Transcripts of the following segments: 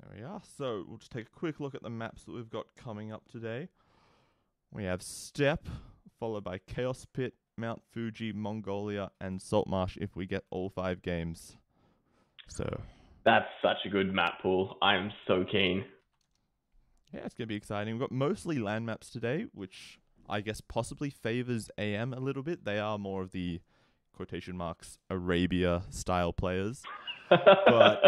There we are. So we'll just take a quick look at the maps that we've got coming up today. We have Steppe, followed by Chaos Pit, Mount Fuji, Mongolia, and Salt Marsh if we get all 5 games. So That's such a good map pool. I'm so keen. yeah, it's going to be exciting. We've got mostly land maps today, which I guess possibly favors AM a little bit. They are more of the, quotation marks, Arabia style players. But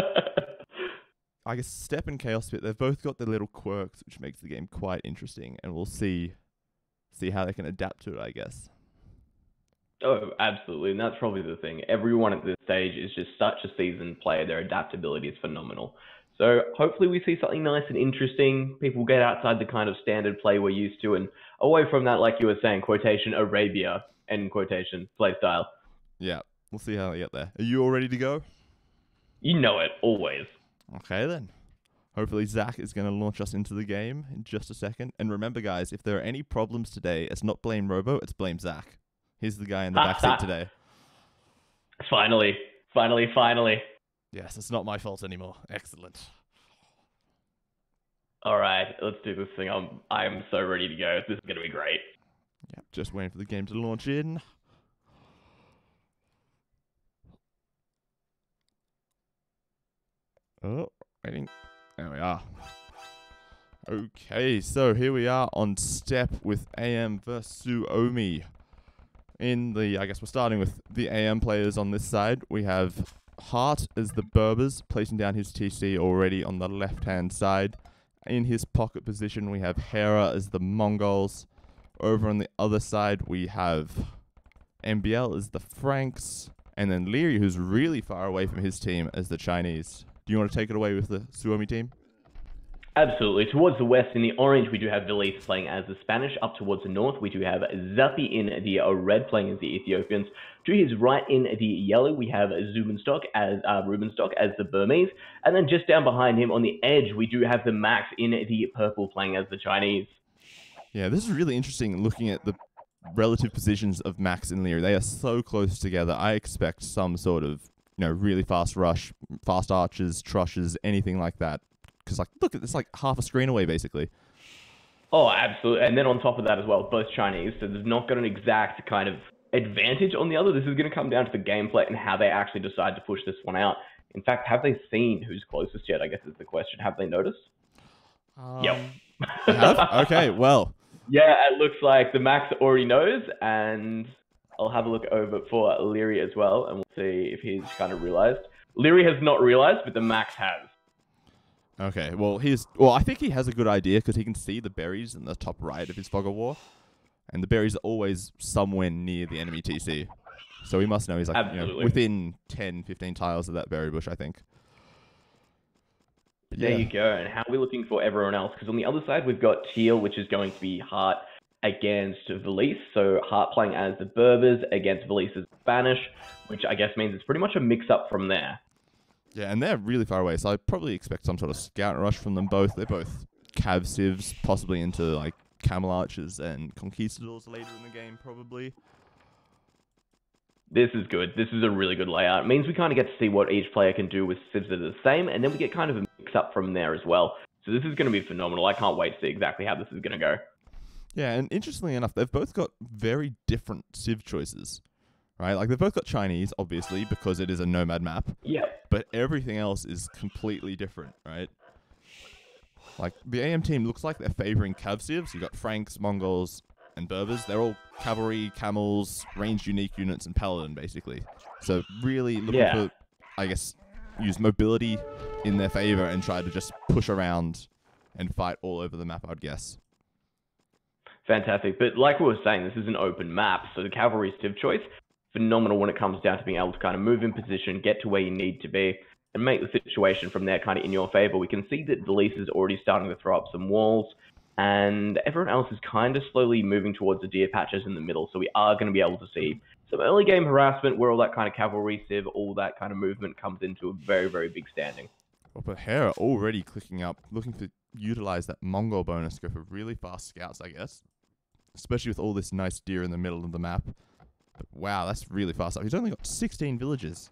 I guess Steppe and Chaos Pit, they've both got their little quirks, which makes the game quite interesting, and we'll see how they can adapt to it, I guess. Oh, absolutely. And that's probably the thing. Everyone at this stage is just such a seasoned player. Their adaptability is phenomenal. So hopefully we see something nice and interesting. People get outside the kind of standard play we're used to and away from that, like you were saying, quotation, Arabia, end quotation, play style. Yeah, we'll see how they get there. Are you all ready to go? You know it, always. Okay, then. Hopefully Zach is going to launch us into the game in just a second. And remember, guys, if there are any problems today, it's not blame Robo, it's blame Zach. He's the guy in the backseat today. Finally. Yes, it's not my fault anymore. Excellent. All right, let's do this thing. I'm so ready to go. This is going to be great. Yeah, just waiting for the game to launch in. Oh, waiting. There we are. Okay, so here we are on Steppe with AM versus Suomi. I guess we're starting with the AM players on this side. We have Hart as the Berbers, placing down his TC already on the left-hand side. In his pocket position, we have Hera as the Mongols. Over on the other side, we have MBL as the Franks. And then Leary, who's really far away from his team, as the Chinese. Do you want to take it away with the Suomi team? Absolutely. Towards the west in the orange, we do have Vilis playing as the Spanish. Up towards the north, we do have Zafi in the red playing as the Ethiopians. To his right in the yellow, we have Reuben Stock as the Burmese. And then just down behind him on the edge, we do have the Max in the purple playing as the Chinese. Yeah, this is really interesting looking at the relative positions of Max and Leary. They are so close together. I expect some sort of, really fast rush, fast archers, trushes, anything like that. Because, look, it's like half a screen away, basically. Oh, absolutely. And then on top of that as well, both Chinese. So there's not got an exact kind of advantage on the other. This is going to come down to the gameplay and how they actually decide to push this one out. In fact, have they seen who's closest yet, I guess is the question. Have they noticed? Yep. They have? Okay, well. Yeah, it looks like the Max already knows, and I'll have a look over for Leary as well, and we'll see if he's kind of realized. Leary has not realized, but the Max has. Okay, well, I think he has a good idea because he can see the berries in the top right of his fog of war, and the berries are always somewhere near the enemy TC. So he must know he's within 10, 15 tiles of that berry bush, I think. But there you go. And how are we looking for everyone else? Because on the other side, we've got Teal, which is going to be Hart against Vilis. So Hart playing as the Berbers against Vilis as Spanish, which I guess means it's pretty much a mix-up from there. Yeah, and they're really far away, so I probably expect some sort of scout rush from them both. They're both cav civs, possibly into camel archers and conquistadors later in the game, probably. This is good. This is a really good layout. It means we kind of get to see what each player can do with civs that are the same, and then we get kind of a mix-up from there as well. So this is going to be phenomenal. I can't wait to see exactly how this is going to go. Yeah, and interestingly enough, they've both got very different civ choices. Right, they've both got Chinese, obviously, because it is a nomad map. Yeah. But everything else is completely different, right? The AM team looks like they're favoring cav civs. You've got Franks, Mongols, and Berbers. They're all cavalry, camels, ranged unique units, and paladin, basically. So really looking for, I guess, use mobility in their favor and try to just push around and fight all over the map, I'd guess. Fantastic. But like we were saying, this is an open map, so the cavalry civ choice, phenomenal when it comes down to being able to kind of move in position, get to where you need to be, and make the situation from there kind of in your favor. We can see that the lease is already starting to throw up some walls, and everyone else is kind of slowly moving towards the deer patches in the middle, so we are going to be able to see some early game harassment where all that kind of cavalry civ, all that kind of movement comes into a very, very big standing. Well, but Hera already clicking up, looking to utilize that Mongol bonus, go for really fast scouts, I guess, especially with all this nice deer in the middle of the map. But wow, that's really fast. He's only got 16 villages.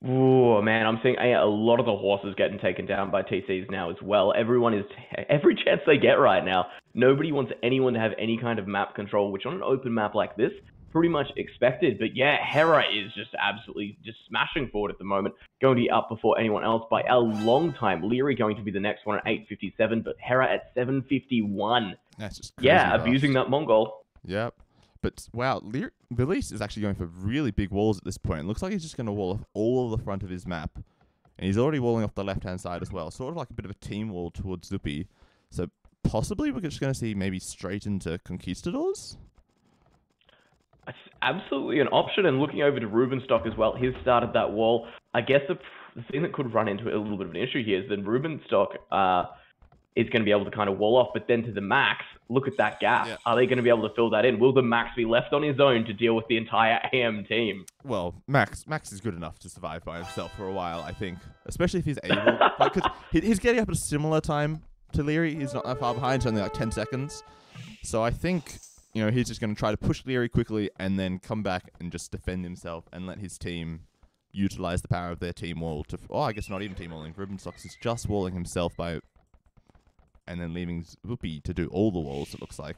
Oh man, I'm seeing a lot of the horses getting taken down by TCs now as well. Everyone is every chance they get right now. Nobody wants anyone to have any kind of map control, which on an open map like this, pretty much expected. But yeah, Hera is just absolutely just smashing forward at the moment, going to be up before anyone else by a long time. Leary going to be the next one at 8:57, but Hera at 7:51. That's just crazy Yeah, fast. abusing that Mongol. Yep. But wow, Veliz is actually going for really big walls at this point. It looks like he's just going to wall off all of the front of his map. And he's already walling off the left-hand side as well. Sort of like a bit of a team wall towards Zupi. So possibly we're just going to see maybe straight into Conquistadors? It's absolutely an option. And looking over to Reuben Stock as well, he's started that wall. I guess the thing that could run into a little bit of an issue here is that Reuben Stock is going to be able to kind of wall off, but then to the Max, look at that gap. Yeah. Are they going to be able to fill that in? Will the Max be left on his own to deal with the entire AM team? Well, Max is good enough to survive by himself for a while, I think. Especially if he's able. Like, 'cause he's getting up at a similar time to Leary. He's not that far behind. It's only like 10 seconds. So I think, you know, he's just going to try to push Leary quickly and then come back and just defend himself and let his team utilize the power of their team wall to... Oh, I guess not even team walling. Reuben Stock is just walling himself by... and then leaving Whoopi to do all the walls, it looks like.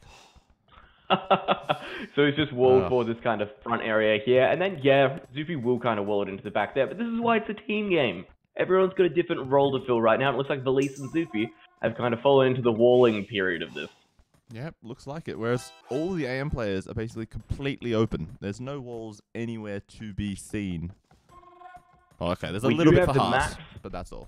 So he's just walled for this kind of front area here. And then, yeah, Zupi will kind of wall it into the back there. But this is why it's a team game. Everyone's got a different role to fill right now. It looks like Veliz and Zupi have kind of fallen into the walling period of this. Yep, looks like it. Whereas all the AM players are basically completely open. There's no walls anywhere to be seen. Oh, okay, there's a little bit for Heart, but that's all.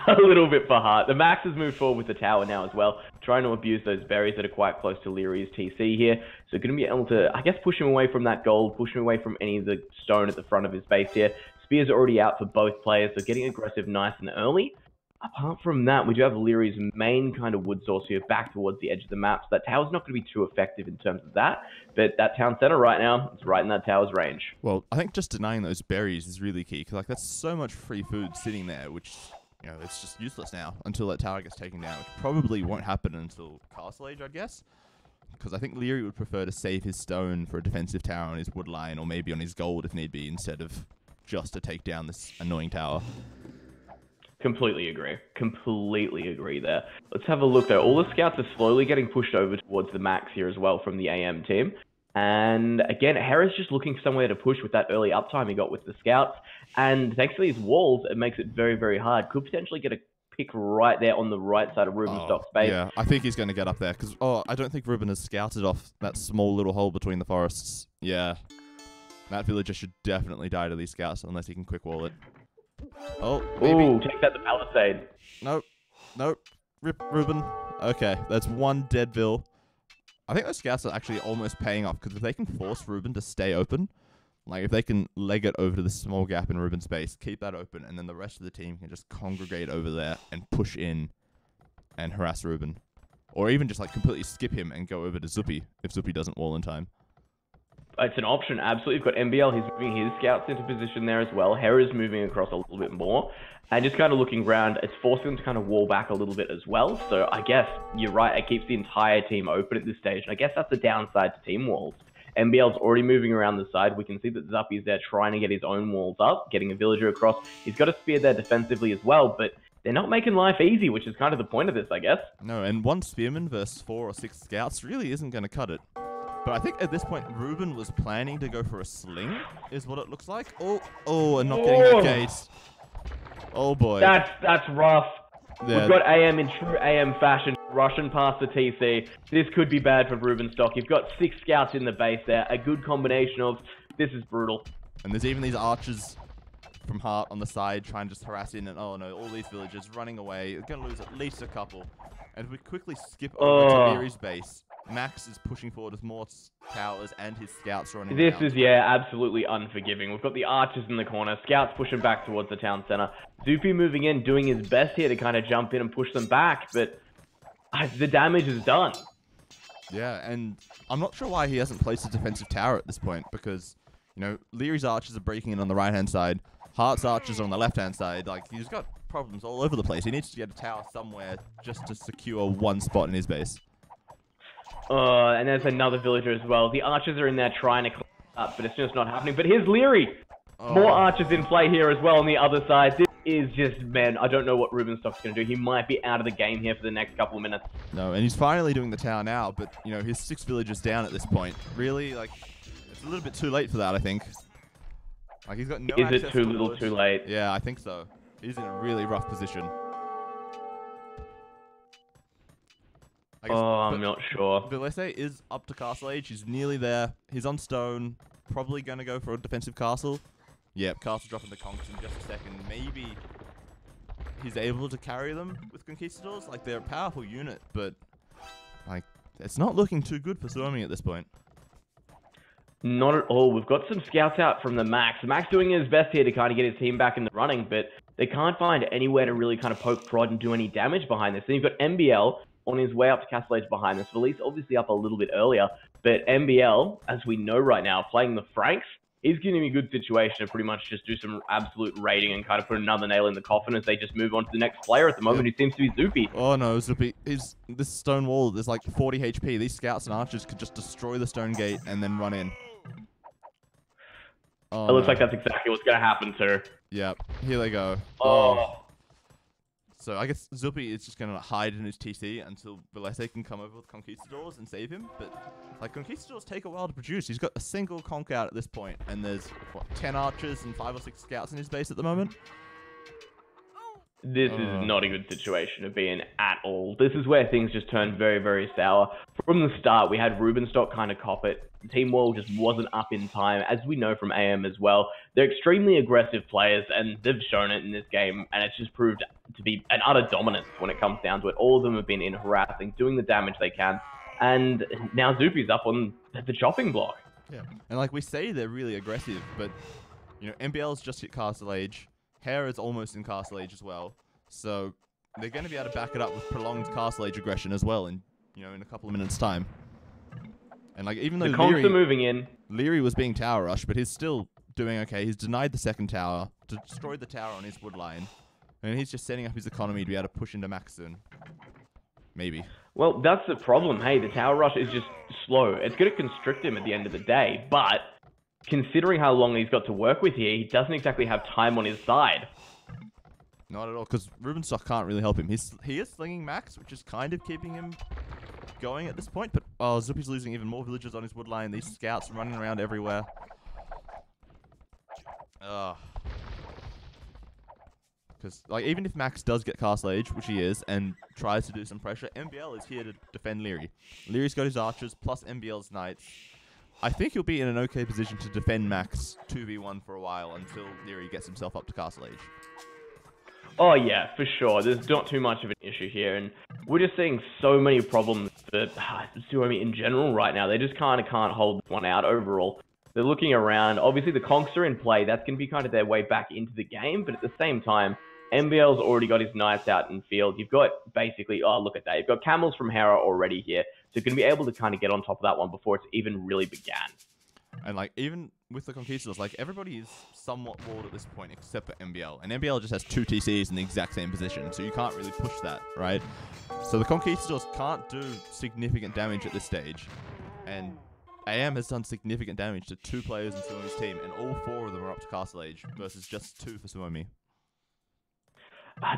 A little bit for Heart. The Max has moved forward with the tower now as well, trying to abuse those berries that are quite close to Leary's TC here. So going to be able to, I guess, push him away from that gold, push him away from any of the stone at the front of his base here. Spears are already out for both players, so getting aggressive nice and early. Apart from that, we do have Leary's main kind of wood source here back towards the edge of the map, so that tower's not going to be too effective in terms of that. But that town center right now, it's right in that tower's range. Well, I think just denying those berries is really key, because like, that's so much free food sitting there, which... You know, it's just useless now until that tower gets taken down, which probably won't happen until Castle Age, I guess. Because I think Leary would prefer to save his stone for a defensive tower on his wood line, or maybe on his gold if need be, instead of just to take down this annoying tower. Completely agree. Completely agree there. Let's have a look though. All the scouts are slowly getting pushed over towards the Max here as well from the AM team. And again, Hera's just looking for somewhere to push with that early uptime he got with the scouts. And thanks to these walls, it makes it very, very hard. Could potentially get a pick right there on the right side of Reuben Stock's base. Yeah, I think he's going to get up there. Because, I don't think Reuben has scouted off that small little hole between the forests. Yeah. That villager should definitely die to these scouts unless he can quick wall it. Oh, maybe. Ooh, take that to Palisade. Nope. Nope. Rip Reuben. Okay, that's one dead vill. I think those scouts are actually almost paying off, because if they can force Reuben to stay open, like if they can leg it over to this small gap in Reuben's base, keep that open, and then the rest of the team can just congregate over there and push in and harass Reuben. Or even just like completely skip him and go over to Zupi if Zupi doesn't wall in time. It's an option, absolutely. You've got MBL, he's moving his scouts into position there as well. Hera's moving across a little bit more. And just kind of looking around, it's forcing them to kind of wall back a little bit as well. So I guess you're right, it keeps the entire team open at this stage. And I guess that's the downside to team walls. MBL's already moving around the side. We can see that Zuppy's there trying to get his own walls up, getting a villager across. He's got a spear there defensively as well, but they're not making life easy, which is kind of the point of this, I guess. No, and one spearman versus 4 or 6 scouts really isn't going to cut it. But I think at this point, Reuben was planning to go for a sling, is what it looks like. Oh, and not getting that gate. Oh boy. That's rough. Yeah. We've got AM in true AM fashion, rushing past the TC. This could be bad for Reuben Stock. You've got 6 scouts in the base there. A good combination of, this is brutal. And there's even these archers from Heart on the side trying to just harass in, and oh no, all these villagers running away. They're going to lose at least a couple. And if we quickly skip over to Leary's base, Max is pushing forward with more towers and his scouts running This around. is, yeah, absolutely unforgiving. We've got the archers in the corner, scouts pushing back towards the town center. Zupi moving in, doing his best here to kind of jump in and push them back, but the damage is done. Yeah, and I'm not sure why he hasn't placed a defensive tower at this point, because, you know, Leary's archers are breaking in on the right-hand side, Heart's archers are on the left-hand side. Like, he's got problems all over the place. He needs to get a tower somewhere just to secure one spot in his base. And there's another villager as well. The archers are in there trying to clean up, but it's just not happening. But here's Leary. More archers in play here as well on the other side. This is just, man, I don't know what Reuben Stock's going to do. He might be out of the game here for the next couple of minutes. No, and he's finally doing the tower now, but, you know, his 6 villagers down at this point. Really, like, it's a little bit too late for that, I think. Like, he's got no access. Is it too little, too late? Yeah, I think so. He's in a really rough position. I'm not sure. Velese is up to castle age. He's nearly there. He's on stone. Probably going to go for a defensive castle. Yep, castle dropping the conks in just a second. Maybe he's able to carry them with conquistadors. Like, they're a powerful unit, but like, it's not looking too good for Suomi at this point. Not at all. We've got some scouts out from the Max. The Max doing his best here to kind of get his team back in the running, but they can't find anywhere to really kind of poke, prod, and do any damage behind this. Then you've got MBL on his way up to Castle Age behind this. Velise obviously up a little bit earlier, but MBL, as we know right now, playing the Franks, is giving him a good situation to pretty much just do some absolute raiding and kind of put another nail in the coffin as they just move on to the next player at the moment, who seems to be Zoopy. Oh no, Zoopy. This stone wall, there's like 40 HP. These scouts and archers could just destroy the stone gate and then run in. Oh, it looks like that's exactly what's going to happen, sir. Yep, here they go. Oh. So I guess Zoopy is just going to hide in his TC until Velese can come over with conquistadors and save him. But like, conquistadors take a while to produce. He's got a single conk out at this point, and there's what, 10 archers and 5 or 6 scouts in his base at the moment. This is not a good situation to be in at all. This is where things just turned very, very sour. From the start, we had Reuben Stock kind of cop it. The team wall just wasn't up in time, as we know from AM as well. They're extremely aggressive players, and they've shown it in this game, and it's just proved to be an utter dominance when it comes down to it. All of them have been in harassing, doing the damage they can, and now Zoopy's up on the chopping block. Yeah, and like we say, they're really aggressive, but you know, MBL's just hit Castle Age. Hair is almost in Castle Age as well, so they're going to be able to back it up with prolonged Castle Age aggression as well in, you know, in a couple of minutes' time. And like, even though the conks are moving in, Leary was being tower rushed, but he's still doing okay. He's denied the second tower, destroyed the tower on his wood line, and he's just setting up his economy to be able to push into max soon. Maybe. Well, that's the problem. Hey, the tower rush is just slow. It's going to constrict him at the end of the day, but considering how long he's got to work with here, he doesn't exactly have time on his side. Not at all, because Reuben Stock can't really help him. He is slinging max, which is kind of keeping him going at this point, but Zoopy's losing even more villagers on his wood line. These scouts running around everywhere. Because like, even if Max does get Castle Age, which he is, and tries to do some pressure, MBL is here to defend Leary. Leary's got his archers, plus MBL's knights. I think he'll be in an okay position to defend Max 2v1 for a while until Leary gets himself up to Castle Age. Oh yeah, for sure. There's not too much of an issue here, and we're just seeing so many problems for Suomi in general right now. They just kind of can't hold one out overall. They're looking around. Obviously, the conks are in play. That's going to be kind of their way back into the game, but at the same time, MBL's already got his knights out in field. You've got basically, oh, look at that. You've got camels from Hera already here, so you're going to be able to kind of get on top of that one before it's even really began. And like, even with the conquistadors, like, everybody is somewhat walled at this point except for MBL. And MBL just has 2 TCs in the exact same position, so you can't really push that, right? So the conquistadors can't do significant damage at this stage. And AM has done significant damage to 2 players in Suomi's team, and all 4 of them are up to Castle Age versus just 2 for Suomi.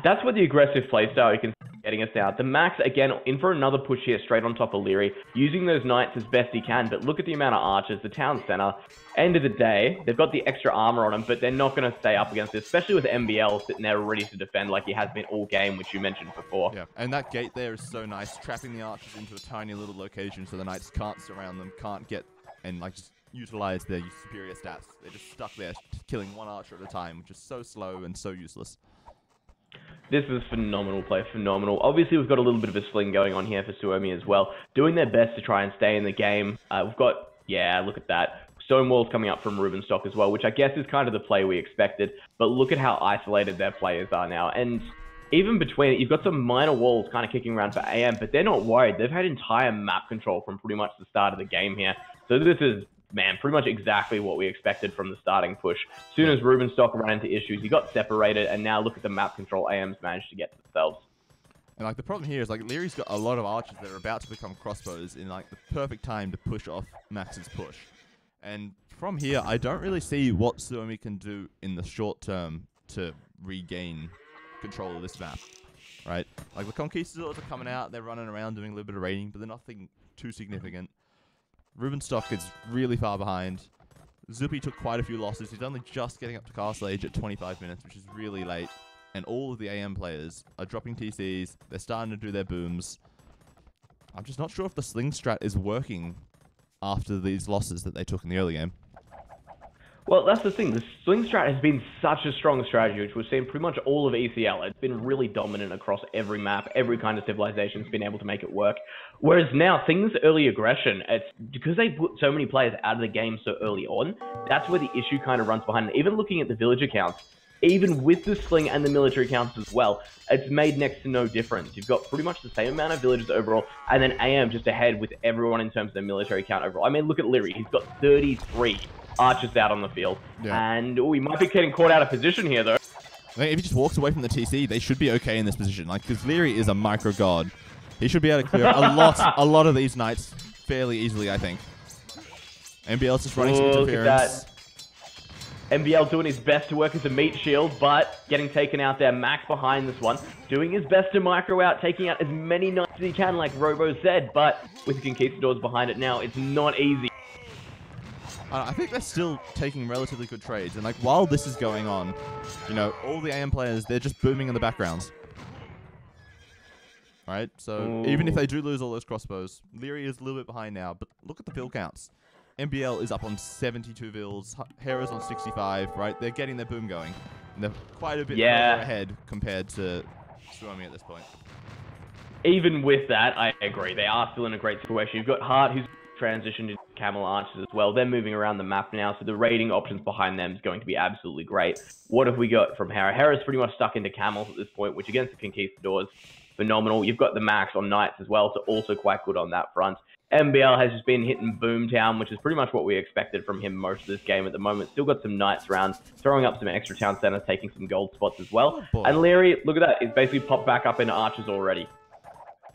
That's where the aggressive playstyle you can see getting us out. The Max, again, in for another push here, straight on top of Leary, using those knights as best he can, but look at the amount of archers, the town center. End of the day, they've got the extra armor on them, but they're not going to stay up against this, especially with MBL sitting there ready to defend like he has been all game, which you mentioned before. Yeah, and that gate there is so nice, trapping the archers into a tiny little location so the knights can't surround them, can't get, and like, just utilize their superior stats. They're just stuck there, killing 1 archer at a time, which is so slow and so useless. This is phenomenal play, phenomenal. Obviously, we've got a little bit of a sling going on here for Suomi as well, doing their best to try and stay in the game. We've got, yeah, look at that. Stone walls coming up from Reuben Stock as well, which I guess is kind of the play we expected. But look at how isolated their players are now. And even between it, you've got some minor walls kind of kicking around for AM, but they're not worried. They've had entire map control from pretty much the start of the game here. So this is, man, pretty much exactly what we expected from the starting push. As soon as Reuben Stock ran into issues, he got separated, and now look at the map control AM's managed to get to themselves. And like, the problem here is, like, Leary's got a lot of archers that are about to become crossbows in like the perfect time to push off Max's push. And from here, I don't really see what Suomi can do in the short term to regain control of this map, right? Like, the Conquistadors are coming out, they're running around doing a little bit of raiding, but they're nothing too significant. Reuben Stock is really far behind. Zupi took quite a few losses. He's only just getting up to castle age at 25 minutes, which is really late. And all of the AM players are dropping TCs. They're starting to do their booms. I'm just not sure if the sling strat is working after these losses that they took in the early game. Well, that's the thing. The sling strat has been such a strong strategy, which we've seen pretty much all of ECL. It's been really dominant across every map. Every kind of civilization's been able to make it work. Whereas now, things early aggression, it's because they put so many players out of the game so early on, that's where the issue kind of runs behind. Even looking at the village accounts, even with the sling and the military accounts as well, it's made next to no difference. You've got pretty much the same amount of villages overall, and then AM just ahead with everyone in terms of their military count overall. I mean, look at Leary. He's got 33 archers out on the field. Yeah. And we might be getting caught out of position here, though. I mean, if he just walks away from the TC, they should be okay in this position. Like, because Leary is a micro god. He should be able to clear a lot of these knights fairly easily, I think. MBL's just running some interference. Look at that. MBL doing his best to work as a meat shield, but getting taken out there. Max behind this one, doing his best to micro out, taking out as many knights as he can, like Robo said, but with the Conquistadors behind it now, it's not easy. I think they're still taking relatively good trades, and like while this is going on, you know, all the AM players, they're just booming in the backgrounds. Right? So even if they do lose all those crossbows, Leary is a little bit behind now, but look at the bill counts. MBL is up on 72 vills, Hera's on 65, right? They're getting their boom going. And they're quite a bit further ahead compared to Suomi at this point. Even with that, I agree. They are still in a great situation. You've got Hart, who's transitioned into Camel Archers as well. They're moving around the map now, so the raiding options behind them is going to be absolutely great. What have we got from Hera? Hera's pretty much stuck into Camels at this point, which against the Conquistadors, phenomenal. You've got the Max on Knights as well, so also quite good on that front. MBL has just been hitting Boomtown, which is pretty much what we expected from him most of this game at the moment. Still got some Knights around, throwing up some extra town centers, taking some gold spots as well. And Leary, look at that, he's basically popped back up into Archers already.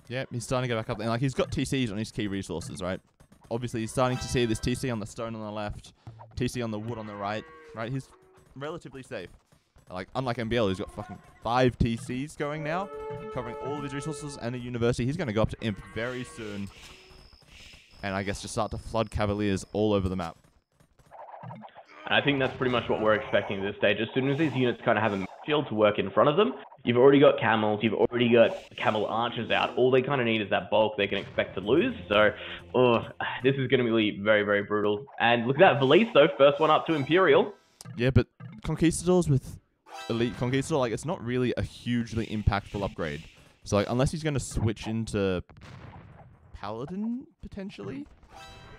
Yeah, he's starting to go back up there. Like, he's got TCs on his key resources, right? Obviously, he's starting to see this TC on the stone on the left, TC on the wood on the right, right? He's relatively safe. Like, unlike MBL, who's got fucking 5 TCs going now, covering all of his resources and a university. He's going to go up to Imp very soon. And I guess just start to flood Cavaliers all over the map. And I think that's pretty much what we're expecting at this stage. As soon as these units kind of have a shield to work in front of them, you've already got Camels, you've already got Camel Archers out. All they kind of need is that bulk they can expect to lose. So, this is going to be very, very brutal. And look at that, Valise though, first one up to Imperial. Yeah, but Conquistadors with Elite Conquistador, like, it's not really a hugely impactful upgrade. So, like, unless he's going to switch into Paladin, potentially?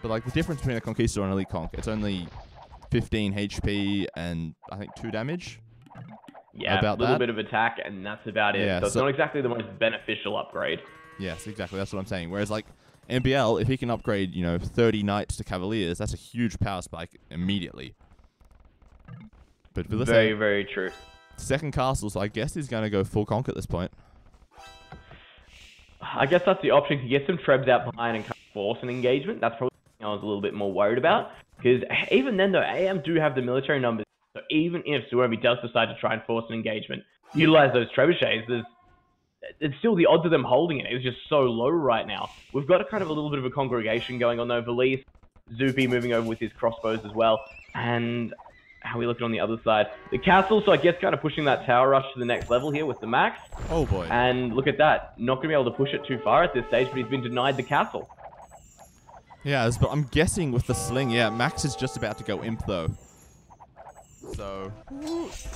But, like, the difference between a Conquistador and Elite Conk, it's only 15 HP and, I think, 2 damage. Yeah, a little bit of attack, and that's about it. Yeah, so it's not exactly the most beneficial upgrade. Yes, exactly. That's what I'm saying. Whereas, like, MBL, if he can upgrade, you know, 30 Knights to Cavaliers, that's a huge power spike immediately. But for very, very true. Second castle, so I guess he's going to go full conk at this point. I guess that's the option, to get some trebs out behind and kind of force an engagement. That's probably something I was a little bit more worried about. Because even then, though, AM do have the military numbers. So even if Suomi does decide to try and force an engagement, utilize those trebuchets, it's still the odds of them holding it. It's just so low right now. We've got a kind of a little bit of a congregation going on, though. Valise, Zupi moving over with his crossbows as well. And how are we looking on the other side? The castle, so I guess kind of pushing that tower rush to the next level here with the Max. Oh boy. And look at that. Not going to be able to push it too far at this stage, but he's been denied the castle. Yeah, but I'm guessing with the sling, yeah, Max is just about to go imp though. So,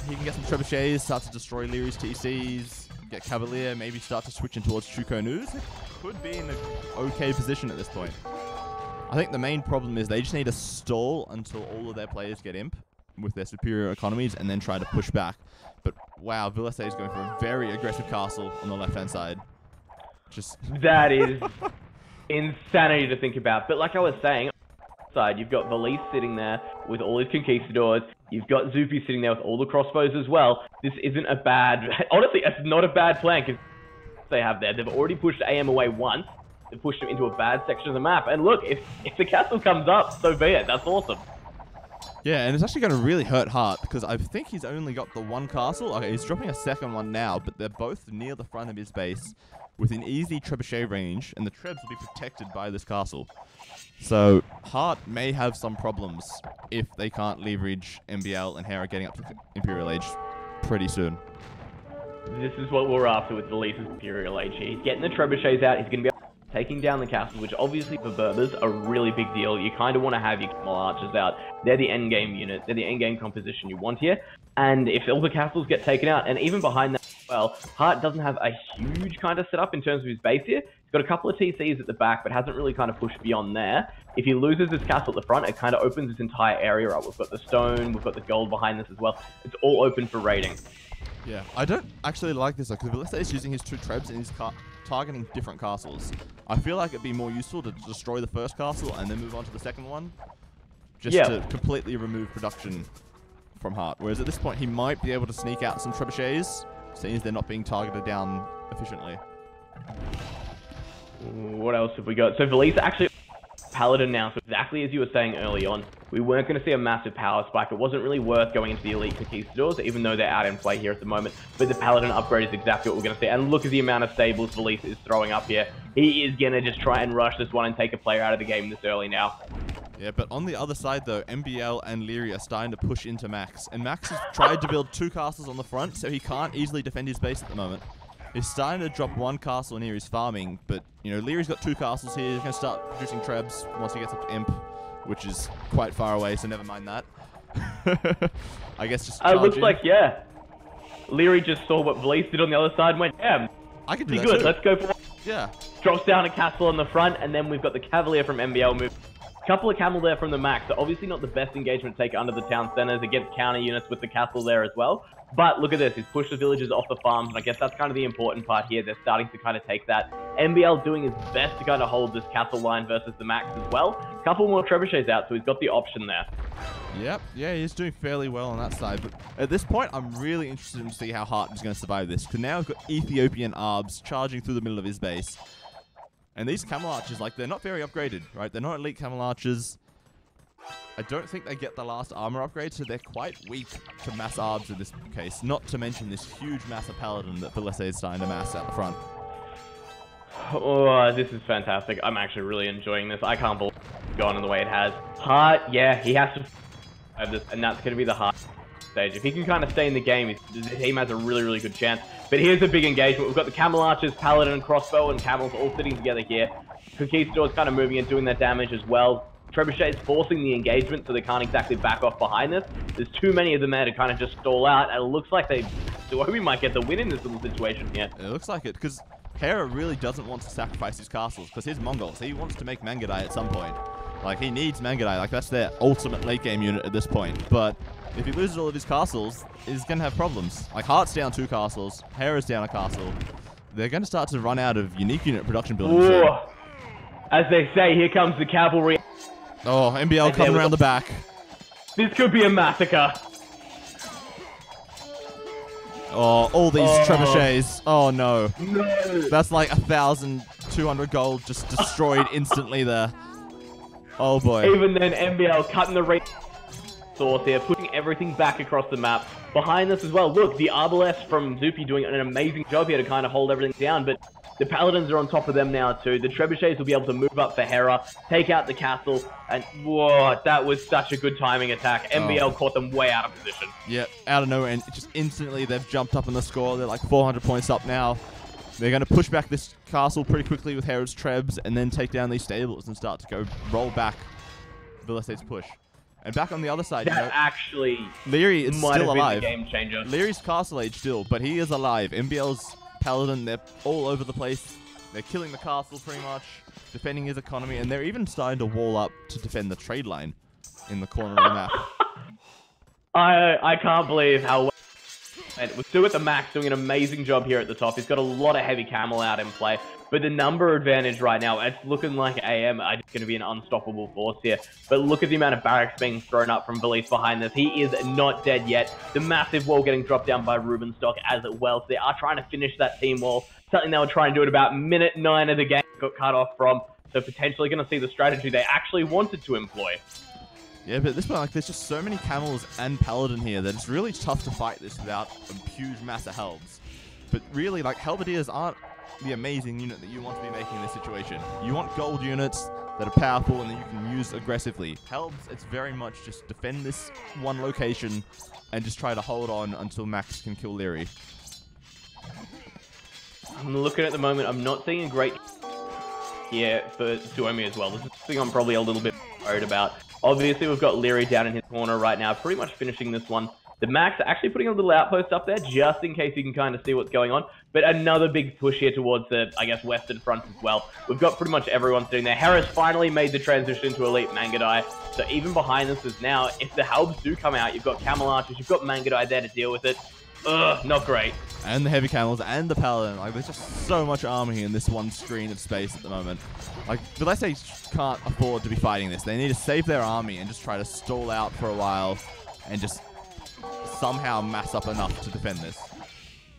he can get some trebuchets, start to destroy Leary's TCs, get Cavalier, maybe start to switch in towards Chuko News. Could be in an okay position at this point. I think the main problem is they just need to stall until all of their players get imp with their superior economies and then try to push back. But wow, Villase is going for a very aggressive castle on the left-hand side. That is insanity to think about. But like I was saying, side, you've got Valise sitting there with all his Conquistadors. You've got Zupi sitting there with all the crossbows as well. This isn't a bad... Honestly, it's not a bad plan because they have there. They've already pushed AM away once. They've pushed him into a bad section of the map. And look, if the castle comes up, so be it. That's awesome. Yeah, and it's actually going to really hurt Hart, because I think he's only got the one castle. Okay, he's dropping a second one now, but they're both near the front of his base, within easy trebuchet range, and the trebs will be protected by this castle. So, Hart may have some problems if they can't leverage MBL and Hera getting up to Imperial Age pretty soon. This is what we're after with Velisa's Imperial Age here. He's getting the trebuchets out, he's going to be taking down the castle, which obviously for Berbers a really big deal. You kind of want to have your Camel Archers out. They're the endgame unit. They're the endgame composition you want here. And if all the castles get taken out, and even behind that as well, Hart doesn't have a huge kind of setup in terms of his base here. He's got a couple of TCs at the back, but hasn't really kind of pushed beyond there. If he loses his castle at the front, it kind of opens this entire area up. We've got the stone, we've got the gold behind this as well. It's all open for raiding. Yeah, I don't actually like this, because Velisa is using his two trebs and he's targeting different castles. I feel like it'd be more useful to destroy the first castle and then move on to the second one, just to completely remove production from Hart. Whereas at this point, he might be able to sneak out some trebuchets, seeing as they're not being targeted down efficiently. What else have we got? So Velisa actually Paladin now, so exactly as you were saying early on, we weren't going to see a massive power spike. It wasn't really worth going into the Elite Conquistadors, even though they're out in play here at the moment. But the Paladin upgrade is exactly what we're going to see. And look at the amount of stables Velisa is throwing up here. He is going to just try and rush this one and take a player out of the game this early now. Yeah, but on the other side, though, MBL and Leary are starting to push into Max. And Max has tried to build two castles on the front, so he can't easily defend his base at the moment. He's starting to drop one castle near his farming, but, you know, Leary's got two castles here. He's going to start producing trebs once he gets up to Imp, which is quite far away, so never mind that. I guess just it looks like, yeah. Leary just saw what Velisa did on the other side and went, yeah, I can do that good. too. Let's go for it. Yeah. Drops down a castle on the front, and then we've got the Cavalier from MBL move. Couple of camel there from the Max, so obviously not the best engagement to take under the town centers against counter units with the castle there as well. But look at this, he's pushed the villagers off the farms, and I guess that's kind of the important part here. They're starting to kind of take that. MBL doing his best to kind of hold this castle line versus the Max as well. Couple more trebuchets out, so he's got the option there. Yep, yeah, he's doing fairly well on that side. But at this point, I'm really interested to see how Hart is going to survive this, because now we've got Ethiopian Arbs charging through the middle of his base. And these Camel Archers, like, they're not very upgraded, right? They're not elite Camel Archers. I don't think they get the last armor upgrade, so they're quite weak to mass arbs in this case. Not to mention this huge mass of Paladin that Velisa is starting to mass out the front. Oh, this is fantastic. I'm actually really enjoying this. I can't believe it's gone in the way it has. Hart, yeah, he has to have this, and that's going to be the hard stage. If he can kind of stay in the game, the team has a really, really good chance. But here's a big engagement. We've got the Camel Archers, Paladin, Crossbow, and Camels all sitting together here. Conquistadors kind of moving and doing their damage as well. Trebuchet is forcing the engagement, so they can't exactly back off behind this. There's too many of them there to kind of just stall out, and it looks like we might get the win in this little situation here. It looks like it, because Hera really doesn't want to sacrifice his castles, because he's Mongols. He wants to make Mangadai at some point. Like, he needs Mangadai. Like, that's their ultimate late game unit at this point. But if he loses all of his castles, he's going to have problems. Like, Hart's down 2 castles, Hera's down a castle. They're going to start to run out of unique unit production buildings. Ooh. As they say, here comes the cavalry. Oh, MBL coming around the back. This could be a massacre. Oh, all these trebuchets. Oh, no. No. That's like 1,200 gold just destroyed instantly there. Oh, boy. Even then, MBL cutting the resource here, putting everything back across the map. Behind this as well, look, the Arbalest from Zupi doing an amazing job here to kind of hold everything down, but the Paladins are on top of them now too. The Trebuchets will be able to move up for Hera, take out the castle, and whoa, that was such a good timing attack. MBL caught them way out of position. Yeah, out of nowhere, and just instantly they've jumped up in the score. They're like 400 points up now. They're going to push back this castle pretty quickly with Hera's Trebs, and then take down these stables and start to go roll back Velisa's push. And back on the other side, that actually Leary is still alive. Game changer. Leary's castle age still, but he is alive. MBL's Paladin, they're all over the place. They're killing the castle pretty much, defending his economy, and they're even starting to wall up to defend the trade line in the corner of the map. I can't believe how well. And we're still at the Max doing an amazing job here at the top. He's got a lot of heavy camel out in play. But the number advantage right now, it's looking like AM are just going to be an unstoppable force here. But look at the amount of barracks being thrown up from Velisa behind this. He is not dead yet. The massive wall getting dropped down by Reuben Stock as well. So they are trying to finish that team wall. Something they were trying to do at about minute 9 of the game got cut off from. So potentially going to see the strategy they actually wanted to employ. Yeah, but at this point, like, there's just so many camels and paladin here that it's really tough to fight this without a huge mass of helbs. But really, like, halberdiers aren't the amazing unit that you want to be making in this situation. You want gold units that are powerful and that you can use aggressively. Helbs, it's very much just defend this one location and just try to hold on until Max can kill Leary. I'm looking at the moment, I'm not seeing a great here for Suomi as well. This is something I'm probably a little bit worried about. Obviously, we've got Leary down in his corner right now, pretty much finishing this one. The Max are actually putting a little outpost up there, just in case you can kind of see what's going on. But another big push here towards the, I guess, western front as well. We've got pretty much everyone sitting there. Harris finally made the transition to Elite Mangadai. So even behind us is now, if the Halbs do come out, you've got Camel Archers, you've got Mangadai there to deal with it. Ugh, not great. And the heavy camels and the paladin. Like, there's just so much army in this one screen of space at the moment. Like, the Decisive can't afford to be fighting this. They need to save their army and just try to stall out for a while and just somehow mass up enough to defend this.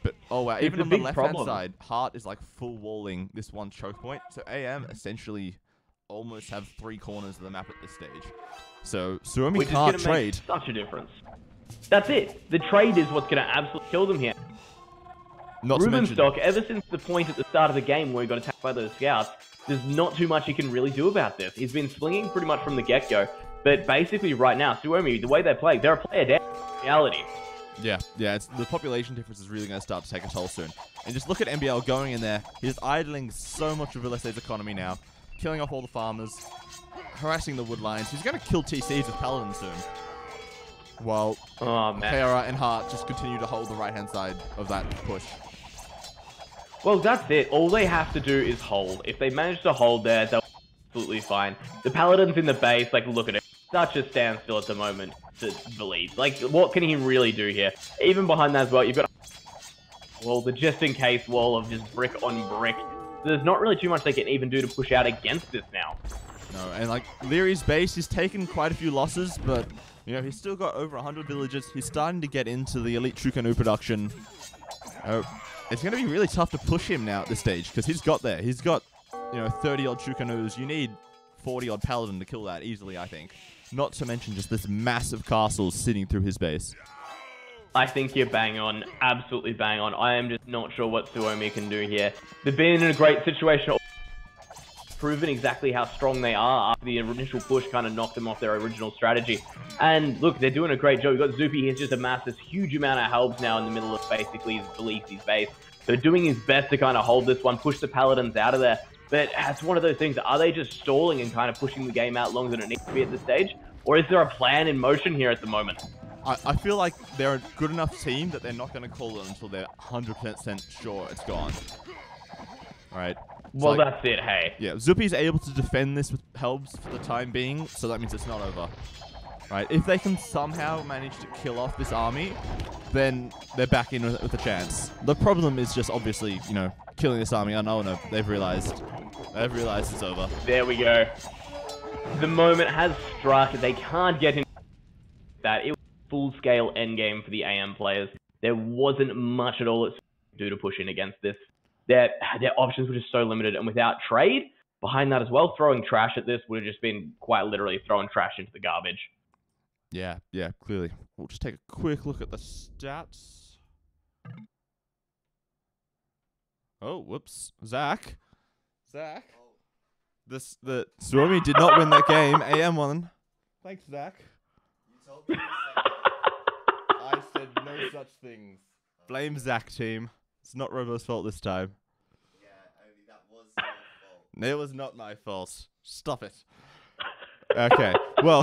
But, oh wow, even on the left-hand side, Hart is like full walling this one choke point. So AM essentially almost have 3 corners of the map at this stage. So Suomi can't trade. Such a difference. That's it. The trade is what's going to absolutely kill them here. Reuben Stock, ever since the point at the start of the game where he got attacked by those scouts, there's not too much he can really do about this. He's been slinging pretty much from the get-go. But basically right now, Suomi, the way they play, they're a player down in reality. Yeah, it's, the population difference is really going to start to take a toll soon. And just look at MBL going in there. He's idling so much of Villas's economy now, killing off all the farmers, harassing the wood lines. He's going to kill TCs with Paladin soon. While Kara and Hart just continue to hold the right-hand side of that push. Well, that's it. All they have to do is hold. If they manage to hold there, they'll be absolutely fine. The Paladin's in the base, like, look at it. Such a standstill at the moment to believe. Like, what can he really do here? Even behind that as well, you've got the just-in-case wall of just brick on brick. There's not really too much they can even do to push out against this now. No, and, like, Leary's base, he's taken quite a few losses, but... you know, he's still got over 100 villages. He's starting to get into the elite true canoe production. It's going to be really tough to push him now at this stage, because he's got there. He's got, you know, 30-odd true canoes. You need 40-odd paladin to kill that easily, I think. Not to mention just this massive castle sitting through his base. I think you're bang on. Absolutely bang on. I am just not sure what Suomi can do here. They've been in a great situation, proven exactly how strong they are after the initial push kind of knocked them off their original strategy. And look, they're doing a great job. You've got Zupi, he's just amassed this huge amount of helbs now in the middle of basically his Belize's base. So doing his best to kind of hold this one, push the Paladins out of there. But it's one of those things, are they just stalling and kind of pushing the game out longer than it needs to be at this stage? Or is there a plan in motion here at the moment? I feel like they're a good enough team that they're not going to call it until they're 100% sure it's gone. Alright. Well, like, that's it, hey. Yeah, Zupi's able to defend this with helbs for the time being, so that means it's not over. Right, if they can somehow manage to kill off this army, then they're back in with a chance. The problem is just obviously, you know, killing this army. Oh no, they've realized it's over. There we go. The moment has struck. They can't get into that. It was a full-scale endgame for the AM players. There wasn't much at all to do to push in against this. Their options were just so limited, and without trade behind that as well, throwing trash at this would have just been quite literally throwing trash into the garbage. Yeah, clearly. We'll just take a quick look at the stats. Oh, whoops. Zach. The Suomi did not win that game. AM won. Thanks, Zach. You told me I said no such things. Blame Zach, team. It's not Robo's fault this time. Yeah, only that was your fault. It was not my fault. Stop it. Okay, well.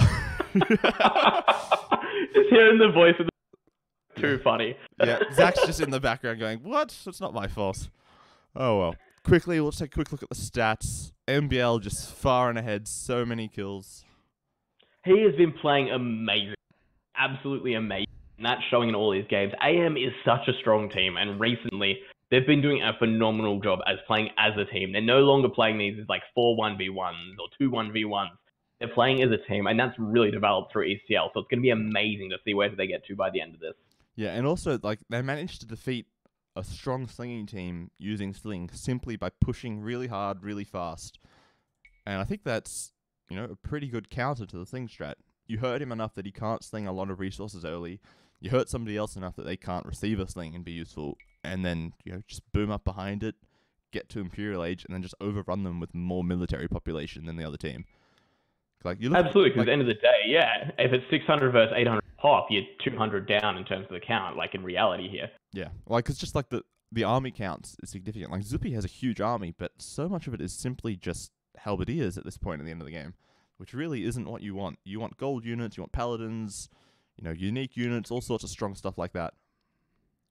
Just hearing the voice of the too funny. Yeah, Zach's just in the background going, what? It's not my fault. Oh, well. Quickly, we'll take a quick look at the stats. MBL just far and ahead. So many kills. He has been playing amazing. Absolutely amazing. And that's showing in all these games. AM is such a strong team, and recently they've been doing a phenomenal job as playing as a team. They're no longer playing these as like 4 1v1s or 2 1v1s. They're playing as a team, and that's really developed through ECL. So it's going to be amazing to see where they get to by the end of this. Yeah, and also like they managed to defeat a strong slinging team using Sling simply by pushing really hard, really fast. And I think that's, you know, a pretty good counter to the Sling strat. you hurt him enough that he can't sling a lot of resources early. You hurt somebody else enough that they can't receive a sling and be useful, and then just boom up behind it, get to Imperial Age, and then just overrun them with more military population than the other team. Like Absolutely, because at the end of the day, yeah, if it's 600 versus 800 pop, you're 200 down in terms of the count. Like in reality here. Yeah, like it's just like the army counts is significant. Like Zupi has a huge army, but so much of it is simply just halberdiers at this point at the end of the game, which really isn't what you want. You want gold units, you want paladins, unique units, all sorts of strong stuff like that.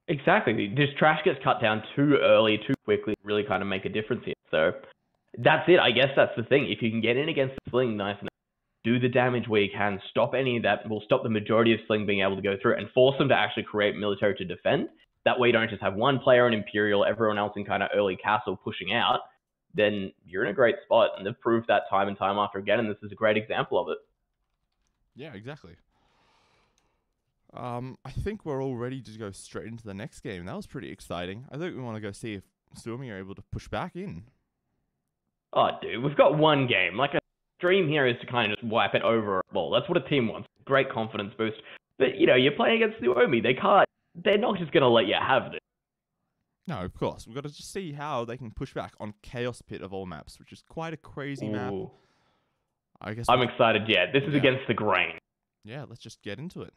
Exactly. This trash gets cut down too early, too quickly, really kind of make a difference here. So that's it. I guess that's the thing. If you can get in against the Sling nice enough, do the damage where you can, stop any of that, will stop the majority of Sling being able to go through, and force them to actually create military to defend. That way you don't just have one player in Imperial, everyone else in kind of early castle pushing out. Then you're in a great spot, and they've proved that time and time after again, and this is a great example of it. Yeah, exactly. I think we're all ready to go straight into the next game. That was pretty exciting. I think we want to go see if Suomi are able to push back in. Oh, dude, we've got one game. Like, a dream here is to kind of just wipe it over. Well, that's what a team wants. Great confidence boost. But, you're playing against Suomi. They're not just going to let you have it. No, of course. We've got to just see how they can push back on Chaos Pit of all maps, which is quite a crazy map. I guess I'm excited, yeah. This is against the grain. Yeah, let's just get into it.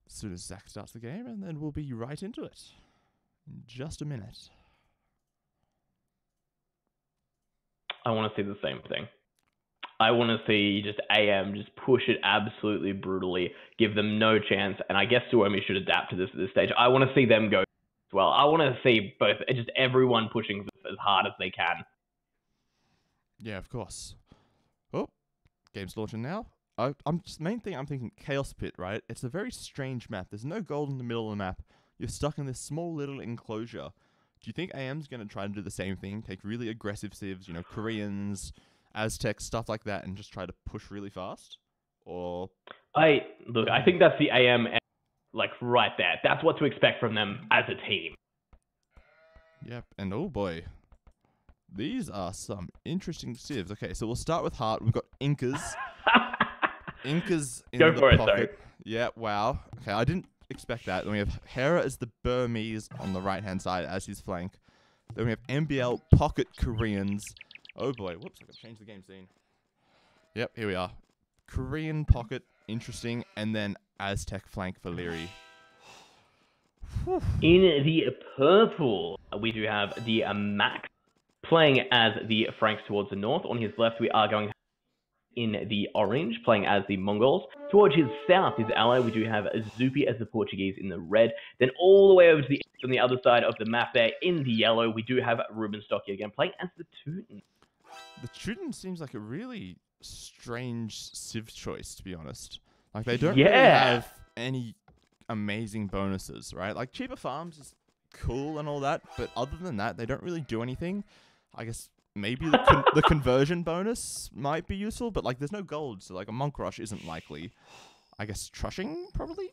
As soon as Zach starts the game, and then we'll be right into it. In just a minute. I want to see the same thing. I want to see just AM just push it absolutely brutally, give them no chance, and I guess Suomi should adapt to this at this stage. I want to see them go as well. I want to see just everyone pushing as hard as they can. Yeah, of course. Oh, game's launching now. Main thing I'm thinking, Chaos Pit, right? It's a very strange map. There's no gold in the middle of the map. You're stuck in this small little enclosure. Do you think AM's going to try to do the same thing? Take really aggressive civs, Koreans, Aztecs, stuff like that, and just try to push really fast? Or I think that's the AM, right there. That's what to expect from them as a team. Yep, and oh boy. These are some interesting civs. Okay, so we'll start with Heart. We've got Incas. Incas in Go the for pocket. it, sorry. Yeah, wow. Okay, I didn't expect that. Then we have Hera as the Burmese on the right-hand side as his flank. Then we have MBL pocket Koreans. Oh boy, whoops, I got to change the game scene. Yep, here we are. Korean pocket, interesting, and then Aztec flank for Leary. In the purple, we do have the Max playing as the Franks towards the north. On his left, we are going in the orange, playing as the Mongols. Towards his south, his ally, we do have Zupi as the Portuguese in the red. Then all the way over to the east on the other side of the map there, in the yellow, we do have Reuben Stock again, playing as the Teuton. The Teuton seems like a really strange civ choice, to be honest. Like, they don't really have any amazing bonuses, right? Like, cheaper farms is cool and all that, but other than that, they don't really do anything. I guess maybe the conversion bonus might be useful, but like there's no gold, so like a monk rush isn't likely. I guess trushing probably?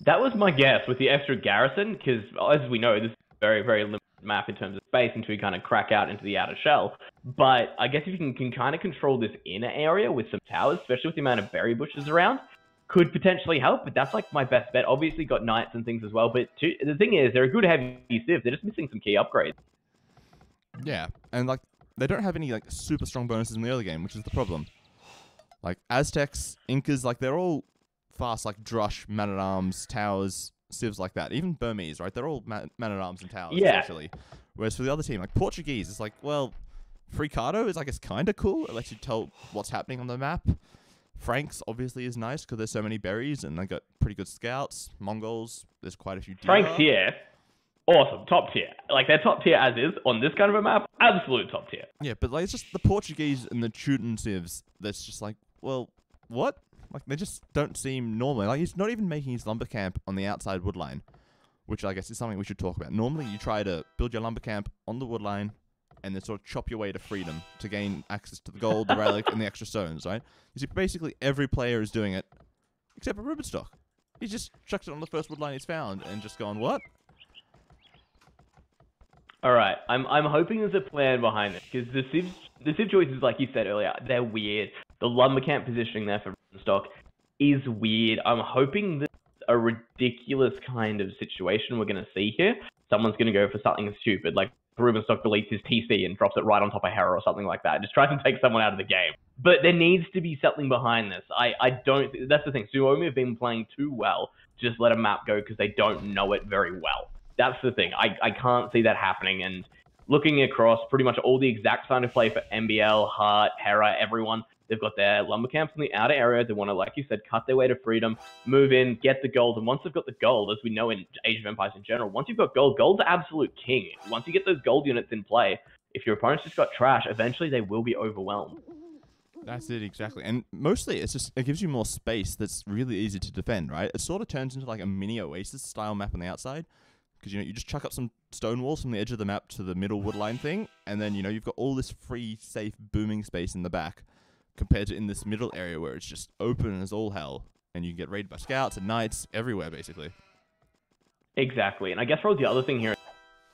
That was my guess with the extra garrison, because as we know, this is a very, very limited map in terms of space until you kind of crack out into the outer shell. But I guess if you can kind of control this inner area with some towers, especially with the amount of berry bushes around, could potentially help, but that's like my best bet. Obviously got knights and things as well, but the thing is, they're a good heavy civ, they're just missing some key upgrades. Yeah, and like they don't have any like super strong bonuses in the early game, which is the problem. Like Aztecs, Incas, like they're all fast, like Drush, Man-at-Arms, Towers, civs like that. Even Burmese, right? They're all Man-at-Arms and Towers, essentially. Whereas for the other team, like Portuguese, it's like, well, Fricado is, I guess, kind of cool. It lets you tell what's happening on the map. Franks, obviously, is nice because there's so many berries and they got pretty good scouts. Mongols, there's quite a few deer. Franks here. Awesome, top tier. Like, they're top tier as is on this kind of a map. Absolute top tier. Yeah, but like it's just the Portuguese and the Teuton civs that's just like, well, what? Like, they just don't seem normal. Like, he's not even making his lumber camp on the outside wood line, which I guess is something we should talk about. Normally, you try to build your lumber camp on the wood line and then sort of chop your way to freedom to gain access to the gold, the relic, and the extra stones, right? You see, basically every player is doing it, except for Reuben Stock. He just chucked it on the first wood line he's found and just gone, what? All right, I'm hoping there's a plan behind this, because the civs The Civ choices, like you said earlier, they're weird. The lumber camp positioning there for Reuben Stock is weird. I'm hoping this is a ridiculous kind of situation we're going to see here. Someone's going to go for something stupid, like Reuben Stock deletes his TC and drops it right on top of Hera or something like that. Just tries to take someone out of the game. But there needs to be something behind this. I don't... That's the thing. Suomi have been playing too well to just let a map go because they don't know it very well. That's the thing. I can't see that happening. And looking across pretty much all the exact kind of play for MBL, Hart, Hera, everyone, they've got their lumber camps in the outer area. They want to, like you said, cut their way to freedom, move in, get the gold. And once they've got the gold, as we know in Age of Empires in general, once you've got gold, gold's absolute king. Once you get those gold units in play, if your opponent's just got trash, eventually they will be overwhelmed. That's it, exactly. And mostly, it's just, it gives you more space that's really easy to defend, right? It sort of turns into like a mini Oasis style map on the outside. Because, you know, you just chuck up some stone walls from the edge of the map to the middle woodline thing. And then, you know, you've got all this free, safe, booming space in the back. Compared to in this middle area where it's just open as all hell. And you can get raided by scouts and knights everywhere, basically. Exactly. And I guess probably the other thing here,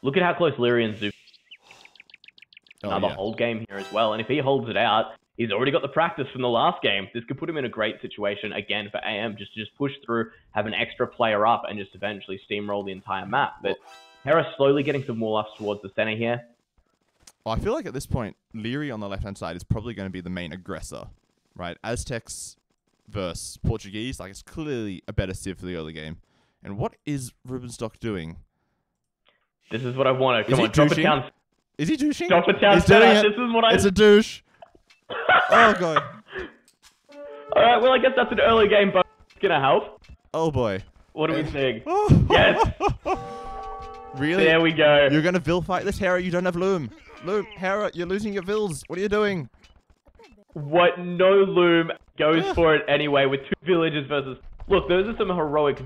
look at how close Leary and Zoo another hold game here as well. And if he holds it out, he's already got the practice from the last game. This could put him in a great situation, again, for AM, just to push through, have an extra player up, and just eventually steamroll the entire map. But Hera's slowly getting some wall ups towards the center here. Well, I feel like at this point, Leary on the left-hand side is probably going to be the main aggressor, right? Aztecs versus Portuguese, like, it's clearly a better civ for the early game. And what is Reuben Stock doing? This is what I wanted. Come Is he on, drop a douching? town. Is he douching? Drop a town He's doing center. it. This is what I... It's a douche. Oh, God. Alright, well, I guess that's an early game, but it's gonna help. Oh, boy. What do we think? Oh. Yes! Really? There we go. You're going to Vil fight this, Hera? You don't have Loom. Loom, Hera, you're losing your Vils. What are you doing? What? No Loom goes for it anyway with two villagers versus... Look, those are some heroic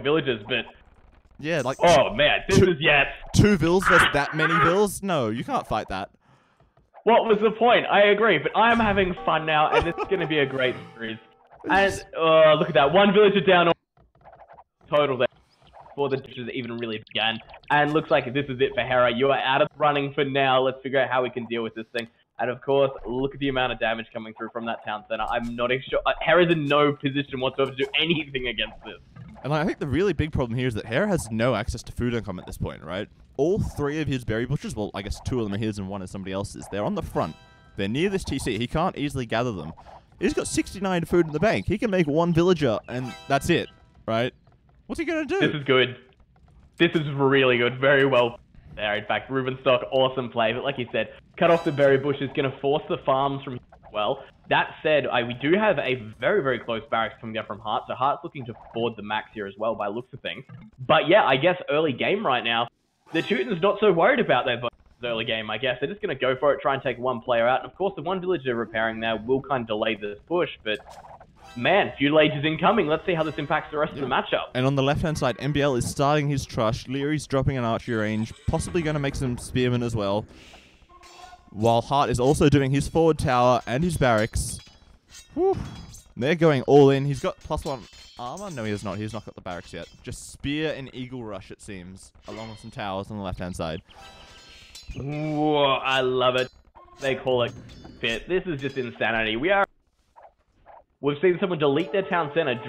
villagers, but... Yeah, like... Oh, man, this is yes. Two Vils versus that many Vils? No, you can't fight that. What was the point? I agree, but I'm having fun now, and this is going to be a great series. And, look at that. One villager down total there before the dishes even really began. And looks like this is it for Hera. You are out of running for now. Let's figure out how we can deal with this thing. And of course, look at the amount of damage coming through from that town center. I'm not sure. Hera's in no position whatsoever to do anything against this. And like, I think the really big problem here is that Hera has no access to food income at this point, right? All three of his berry butchers, well, I guess two of them are his and one is somebody else's. They're on the front. They're near this TC. He can't easily gather them. He's got 69 food in the bank. He can make one villager, and that's it, right? What's he going to do? This is good. This is really good. Very well there. In fact, Reuben Stock, awesome play. But like you said, cut off the berry bush is going to force the farms from here as well. That said, we do have a very, very close barracks coming down from Hart. So Hart's looking to board the max here as well by looks of things. But yeah, I guess early game right now, the Teuton's not so worried about their early game, I guess. They're just going to go for it, try and take one player out. And of course, the one village they're repairing there will kind of delay this push. But man, feudal age is incoming. Let's see how this impacts the rest of the matchup. And on the left-hand side, MBL is starting his trush. Leary's dropping an archery range, possibly going to make some spearmen as well. While Hart is also doing his forward tower and his barracks. Whew. They're going all in. He's got +1 armor. No, he has not. He's not got the barracks yet. Just spear and eagle rush, it seems, along with some towers on the left-hand side. Whoa, I love it. They call it fit. This is just insanity. We've seen someone delete their town center.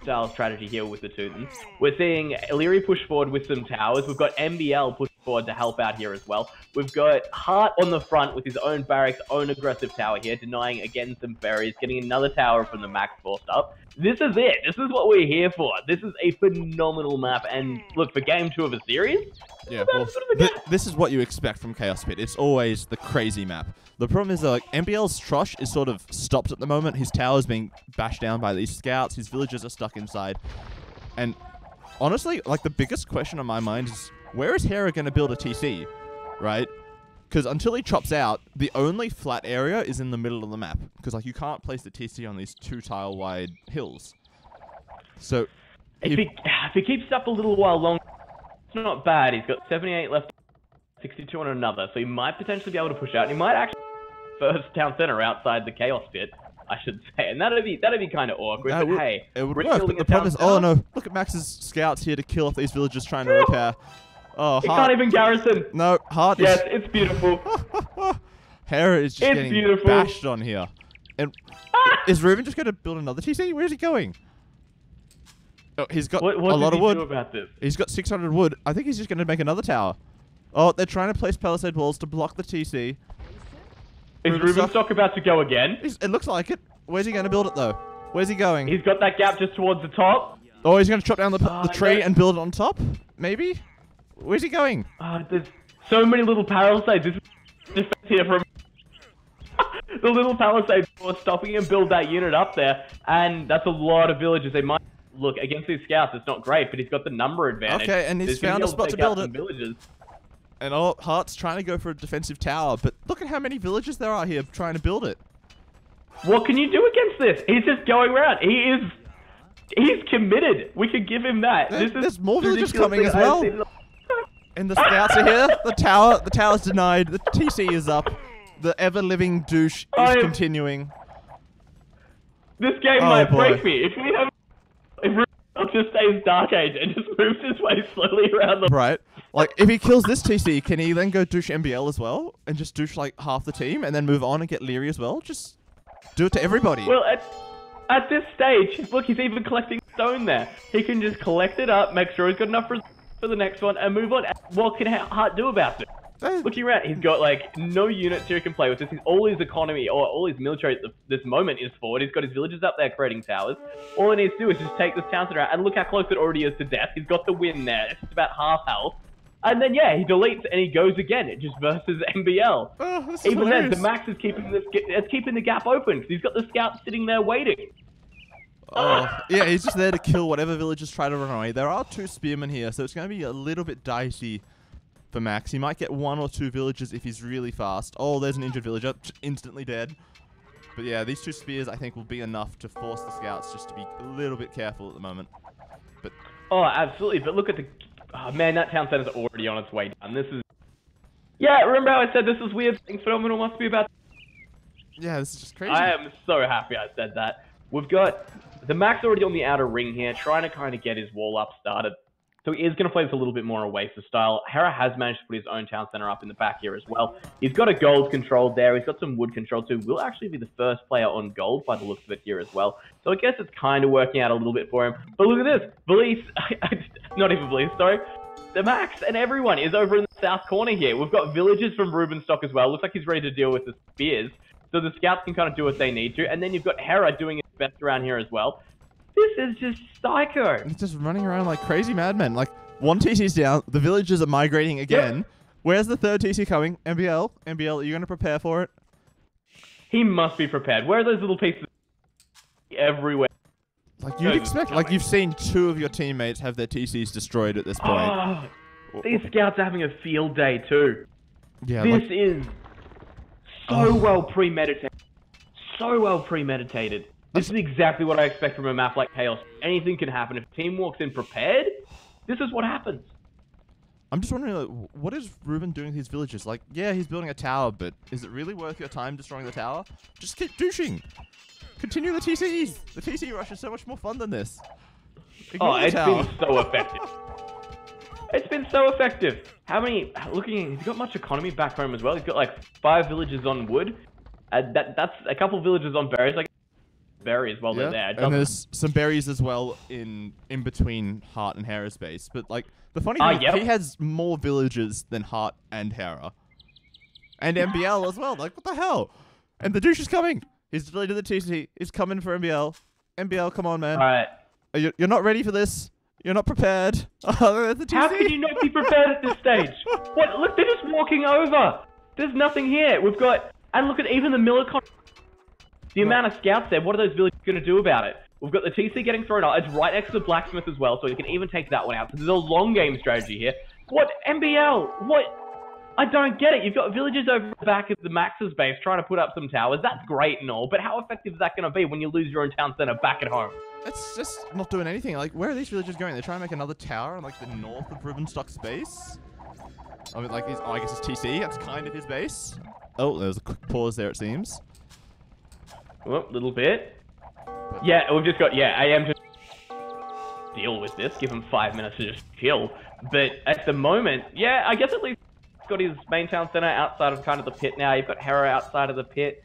Style strategy here with the Teutons. We're seeing Illyri push forward with some towers. We've got MBL push forward to help out here as well. We've got Hart on the front with his own barracks, own aggressive tower here, denying again some berries, getting another tower from the max forced up. This is it. This is what we're here for. This is a phenomenal map. And look, for game 2 of a series, yeah, well, this is what you expect from Chaos Pit. It's always the crazy map. The problem is that like, MBL's trush is sort of stopped at the moment. His tower's being bashed down by these scouts. His villagers are stuck inside. And honestly, like the biggest question on my mind is, where is Hera going to build a TC, right? Because until he chops out, the only flat area is in the middle of the map. Because like you can't place the TC on these 2-tile-wide hills. So if he keeps up a little while longer, it's not bad. He's got 78 left, 62 on another. So he might potentially be able to push out. He might actually first town center outside the Chaos Pit, I should say. And that'd be kind of awkward. But hey, it would work. But the problem is, oh no, look at Max's scouts here to kill off these villagers trying to repair. Oh, It can't even garrison. No, Hart Yes, is... it's beautiful. Hera is just It's getting beautiful. bashed on here. And is Reuben just going to build another TC? Where's he going? Oh, he's got What a lot of wood. do about this? He's got 600 wood. I think he's just going to make another tower. Oh, they're trying to place palisade walls to block the TC. Is Reuben Stock about to go again? It looks like it. Where's he going to build it, though? Where's he going? He's got that gap just towards the top. Oh, he's going to chop down the tree no. and build it on top? Maybe? Where's he going? There's so many little palisades. This is defense here from the little palisades for stopping him build that unit up there. And that's a lot of villages. They might look against these scouts. It's not great, but he's got the number advantage. Okay, and he's found a spot to build it. Villages. And Hart's trying to go for a defensive tower, but look at how many villages there are here trying to build it. What can you do against this? He's just going around. He's committed. We could give him that. There's more villages coming as well. And the scouts are here. The tower's denied. The TC is up. The ever-living douche is continuing. This game might break me. If Reuben just stays Dark Age and just moves his way slowly around the... Right. Like, if he kills this TC, can he then go douche MBL as well? And just douche, like, half the team? And then move on and get Leary as well? Just do it to everybody. Well, at this stage, look, he's even collecting stone there. He can just collect it up, make sure he's got enough for the next one, and move on. What can Hart do about it? Looking around, he's got, like, no units here he can play with. All his economy, or all his military at this moment is forward. He's got his villages up there creating towers. All he needs to do is just take this town center out, and look how close it already is to death. He's got the win there. It's just about half health. And then, yeah, he deletes and he goes again. It just versus MBL. Oh, even then, the Max is keeping the gap open, because he's got the scouts sitting there waiting. Oh, yeah, he's just there to kill whatever villagers try to run away. There are 2 spearmen here, so it's going to be a little bit dicey for Max. He might get 1 or 2 villagers if he's really fast. Oh, there's an injured villager, instantly dead. But yeah, these 2 spears, I think, will be enough to force the scouts just to be a little bit careful at the moment. But oh, absolutely. But look at the... Oh, man, that town center's already on its way down. This is... Yeah, remember how I said this is weird? Things Phenomenal must be about... Yeah, this is just crazy. I am so happy I said that. We've got the Max already on the outer ring here, trying to kind of get his wall up started. So he is going to play this a little bit more Oasis style. Hera has managed to put his own town center up in the back here as well. He's got a gold controlled there. He's got some wood controlled too. Will actually be the first player on gold by the looks of it here as well. So I guess it's kind of working out a little bit for him. But look at this. Belize, not even Belize, sorry. The Max and everyone is over in the south corner here. We've got villagers from Reuben Stock as well. Looks like he's ready to deal with the spears. So the scouts can kind of do what they need to. And then you've got Hera doing his best around here as well. This is just psycho. He's just running around like crazy madmen. Like, 1 TC's down. The villagers are migrating again. Yep. Where's the 3rd TC coming? MBL? MBL, are you going to prepare for it? He must be prepared. Where are those little pieces? Everywhere. Like, you'd expect. Like, you've seen 2 of your teammates have their TCs destroyed at this point. Oh, these scouts are having a field day too. Yeah, this is so well premeditated. So well premeditated. This is exactly what I expect from a map like Chaos. Anything can happen. If a team walks in prepared, this is what happens. I'm just wondering, like, what is Reuben doing with his villagers? Like, yeah, he's building a tower, but is it really worth your time destroying the tower? Just keep douching. Continue the TCs. The TC rush is so much more fun than this. Ignore it's been so effective. It's been so effective. How many... Looking, he's got much economy back home as well. He's got like 5 villages on wood. That's a couple villages on berries. Like berries while they're there. And there's some berries as well in between Hart and Hera's base. But like the funny thing, he has more villages than Hart and Hera. And MBL as well. Like, what the hell? And the douche is coming. He's deleted the TC. He's coming for MBL. MBL, come on, man. Alright. You're not ready for this. You're not prepared. How can you not be prepared at this stage? What? Look, they're just walking over. There's nothing here. We've got... And look at even the Millicon. The amount of scouts there. What are those villagers going to do about it? We've got the TC getting thrown out. It's right next to the blacksmith as well, so you can even take that one out. So there's a long game strategy here. What? MBL? What? I don't get it. You've got villagers over the back of the Max's base trying to put up some towers. That's great and all, but how effective is that going to be when you lose your own town center back at home? It's just not doing anything. Like, where are these villagers going? They're trying to make another tower in, like, the north of Reuben Stock's base? I mean, like, I guess it's TC. That's kind of his base. Oh, there's a quick pause there, it seems. Well, little bit. Yeah, we've just got, AM deal with this, give him 5 minutes to just chill. But at the moment, yeah, I guess at least he's got his main town center outside of kind of the pit now. You've got Hera outside of the pit.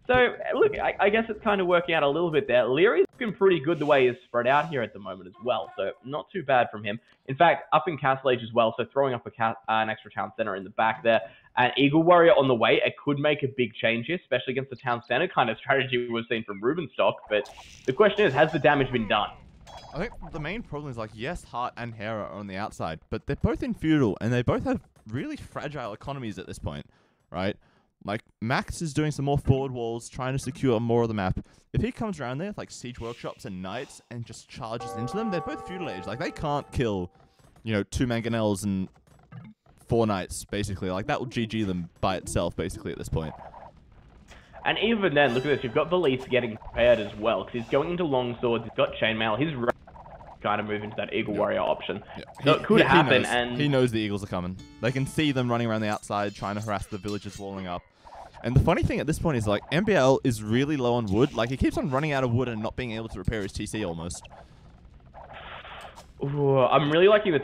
So, look, I guess it's kind of working out a little bit there. Leary's looking pretty good the way he's spread out here at the moment as well, so not too bad from him. In fact, up in Castle Age as well, so throwing up an extra town center in the back there. And Eagle Warrior on the way, it could make a big change here, especially against the town center kind of strategy we've seen from Reuben Stock. But the question is, has the damage been done? I think the main problem is, like, yes, Hart and Hera are on the outside, but they're both in feudal, and they both have really fragile economies at this point, right? Like, Max is doing some more forward walls, trying to secure more of the map. If he comes around there with, like, siege workshops and knights and just charges into them, they're both feudal age. Like, they can't kill, you know, 2 mangonels and 4 knights, basically. Like, that will GG them by itself, basically, at this point. And even then, look at this. You've got Valise getting prepared as well, because he's going into longswords. He's got chainmail. He's kind of move into that Eagle Warrior option. So it could happen, and he knows the Eagles are coming. They can see them running around the outside, trying to harass the villagers walling up. And the funny thing at this point is, like, MBL is really low on wood. Like, he keeps on running out of wood and not being able to repair his TC almost. Ooh, I'm really liking the...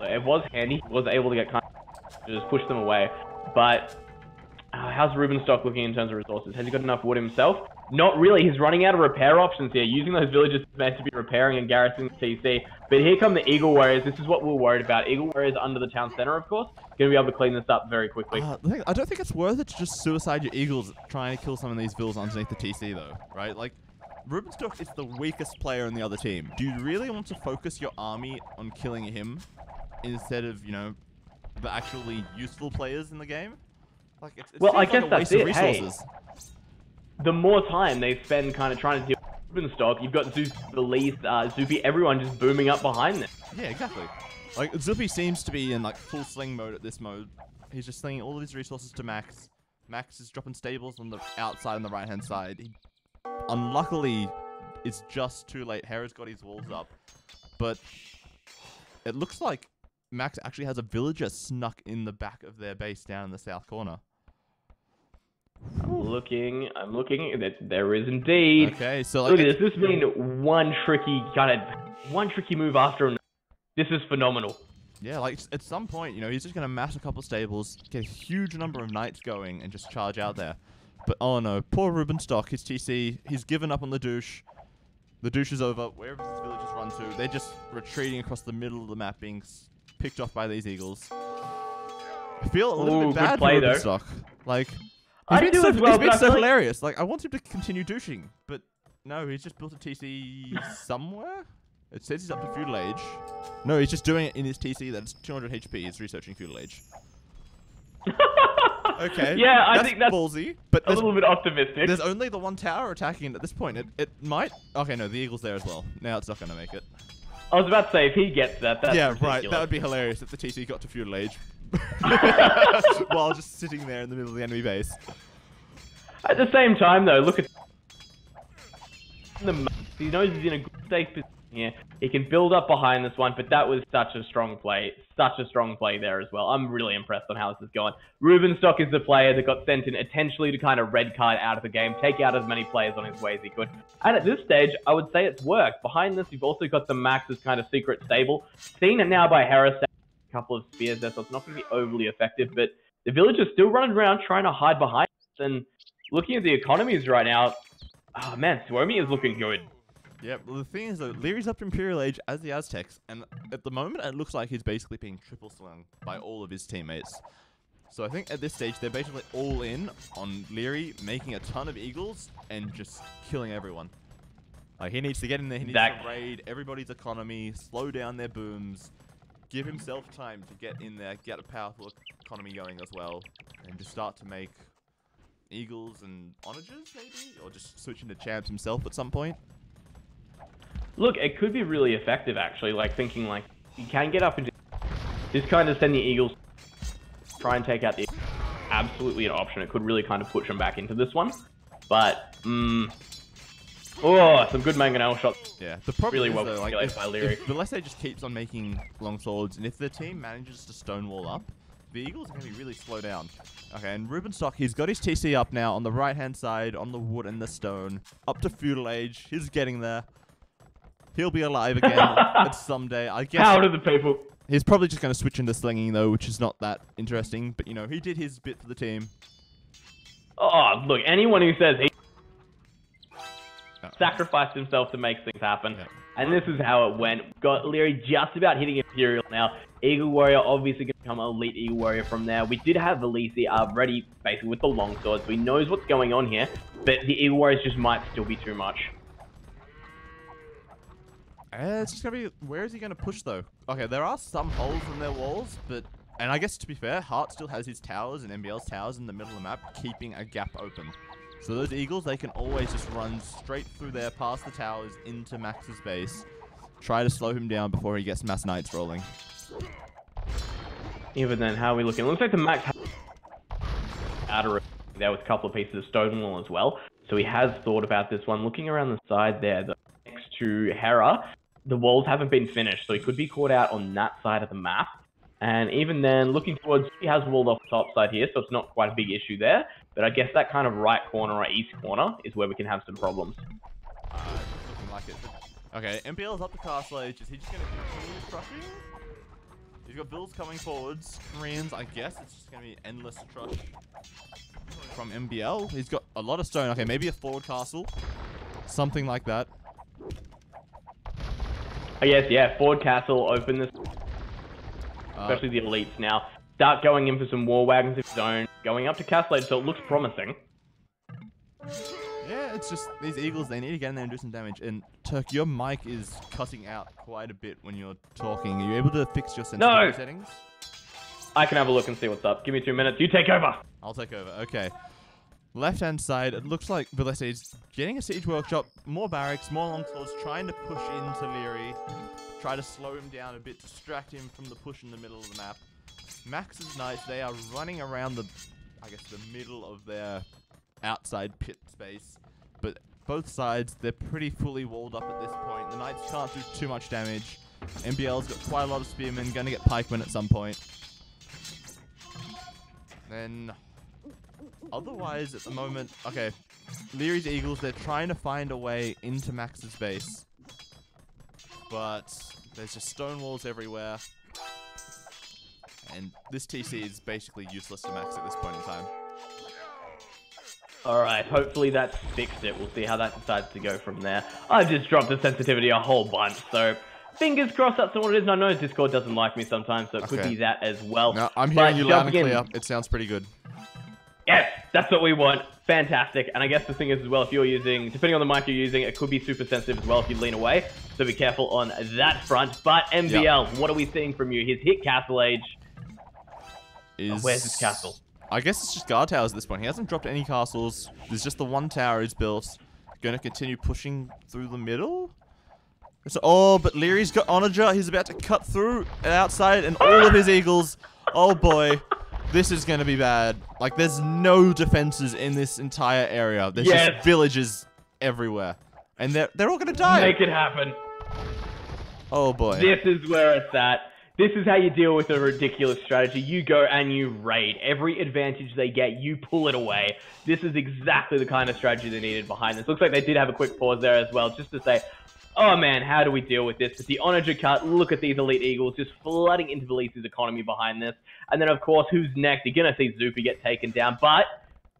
It was handy. He was able to get kind of... just push them away. But... how's Reuben Stock looking in terms of resources? Has he got enough wood himself? Not really. He's running out of repair options here. Using those villagers meant to be repairing and garrisoning the TC. But here come the Eagle Warriors. This is what we're worried about. Eagle Warriors under the town center, of course. Going to be able to clean this up very quickly. I don't think it's worth it to just suicide your Eagles trying to kill some of these vills underneath the TC, though, right? Like, Reuben Stock is the weakest player in the other team. Do you really want to focus your army on killing him instead of, you know, the actually useful players in the game? Like, well, I guess like that's it. Hey, the more time they spend kind of trying to deal with Reuben Stock, you've got Zeus, Valise, Zupi, everyone just booming up behind them. Yeah, exactly. Like, Zupi seems to be in, like, full sling mode at this mode. He's just slinging all of his resources to Max. Max is dropping stables on the outside on the right-hand side. He, unluckily, it's just too late. Hera's got his walls up. But it looks like Max actually has a villager snuck in the back of their base down in the south corner. I'm looking. There is indeed. Okay, so like, look at this. This has been one tricky move after another. This is phenomenal. Yeah, like at some point, you know, he's just gonna mass a couple stables, get a huge number of knights going, and just charge out there. But oh no, poor Reuben Stock, his TC, he's given up on the douche. The douche is over. Wherever his villagers run to, they're just retreating across the middle of the map, being picked off by these eagles. I feel a little bit bad for Reuben Stock. Like, he's been so hilarious. Like, I want him to continue douching, but no, he's just built a TC somewhere. It says he's up to feudal age. No, he's just doing it in his TC that's 200 HP. He's researching feudal age. Okay. Yeah, I think that's ballsy, but a little bit optimistic. There's only the one tower attacking it at this point. It might... Okay, no, the eagle's there as well. Now it's not going to make it. I was about to say, if he gets that, that's ridiculous. Right. That would be hilarious if the TC got to feudal age. While just sitting there in the middle of the enemy base. At the same time, though, look at... He knows he's in a good safe position here. He can build up behind this one, but that was such a strong play. Such a strong play there as well. I'm really impressed on how this is going. Reuben Stock is the player that got sent in intentionally to kind of red card out of the game, take out as many players on his way as he could. And at this stage, I would say it's worked. Behind this, you've also got the Max's kind of secret stable. Seen it now by Harris, a couple of spears there, so it's not going to be overly effective, but the villagers still running around trying to hide behind us. And looking at the economies right now, oh man, Suomi is looking good. Yeah, well the thing is though, Leary's up to Imperial age as the Aztecs, and at the moment it looks like he's basically being triple slung by all of his teammates. So I think at this stage they're basically all in on Leary making a ton of eagles and just killing everyone. Like, he needs to get in there, he needs to raid everybody's economy, slow down their booms, give himself time to get in there, get a powerful economy going as well, and just start to make eagles and onagers maybe, or just switch into champs himself at some point. Look, it could be really effective, actually, like, thinking, like, you can get up into... Just kind of send the eagles, try and take out the... Absolutely an option. It could really kind of push them back into this one. But, oh, some good mangonel shots. Yeah, the problem really is, well though, like, by Leary. if Valese just keeps on making long swords, and if the team manages to stonewall up, the eagles are going to be really slow down. Okay, and Reuben Stock, he's got his TC up now on the right-hand side, on the wood and the stone, up to feudal age. He's getting there. He'll be alive again someday. I guess. How do the people? He's probably just going to switch into slinging though, which is not that interesting. But you know, he did his bit for the team. Oh, look, anyone who says he sacrificed himself to make things happen. Yeah. And this is how it went. Got Leary just about hitting Imperial now. Eagle Warrior obviously going to become an elite Eagle Warrior from there. We did have Velisi ready basically with the longsword, so he knows what's going on here. But the Eagle Warriors just might still be too much. It's just going to be... Where is he going to push though? Okay, there are some holes in their walls, but... And I guess to be fair, Hart still has his towers and MBL's towers in the middle of the map, keeping a gap open. So those Eagles, they can always just run straight through there, past the towers, into Max's base. Try to slow him down before he gets Mass Knights rolling. Even then, how are we looking? It looks like the Max has outer there with a couple of pieces of Stonewall as well. So he has thought about this one. Looking around the side there, next to Hera, the walls haven't been finished, so he could be caught out on that side of the map. And even then, looking towards, he has walled off the top side here, so it's not quite a big issue there. But I guess that kind of right corner or east corner is where we can have some problems. Looking like it. Okay, MPL's up the castle age. Is he just going to continue crushing? He's got builds coming forwards. Koreans, I guess it's just going to be endless crush from MBL. He's got a lot of stone. Okay, maybe a forward castle. Something like that. I guess, yeah, forward castle, open this. Especially the elites now. Start going in for some war wagons of his own. Going up to castle age, so it looks promising. Yeah, it's just these Eagles, they need to get in there and do some damage. And Turk, your mic is cutting out quite a bit when you're talking. Are you able to fix your sensitivity settings? I can have a look and see what's up. Give me 2 minutes. You take over. I'll take over. Okay. Left-hand side, it looks like Velisi's getting a siege workshop, more barracks, more longswords, trying to push into Leary. Try to slow him down a bit, distract him from the push in the middle of the map. Max's Knights, they are running around the, I guess, the middle of their outside pit space. But both sides, they're pretty fully walled up at this point. The Knights can't do too much damage. MBL's got quite a lot of spearmen, gonna get pikemen at some point. Then, otherwise, at the moment, okay, Leary's Eagles, they're trying to find a way into Max's base. But there's just stone walls everywhere. And this TC is basically useless to Max at this point in time. Alright, hopefully that's fixed it. We'll see how that decides to go from there. I've just dropped the sensitivity a whole bunch, so fingers crossed that's not what it is. And I know Discord doesn't like me sometimes, so it could be that as well. No, I'm hearing you loud and clear. It sounds pretty good. Yes, that's what we want. Fantastic. And I guess the thing is as well, if you're using, depending on the mic you're using, it could be super sensitive as well if you lean away. So be careful on that front. But MBL, what are we seeing from you? His hit castle age. Where's his castle? I guess it's just guard towers at this point. He hasn't dropped any castles. There's just the one tower he's built. Going to continue pushing through the middle. So, but Leary's got Onager. He's about to cut through outside and all of his Eagles. Oh boy. This is going to be bad. Like, there's no defenses in this entire area. There's just villages everywhere. And they're all going to die. Make it happen. Oh boy. This is where it's at. This is how you deal with a ridiculous strategy. You go and you raid. Every advantage they get, you pull it away. This is exactly the kind of strategy they needed behind this. Looks like they did have a quick pause there as well, just to say, oh man, how do we deal with this? With the Onager cut, look at these elite Eagles just flooding into Velisi's economy behind this. And then, of course, who's next? You're going to see Zupi get taken down, but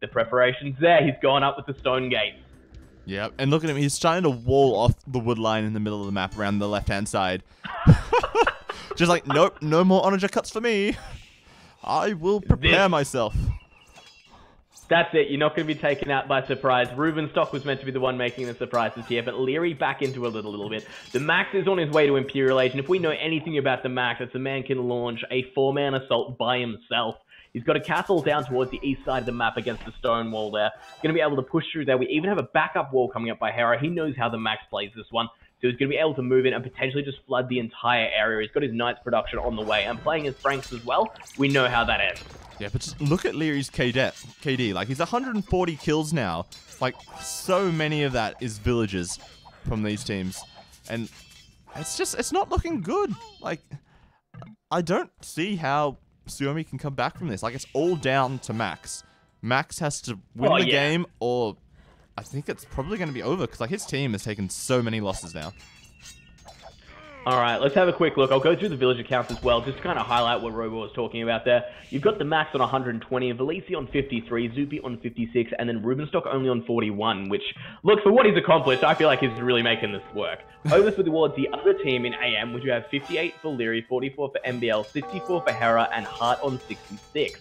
the preparation's there. He's gone up with the stone gates. Yeah, and look at him. He's trying to wall off the wood line in the middle of the map around the left-hand side. Just like, nope, no more Onager cuts for me. I will prepare myself. That's it. You're not going to be taken out by surprise. Reuben Stock was meant to be the one making the surprises here, but Leary back into a little bit. The Max is on his way to Imperial Age, and if we know anything about the Max, it's the man can launch a 4-man assault by himself. He's got a castle down towards the east side of the map against the stone wall there. He's going to be able to push through there. We even have a backup wall coming up by Hera. He knows how the Max plays this one. So he's going to be able to move in and potentially just flood the entire area. He's got his Knights production on the way. And playing as Franks as well, we know how that ends. Yeah, but just look at Leary's KD. Like, he's 140 kills now. Like, so many of that is villages from these teams. And it's not looking good. Like, I don't see how Suomi can come back from this. Like, it's all down to Max. Max has to win the game, or I think it's probably going to be over, because like his team has taken so many losses now. All right, let's have a quick look. I'll go through the village accounts as well, just to kind of highlight what Robo was talking about there. You've got the Max on 120, Valisi on 53, Zupi on 56, and then Reuben Stock only on 41, which, look, for what he's accomplished, I feel like he's really making this work. Over towards the other team in AM, which you have 58 for Leary, 44 for MBL, 64 for Hera, and Hart on 66.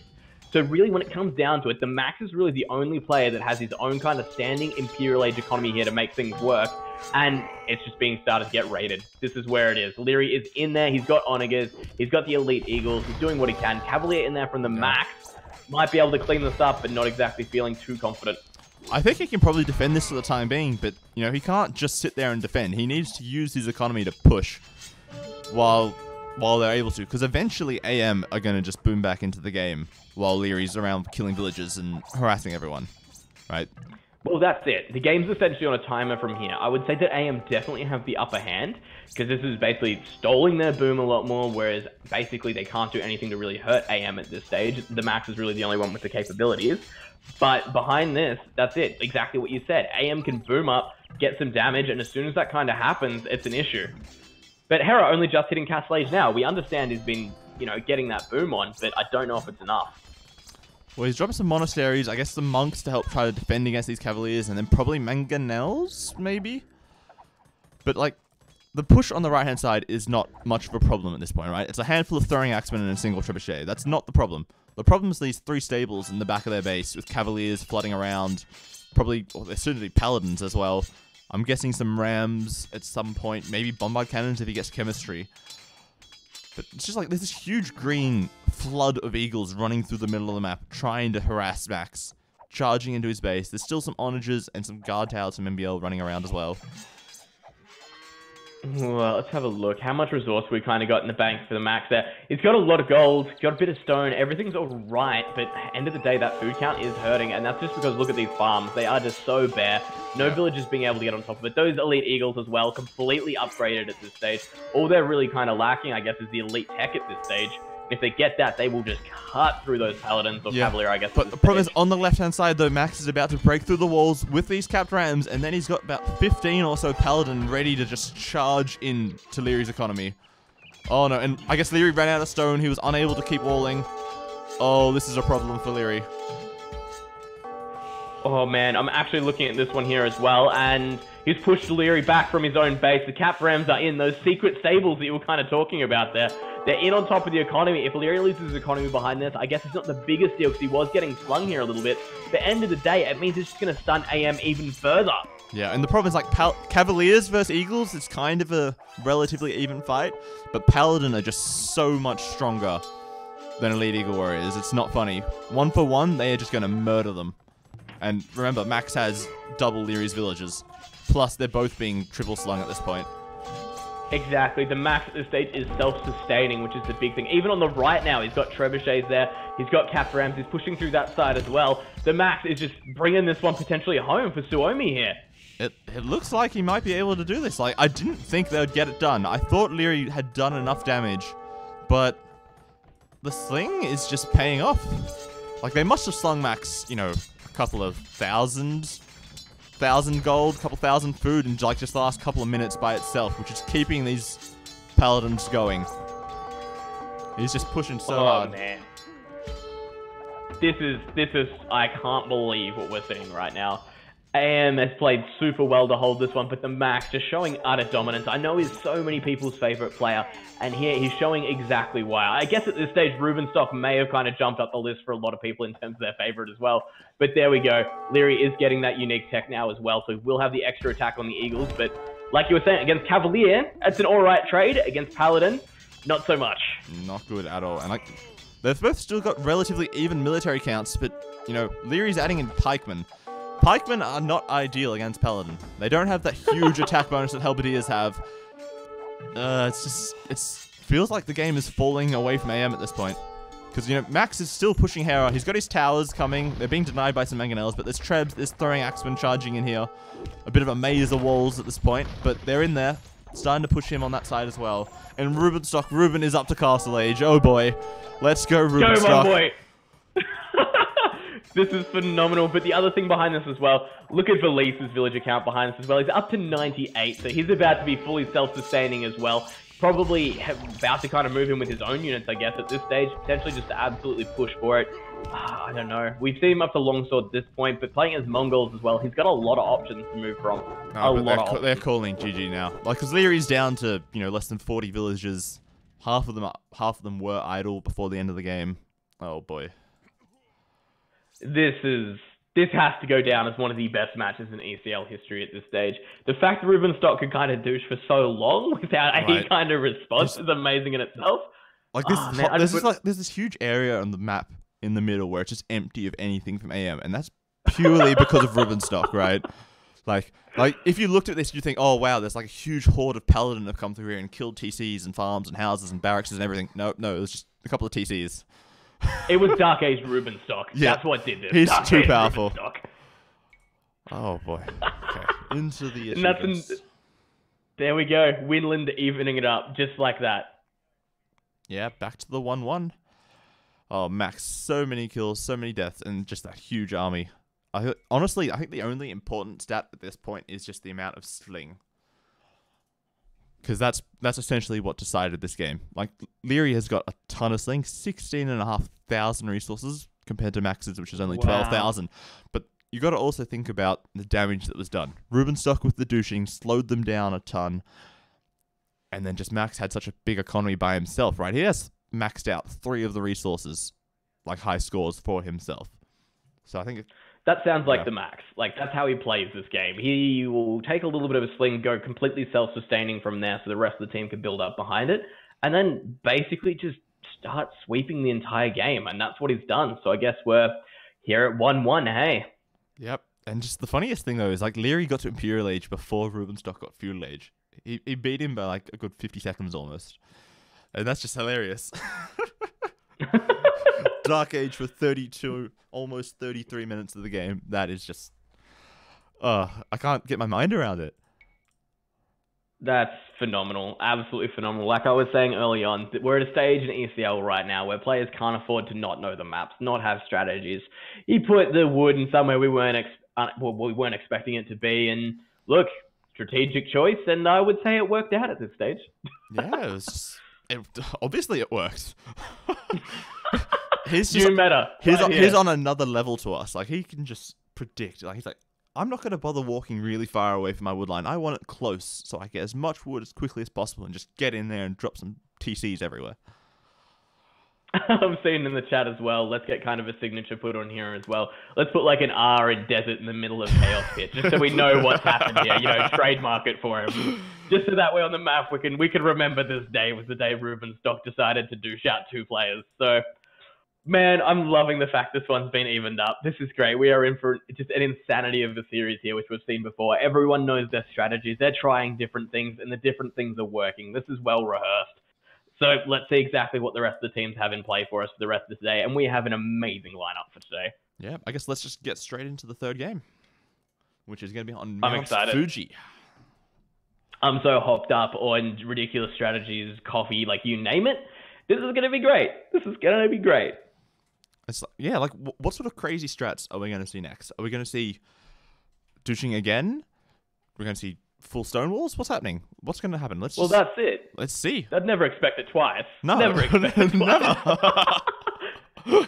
So really, when it comes down to it, the Max is really the only player that has his own kind of standing Imperial Age economy here to make things work, and it's just being started to get raided. This is where it is. Leary is in there. He's got Onagers. He's got the Elite Eagles. He's doing what he can. Cavalier in there from the Max. Might be able to clean this up, but not exactly feeling too confident. I think he can probably defend this for the time being, but, you know, he can't just sit there and defend. He needs to use his economy to push while they're able to, because eventually AM are going to just boom back into the game while Leary's around killing villages and harassing everyone, right? Well, that's it. The game's essentially on a timer from here. I would say that AM definitely have the upper hand, because this is basically stalling their boom a lot more, whereas basically they can't do anything to really hurt AM at this stage. The Max is really the only one with the capabilities. But behind this, that's it. Exactly what you said. AM can boom up, get some damage, and as soon as that kind of happens, it's an issue. But Hera only just hitting Castle Age now. We understand he's been, you know, getting that boom on, but I don't know if it's enough. Well, he's dropping some monasteries, I guess some monks to help try to defend against these cavaliers, and then probably mangonels, maybe? But, like, the push on the right-hand side is not much of a problem at this point, right? It's a handful of throwing axemen and a single trebuchet. That's not the problem. The problem is these 3 stables in the back of their base with cavaliers flooding around. Probably, well, there's certainly paladins as well. I'm guessing some rams at some point, maybe bombard cannons if he gets chemistry. But it's just like, there's this huge green flood of eagles running through the middle of the map, trying to harass Max, charging into his base. There's still some onagers and some guard towers from MBL running around as well. Well, let's have a look. How much resource we kind of got in the bank for the Max there? He's got a lot of gold, got a bit of stone, everything's all right, but end of the day, that food count is hurting, and that's just because look at these farms. They are just so bare. No villagers being able to get on top of it. Those Elite Eagles as well, completely upgraded at this stage. All they're really kind of lacking, I guess, is the Elite Tech at this stage. If they get that, they will just cut through those paladins or cavalier, I guess. But the problem is, on the left-hand side, though, Max is about to break through the walls with these capped rams, and then he's got about 15 or so paladin ready to just charge in to Leary's economy. Oh, no, and I guess Leary ran out of stone. He was unable to keep walling. Oh, this is a problem for Leary. Oh, man, I'm actually looking at this one here as well, and he's pushed Leary back from his own base. The cap rams are in those secret stables that you were kind of talking about there. They're in on top of the economy. If Leary loses his economy behind this, I guess it's not the biggest deal because he was getting slung here a little bit. But at the end of the day, it means it's just going to stun AM even further. Yeah, and the problem is, like, Cavaliers versus Eagles, it's kind of a relatively even fight, but Paladin are just so much stronger than Elite Eagle Warriors. It's not funny. 1 for 1, they are just going to murder them. And remember, Max has double Leary's villages. Plus, they're both being triple slung at this point. Exactly. The Max at this stage is self-sustaining, which is the big thing. Even on the right now, he's got trebuchets there. He's got cap rams. He's pushing through that side as well. The Max is just bringing this one potentially home for Suomi here. It looks like he might be able to do this. Like, I didn't think they would get it done. I thought Leary had done enough damage, but the sling is just paying off. Like, they must have slung Max, you know, a couple of thousand gold, couple thousand food in like just the last couple of minutes by itself, which is keeping these paladins going. He's just pushing so hard. Man. This is, I can't believe what we're seeing right now. AM has played super well to hold this one, but the Max just showing utter dominance. I know he's so many people's favorite player, and here he's showing exactly why. I guess at this stage, Reuben Stock may have kind of jumped up the list for a lot of people in terms of their favorite as well. But there we go. Leary is getting that unique tech now as well, so he will have the extra attack on the Eagles. But like you were saying, against Cavalier, that's an alright trade. Against Paladin, not so much. Not good at all. And like, they've both still got relatively even military counts, but, you know, Leary's adding in pikemen. Pikemen are not ideal against Paladin. They don't have that huge attack bonus that Halberdiers have. It feels like the game is falling away from AM at this point. Because, you know, Max is still pushing Hera. He's got his towers coming. They're being denied by some mangonels, but there's Trebs, there's throwing axemen charging in here. A bit of a maze of walls at this point, but they're in there. Starting to push him on that side as well. And Reuben Stock, Reuben is up to Castle Age. Oh boy. Let's go, Reuben Stock. Go, my boy. This is phenomenal, but the other thing behind this as well, look at Valise's village account behind this as well. He's up to 98, so he's about to be fully self-sustaining as well. Probably about to kind of move in with his own units, I guess, at this stage. Potentially just to absolutely push for it. I don't know. We've seen him up to longsword at this point, but playing as Mongols as well, he's got a lot of options to move from. They're calling GG now. Like, because Leary's down to, you know, less than 40 villages. Half of them were idle before the end of the game. Oh boy. This has to go down as one of the best matches in ECL history at this stage. The fact that Reuben Stock could kind of douche for so long without any kind of response is amazing in itself. Like there's this huge area on the map in the middle where it's just empty of anything from AM, and that's purely because of Reuben Stock, right? Like if you looked at this, you'd think, oh wow, there's like a huge horde of Paladin that have come through here and killed TCs and farms and houses and barracks and everything. No, it was just a couple of TCs. It was Dark Age Reuben Stock. Yeah, that's what did this. He's Dark too Age powerful. Oh boy. Okay. Into the there we go. Winland evening it up just like that. Yeah, back to the 1-1. Oh, Max, so many kills, so many deaths, and just that huge army. Honestly, I think the only important stat at this point is just the amount of sling. Because that's essentially what decided this game. Like, Leary has got a ton of sling, 16,500 resources compared to Max's, which is only 12,000. But you got to also think about the damage that was done. Reuben Stock with the douching slowed them down a ton. And then just Max had such a big economy by himself, right? He has maxed out 3 of the resources, like high scores for himself. So I think that sounds like the Max. Like, that's how he plays this game. He will take a little bit of a sling, go completely self-sustaining from there so the rest of the team can build up behind it, and then basically just start sweeping the entire game, and that's what he's done. So I guess we're here at 1-1, hey? Yep. And just the funniest thing, though, is like Leary got to Imperial Age before Reuben Stock got Feudal Age. He beat him by like a good 50 seconds almost. And that's just hilarious. Dark Age for 32, almost 33 minutes of the game. That is just... I can't get my mind around it. That's phenomenal. Absolutely phenomenal. Like I was saying early on, we're at a stage in ECL right now where players can't afford to not know the maps, not have strategies. He put the wood in somewhere we weren't expecting it to be, and look, strategic choice, and I would say it worked out at this stage. Yeah, it was just... obviously it worked. He's on another level to us. Like, he can just predict. Like, he's like, I'm not going to bother walking really far away from my wood line. I want it close so I get as much wood as quickly as possible and just get in there and drop some TCs everywhere. I'm seeing in the chat as well. Let's get kind of a signature put on here as well. Let's put like an R in desert in the middle of Chaos Pit, just so we know what's happened here. You know, trademark it for him. Just so that way on the map we can remember this day was the day Reuben Stock decided to douche out 2 players. So, man, I'm loving the fact this one's been evened up. This is great. We are in for just an insanity of the series here, which we've seen before. Everyone knows their strategies. They're trying different things, and the different things are working. This is well rehearsed. So let's see exactly what the rest of the teams have in play for us for the rest of the day. And we have an amazing lineup for today. Yeah, I guess let's just get straight into the 3rd game, which is going to be on I'm Mount excited. Fuji. I'm so hopped up on ridiculous strategies, coffee, like you name it. This is going to be great. It's like, what sort of crazy strats are we going to see next? Are we going to see douching again? We're going to see full stone walls? What's happening? What's going to happen? That's it. Let's see. I'd never expect it twice. No. Never expect it twice. Never.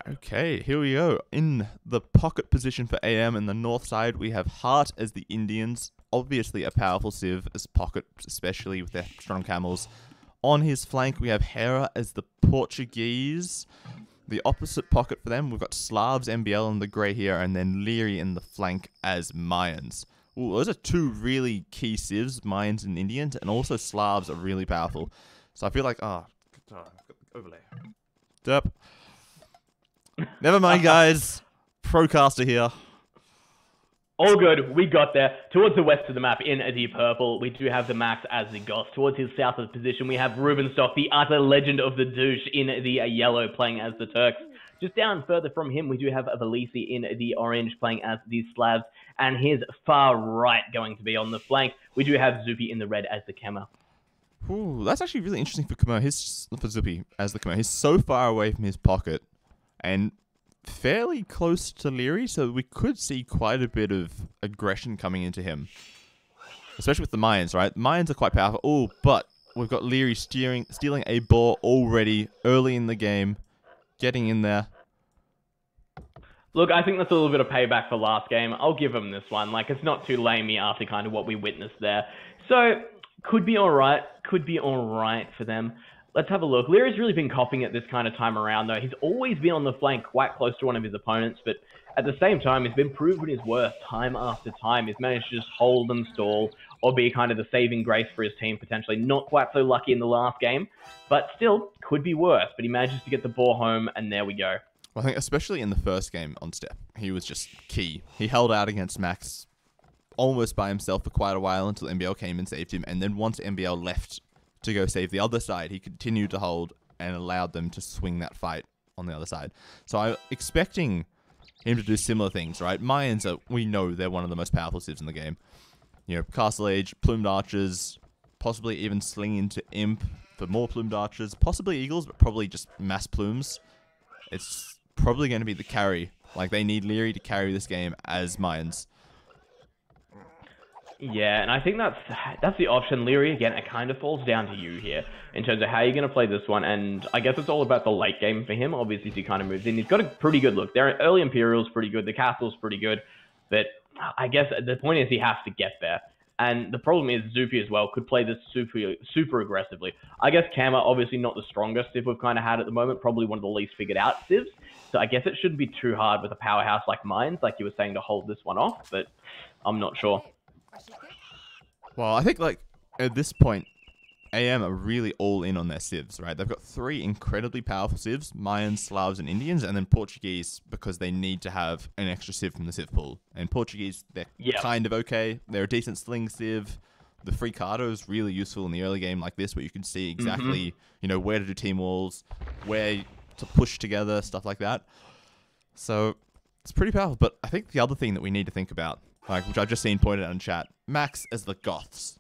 Okay, here we go. In the pocket position for AM in the north side, we have Hart as the Indians. Obviously a powerful civ as pocket, especially with their strong camels. On his flank, we have Hera as the Portuguese. The opposite pocket for them, we've got Slavs, MBL in the grey here, and then Leary in the flank as Mayans. Ooh, those are 2 really key civs, Mayans and Indians, and also Slavs are really powerful. So I feel like, overlay. Derp. Never mind, guys. Procaster here. All good. We got there. Towards the west of the map, in the purple, we do have the Max as the Goth. Towards his south of position, we have Reuben Stock, the utter legend of the douche, in the yellow, playing as the Turks. Just down further from him, we do have Valisi in the orange, playing as the Slavs, and his far right going to be on the flank. We do have Zupi in the red as the Kema. Ooh, that's actually really interesting for Khmer. For Zupi as the Khmer. He's so far away from his pocket, and fairly close to Leary, so we could see quite a bit of aggression coming into him. especially with the Mayans, right? Mayans are quite powerful. Oh, but we've got Leary stealing a boar already early in the game, getting in there. Look, I think that's a little bit of payback for last game. I'll give him this one. Like, it's not too lamey after kind of what we witnessed there. So, could be all right. Could be all right for them. Let's have a look. Leary's really been copying it this kind of time around, though. He's always been on the flank quite close to one of his opponents, but at the same time, he's been proven his worth time after time. He's managed to just hold and stall, or be kind of the saving grace for his team, potentially. Not quite so lucky in the last game, but still, could be worse. But he manages to get the ball home, and there we go. Well, I think especially in the first game on Step, he was just key. He held out against Max almost by himself for quite a while until MBL came and saved him, and then once MBL left to go save the other side, he continued to hold and allowed them to swing that fight on the other side. So I'm expecting him to do similar things, right? Mayans, we know they're one of the most powerful civs in the game. You know, Castle Age, Plumed Archers, possibly even Slinging into Imp for more Plumed Archers, possibly Eagles, but probably just mass Plumes. It's probably going to be the carry. Like, they need Leary to carry this game as Mayans. Yeah, and I think that's the option. Leary, again, it kind of falls down to you here in terms of how you're going to play this one, and I guess it's all about the late game for him. Obviously, he kind of moves in. He's got a pretty good look. Their early Imperial's pretty good. The Castle's pretty good, but I guess the point is he has to get there. And the problem is Zupi as well could play this super aggressively. I guess Kama, obviously not the strongest civ we've kind of had at the moment, probably one of the least figured out civs. So I guess it shouldn't be too hard with a powerhouse like Mayans, like you were saying, to hold this one off, but I'm not sure. Well, I think, like, at this point, AM are really all in on their civs, right? They've got 3 incredibly powerful civs, Mayans, Slavs, and Indians, and then Portuguese, because they need to have an extra civ from the civ pool. And Portuguese, they're kind of okay. They're a decent sling civ. The free Cardo is really useful in the early game like this, where you can see exactly, you know, where to do team walls, where to push together, stuff like that. So, it's pretty powerful. But I think the other thing that we need to think about, like, which I've just seen pointed out in chat, Max as the Goths.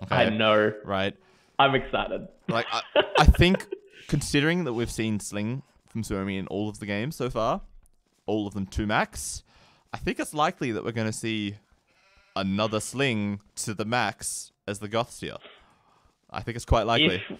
Okay? I know. Right? I'm excited. Like, I think, considering that we've seen Sling from Suomi in all of the games so far, all of them to Max, I think it's likely that we're going to see another Sling to the Max as the Goths here. I think it's quite likely. If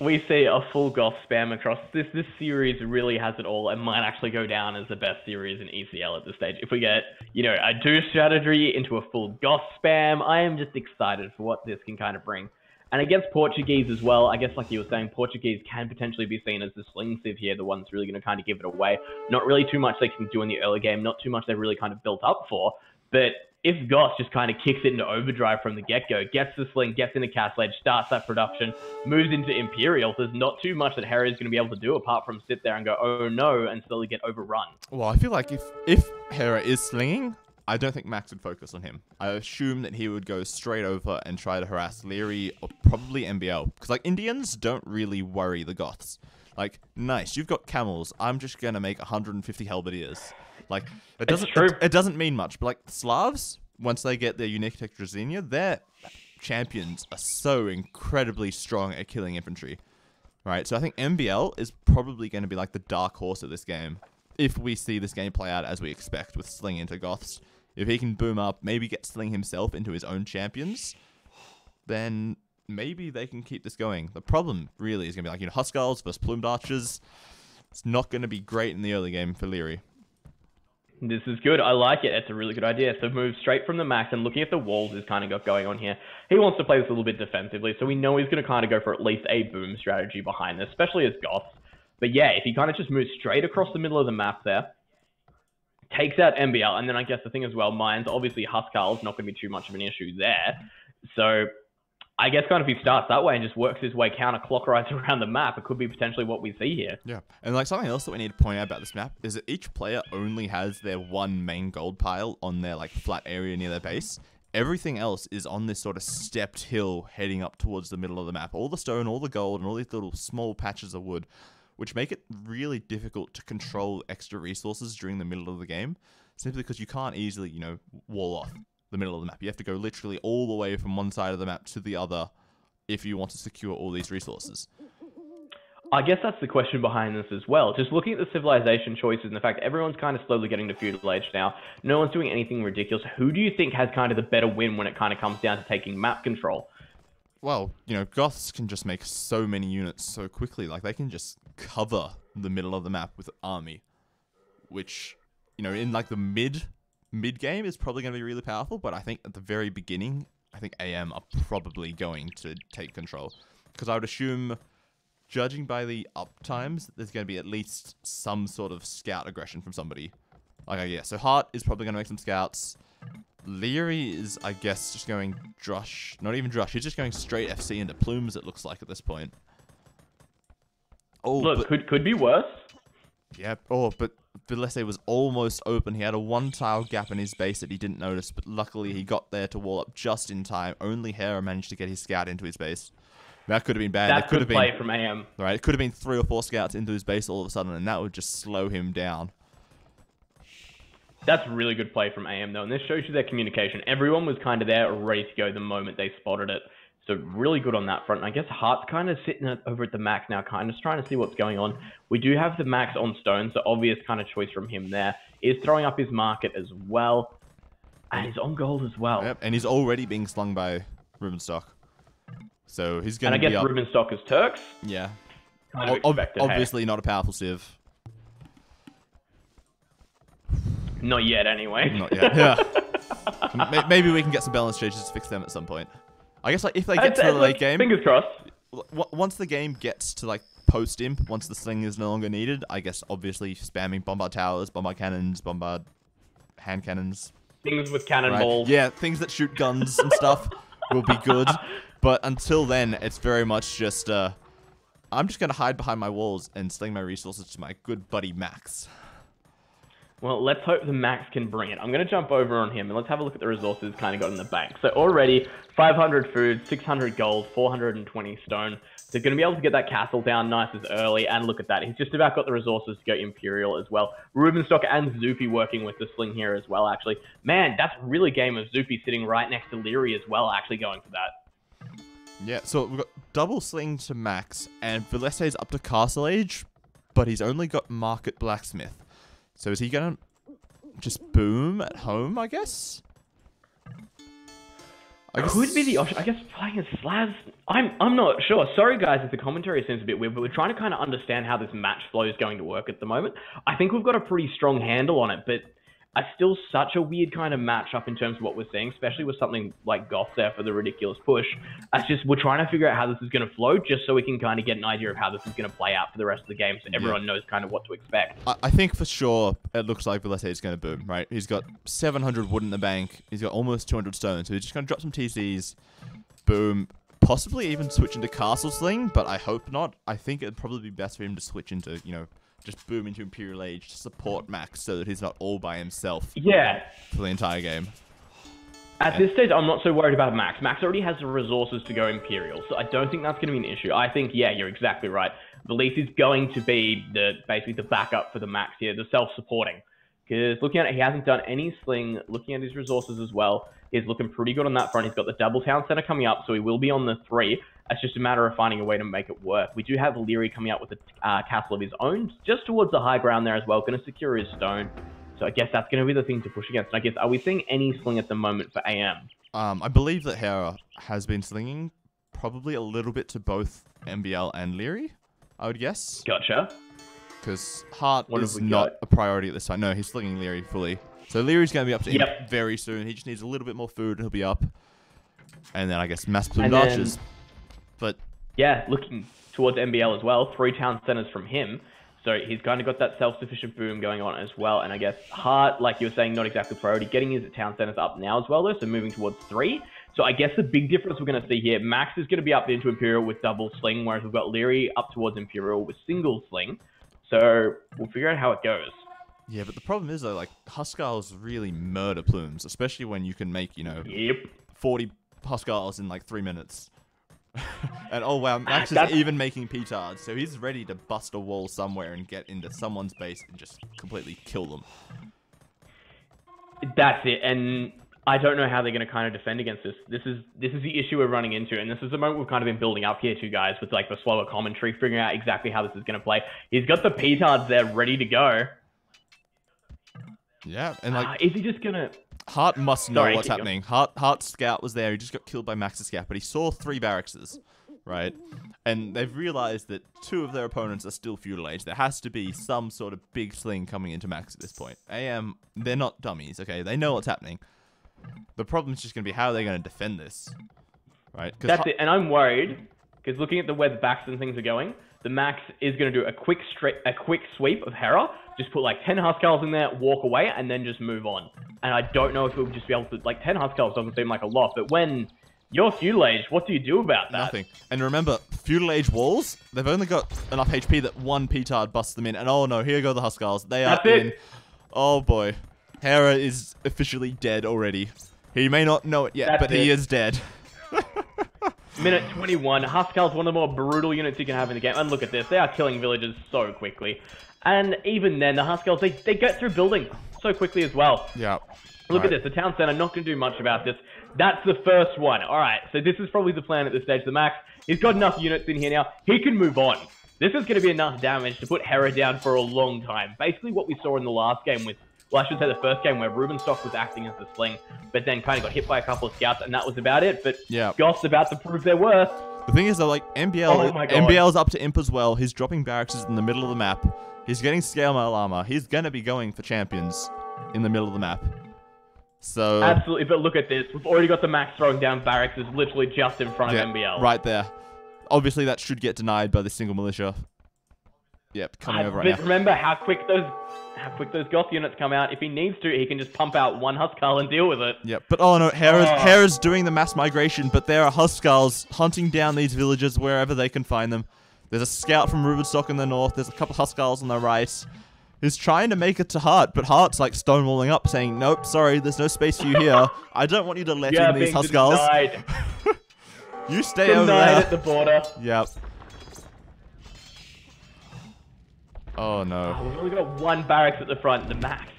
we see a full Goth spam across this series really has it all and might actually go down as the best series in ECL at this stage. If we get, you know, a douche strategy into a full Goth spam, I am just excited for what this can kind of bring. And against Portuguese as well, I guess like you were saying, Portuguese can potentially be seen as the sling civ here, the one that's really going to kind of give it away. Not really too much they can do in the early game, not too much they've really kind of built up for, but if Goth just kind of kicks it into overdrive from the get-go, gets the sling, gets into Castle Age, starts that production, moves into Imperial, there's not too much that Harry is going to be able to do apart from sit there and go, oh no, and slowly get overrun. Well, I feel like if Hera is slinging, I don't think Max would focus on him. I assume that he would go straight over and try to harass Leary or probably MBL. Because, like, Indians don't really worry the Goths. Like, nice, you've got camels. I'm just going to make 150 halberdiers. Like, it doesn't mean much. But, like, Slavs, once they get their unique tech Drazinia, their champions are so incredibly strong at killing infantry. Right? So I think MBL is probably going to be, like, the dark horse of this game. If we see this game play out as we expect with Sling into Goths. If he can boom up, maybe get Sling himself into his own champions, then maybe they can keep this going. The problem really is going to be like, you know, Huskarls versus Plumed Archers. It's not going to be great in the early game for Leary. This is good. I like it. It's a really good idea. So move straight from the max and looking at the walls is kind of got going on here. He wants to play this a little bit defensively, so we know he's going to kind of go for at least a boom strategy behind this, especially as Goths. But yeah, if he kind of just moves straight across the middle of the map there, takes out MBL, and then I guess the thing as well, Mayans, obviously Huskarl's not going to be too much of an issue there. So I guess kind of if he starts that way and just works his way counterclockwise around the map, it could be potentially what we see here. Yeah, and like something else that we need to point out about this map is that each player only has their one main gold pile on their like flat area near their base. Everything else is on this sort of stepped hill heading up towards the middle of the map. All the stone, all the gold, and all these little small patches of wood, which make it really difficult to control extra resources during the middle of the game, simply because you can't easily, you know, wall off the middle of the map. You have to go literally all the way from one side of the map to the other if you want to secure all these resources. I guess that's the question behind this as well. Just looking at the civilization choices and the fact that everyone's kind of slowly getting to feudal age now, no one's doing anything ridiculous. Who do you think has kind of the better win when it kind of comes down to taking map control? Well, you know, Goths can just make so many units so quickly. Like, they can just cover the middle of the map with army, which, you know, in like the mid game is probably going to be really powerful. But I think at the very beginning, I think AM are probably going to take control, because I would assume, judging by the up times, there's going to be at least some sort of scout aggression from somebody. Like, yeah, so Hart is probably going to make some scouts. Leary is, I guess, just going Drush. Not even Drush. He's just going straight FC into Plumes, it looks like, at this point. Oh, Look, could be worse. Yeah. Oh, but Vilese was almost open. He had a one-tile gap in his base that he didn't notice, but luckily he got there to wall up just in time. Only Hera managed to get his scout into his base. That could have been bad. That's good play from AM. Right, it could have been 3 or 4 scouts into his base all of a sudden, and that would just slow him down. That's really good play from AM, though, and this shows you their communication. Everyone was kind of there, ready to go the moment they spotted it. So really good on that front. And I guess Hart's kind of sitting over at the max now, kind of just trying to see what's going on. We do have the max on stone, so obvious kind of choice from him there. Is throwing up his market as well, and he's on gold as well. Yep, and he's already being slung by Reuben Stock. So he's going to be And I guess Reuben Stock is Turks. Yeah. Kind of expected, obviously not a powerful civ. Not yet, anyway. Not yet. Yeah. Maybe we can get some balance changes to fix them at some point. I guess like if they get to the late game, fingers crossed. Once the game gets to like post imp, once the sling is no longer needed, I guess obviously spamming bombard towers, bombard cannons, bombard hand cannons. Things with cannonballs. Right? Yeah, things that shoot guns and stuff will be good. But until then, it's very much just, I'm just going to hide behind my walls and sling my resources to my good buddy Max. Well, let's hope the Max can bring it. I'm going to jump over on him and let's have a look at the resources kind of got in the bank. So already 500 food, 600 gold, 420 stone. So going to be able to get that castle down nice as early. And look at that. He's just about got the resources to go Imperial as well. Reuben Stock and Zupi working with the sling here as well, actually. Man, that's really game of Zupi sitting right next to Leary as well, actually going for that. Yeah, so we've got double sling to Max, and Vilese's up to Castle Age, but he's only got Market Blacksmith. So is he gonna just boom at home, I guess? Could be the option. I guess playing as Slavs. I'm not sure. Sorry guys if the commentary seems a bit weird, but we're trying to kind of understand how this match flow is going to work at the moment. I think we've got a pretty strong handle on it, but it's still such a weird kind of matchup in terms of what we're seeing, especially with something like Goth there for the ridiculous push. It's just we're trying to figure out how this is going to flow, just so we can kind of get an idea of how this is going to play out for the rest of the game, so everyone knows kind of what to expect. I think for sure it looks like Vilese is going to boom, right? He's got 700 wood in the bank. He's got almost 200 stone, so he's just going to drop some TCs, boom, possibly even switch into Castle Sling, but I hope not. I think it'd probably be best for him to switch into, you know, just boom into Imperial Age to support Max so that he's not all by himself for the entire game. At this stage, I'm not so worried about Max. Max already has the resources to go Imperial, so I don't think that's going to be an issue. I think, yeah, you're exactly right. Valice is going to be basically the backup for the Max here, the self-supporting. Because looking at it, he hasn't done any sling. Looking at his resources as well, he's looking pretty good on that front. He's got the double town center coming up, so he will be on the 3. It's just a matter of finding a way to make it work. We do have Leary coming out with a castle of his own, just towards the high ground there as well, going to secure his stone. So I guess that's going to be the thing to push against. And I guess, are we seeing any sling at the moment for AM? I believe that Hera has been slinging probably a little bit to both MBL and Leary, I would guess. Gotcha. Because Hart is not a priority at this time. No, he's slinging Leary fully. So Leary's going to be up to him very soon. He just needs a little bit more food and he'll be up. And then I guess mass plumed archers. But yeah, looking towards MBL as well. 3 town centers from him. So he's kind of got that self-sufficient boom going on as well. And I guess Hart, like you were saying, not exactly priority. Getting his town centers up now as well, though. So moving towards 3. So I guess the big difference we're going to see here, Max is going to be up into Imperial with double sling, whereas we've got Leary up towards Imperial with single sling. So we'll figure out how it goes. Yeah, but the problem is, though, like, Huskarls really murder plumes, especially when you can make, you know, 40 Huskarls in, like, 3 minutes. And, oh, wow, Max is even making petards, so he's ready to bust a wall somewhere and get into someone's base and just completely kill them. That's it, and I don't know how they're going to kind of defend against this. This is the issue we're running into, and this is the moment we've kind of been building up here, too, guys, with like the slower commentary, figuring out exactly how this is going to play. He's got the petards there ready to go. Yeah, and like, is he just gonna? Hart must know Sorry, what's happening. Hart's scout was there. He just got killed by Max's scout, but he saw 3 barracks, right? And they've realized that 2 of their opponents are still feudal age. There has to be some sort of big sling coming into Max at this point. AM, they're not dummies, okay? They know what's happening. The problem is just going to be how they're going to defend this, right? That's it, and I'm worried because looking at the way the backs and things are going, the Max is going to do a quick sweep of Hera, just put like 10 Huskarls in there, walk away, and then just move on. And I don't know if we'll just be able to, like 10 Huskarls doesn't seem like a lot, but when you're feudal age, what do you do about that? Nothing. And remember, feudal age walls, they've only got enough HP that 1 petard busts them in, and oh no, here go the Huskarls. They are in. Oh boy. Hera is officially dead already. He may not know it yet, but he is dead. Minute 21. Huskarl's one of the more brutal units you can have in the game. And look at this. They are killing villagers so quickly. And even then, the Huskarls, they get through buildings so quickly as well. Yeah. Look at this. The town center, not going to do much about this. That's the first one. All right. So this is probably the plan at this stage. The Max, he's got enough units in here now. He can move on. This is going to be enough damage to put Hera down for a long time. Basically what we saw in the last game with, well, I should say the first game where Reuben Stock was acting as the sling, but then kind of got hit by a couple of scouts, and that was about it. But yeah, Goth's about to prove their worth. The thing is, though, like, MBL's up to Imp as well. He's dropping barracks in the middle of the map. He's getting scale mail armor. He's going to be going for champions in the middle of the map. So absolutely, but look at this. We've already got the Max throwing down barracks is literally just in front of MBL. Right there. Obviously, that should get denied by the single militia. Yep, coming over right now. But remember how quick those Goth units come out. If he needs to, he can just pump out 1 Huskarl and deal with it. Yep, but oh no, Hera's doing the mass migration, but there are Huskarls hunting down these villages wherever they can find them. There's a scout from Reuben Stock in the north. There's a couple Huskarls on the right. He's trying to make it to Hart, but Hart's like stonewalling up, saying, "Nope, sorry, there's no space for you here. I don't want you to let in these Huskarls. You stay over there." At the border. Yep. Oh no. Oh, we've only got 1 barracks at the front, the Max.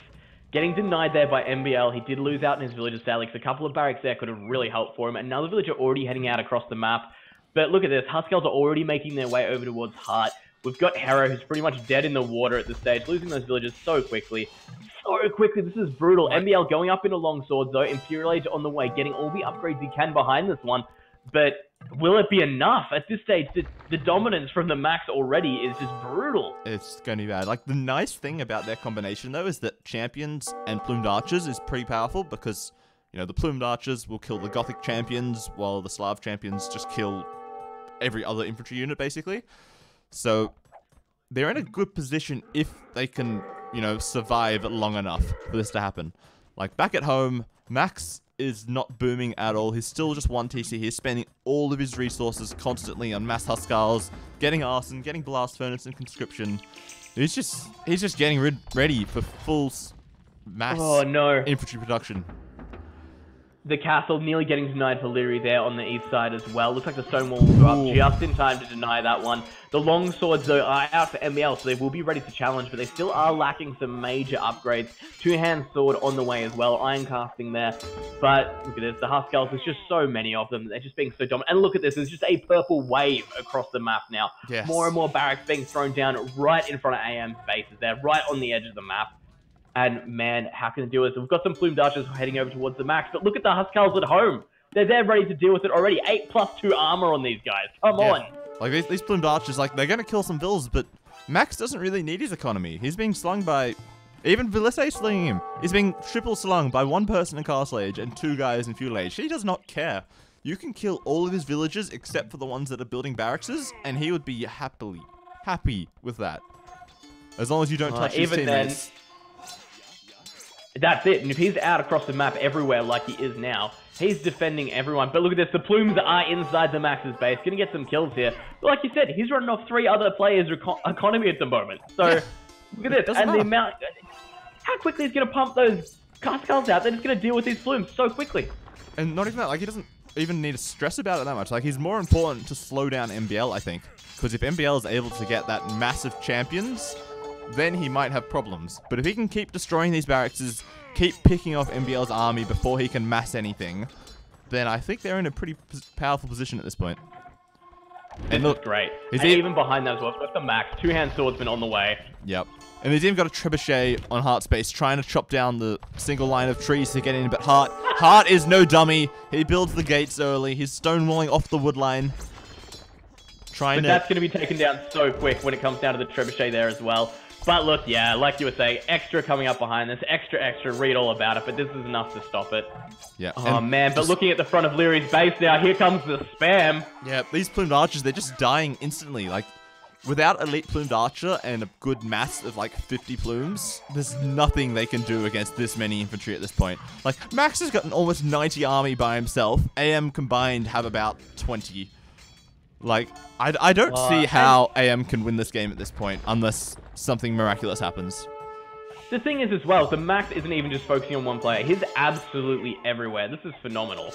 Getting denied there by MBL. He did lose out in his villager sadly, because a couple of barracks there could have really helped for him. Another villager already heading out across the map. But look at this. Huskarls are already making their way over towards Hart. We've got Hera, who's pretty much dead in the water at this stage, losing those villagers so quickly. So quickly. This is brutal. MBL going up in a long sword, though. Imperial Age on the way, getting all the upgrades he can behind this one. But will it be enough? At this stage, the dominance from the Max already is just brutal. It's going to be bad. Like, the nice thing about their combination, though, is that champions and plumed archers is pretty powerful because, you know, the plumed archers will kill the Gothic champions while the Slav champions just kill every other infantry unit, basically. So they're in a good position if they can, you know, survive long enough for this to happen. Like, back at home, Max is not booming at all. He's still just 1 TC. He's spending all of his resources constantly on mass Huskarls, getting arson, getting blast furnace and conscription. He's just getting ready for full mass infantry production. The castle nearly getting denied for Leary there on the east side as well. Looks like the stone wall will go up just in time to deny that one. The long swords, though, are out for MBL, so they will be ready to challenge, but they still are lacking some major upgrades. 2-hand sword on the way as well, iron casting there. But look at this, the Huskarls, there's just so many of them. They're just being so dominant. And look at this, there's just a purple wave across the map now. Yes. More and more barracks being thrown down right in front of AM's bases there, right on the edge of the map. And man, how can it deal with this? We've got some plumed archers heading over towards the Max, but look at the Huskarls at home. They're there ready to deal with it already. 8+2 armor on these guys. Come on. Like, these plumed archers, like, they're going to kill some vills, but Max doesn't really need his economy. He's being slung by... Even Villisay slinging him. He's being triple slung by 1 person in Castle Age and 2 guys in Feudal Age. He does not care. You can kill all of his villagers except for the ones that are building barracks, and he would be happy with that. As long as you don't touch his teammates. That's it, and if he's out across the map everywhere like he is now, he's defending everyone. But look at this, the plumes are inside the Max's base, gonna get some kills here. But like you said, he's running off 3 other players' economy at the moment. So, look at this, and the amount... How quickly he's gonna pump those Huskarls out, they're just gonna deal with these plumes so quickly. And not even that, like, he doesn't even need to stress about it that much. Like, he's more important to slow down MBL, I think. Because if MBL is able to get that massive champions... then he might have problems. But if he can keep destroying these barracks, keep picking off MBL's army before he can mass anything, then I think they're in a pretty powerful position at this point. And look, great. He's And even behind that as well, got the Max, two-hand swordsman on the way. Yep. And he's even got a trebuchet on Heart's base, trying to chop down the single line of trees to get in. But Heart is no dummy. He builds the gates early. He's stonewalling off the wood line. But that's going to be taken down so quick when it comes down to the trebuchet there as well. But look, yeah, like you were saying, extra coming up behind this, extra, read all about it, but this is enough to stop it. Yeah. Oh man, but looking at the front of Leary's base now, here comes the spam. Yeah, these plumed archers, they're just dying instantly. Like, without elite plumed archer and a good mass of like 50 plumes, there's nothing they can do against this many infantry at this point. Like, Max has got an almost 90 army by himself. AM combined have about 20. Like, I don't see how AM can win this game at this point, unless something miraculous happens. The thing is as well, the Max isn't even just focusing on one player. He's absolutely everywhere. This is phenomenal.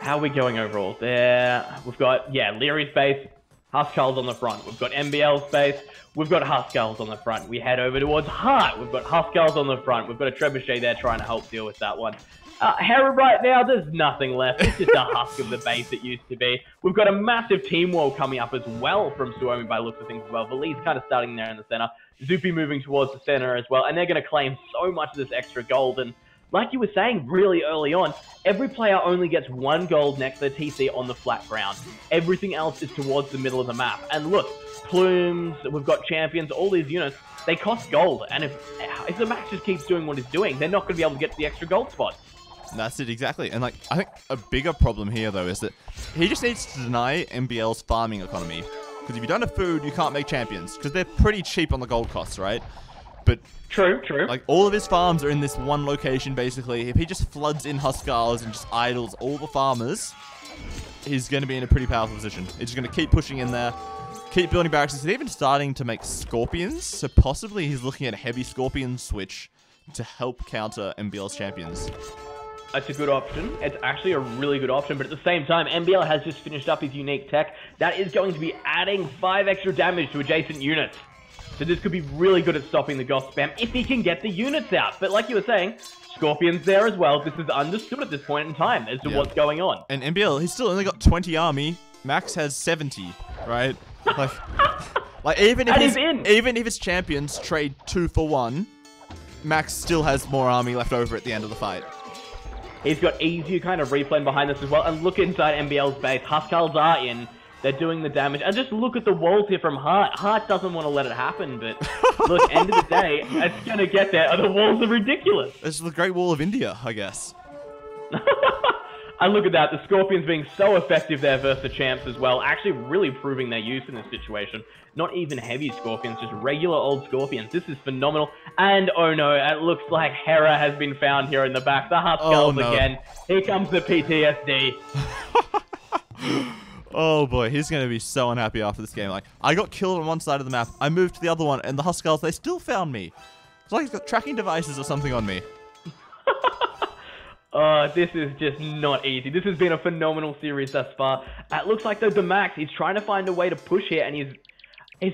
How are we going overall? There, we've got, yeah, Leary's base, Huskarls on the front. We've got MBL's base, we've got Huskarls on the front. We head over towards Heart, we've got Huskarls on the front. We've got a trebuchet there trying to help deal with that one. Hera right now, there's nothing left. It's just a husk of the base it used to be. We've got a massive team wall coming up as well from Suomi by the looks of things as well. Vali's kind of starting there in the center. Zupi moving towards the center as well. And they're going to claim so much of this extra gold. And like you were saying really early on, every player only gets 1 gold next to their TC on the flat ground. Everything else is towards the middle of the map. And look, plumes, we've got champions, all these units, they cost gold. And if the Max just keeps doing what he's doing, they're not going to be able to get to the extra gold spot. That's it, exactly. And like, I think a bigger problem here, though, is that he just needs to deny MBL's farming economy. Because if you don't have food, you can't make champions. Because they're pretty cheap on the gold costs, right? But True. like, all of his farms are in this one location, basically. If he just floods in Huskarls and just idles all the farmers, he's going to be in a pretty powerful position. He's just going to keep pushing in there, keep building barracks. He's even starting to make scorpions. So possibly he's looking at a heavy scorpion switch to help counter MBL's champions. That's a good option. It's actually a really good option, but at the same time, MBL has just finished up his unique tech. That is going to be adding 5 extra damage to adjacent units. So this could be really good at stopping the Goth spam if he can get the units out. But like you were saying, Scorpion's there as well. This is understood at this point in time as to what's going on. And MBL, he's still only got 20 army. Max has 70, right? Like even if his champions trade 2 for 1, Max still has more army left over at the end of the fight. He's got easier kind of replay behind this as well. And look inside MBL's base. Huskarls are in. They're doing the damage. And just look at the walls here from Heart. Heart doesn't want to let it happen, but look, end of the day, it's going to get there. The walls are ridiculous. It's the Great Wall of India, I guess. And look at that. The Scorpions being so effective there versus the Champs as well. Actually really proving their use in this situation. Not even heavy Scorpions, just regular old Scorpions. This is phenomenal. And oh no, it looks like Hera has been found here in the back. The Huskarls again. Here comes the PTSD. Oh boy, he's going to be so unhappy after this game. Like, I got killed on one side of the map, I moved to the other one, and the Huskarls, they still found me. It's like he's got tracking devices or something on me. This is just not easy. This has been a phenomenal series thus far. It looks like, though, the Max, he's trying to find a way to push here, and he's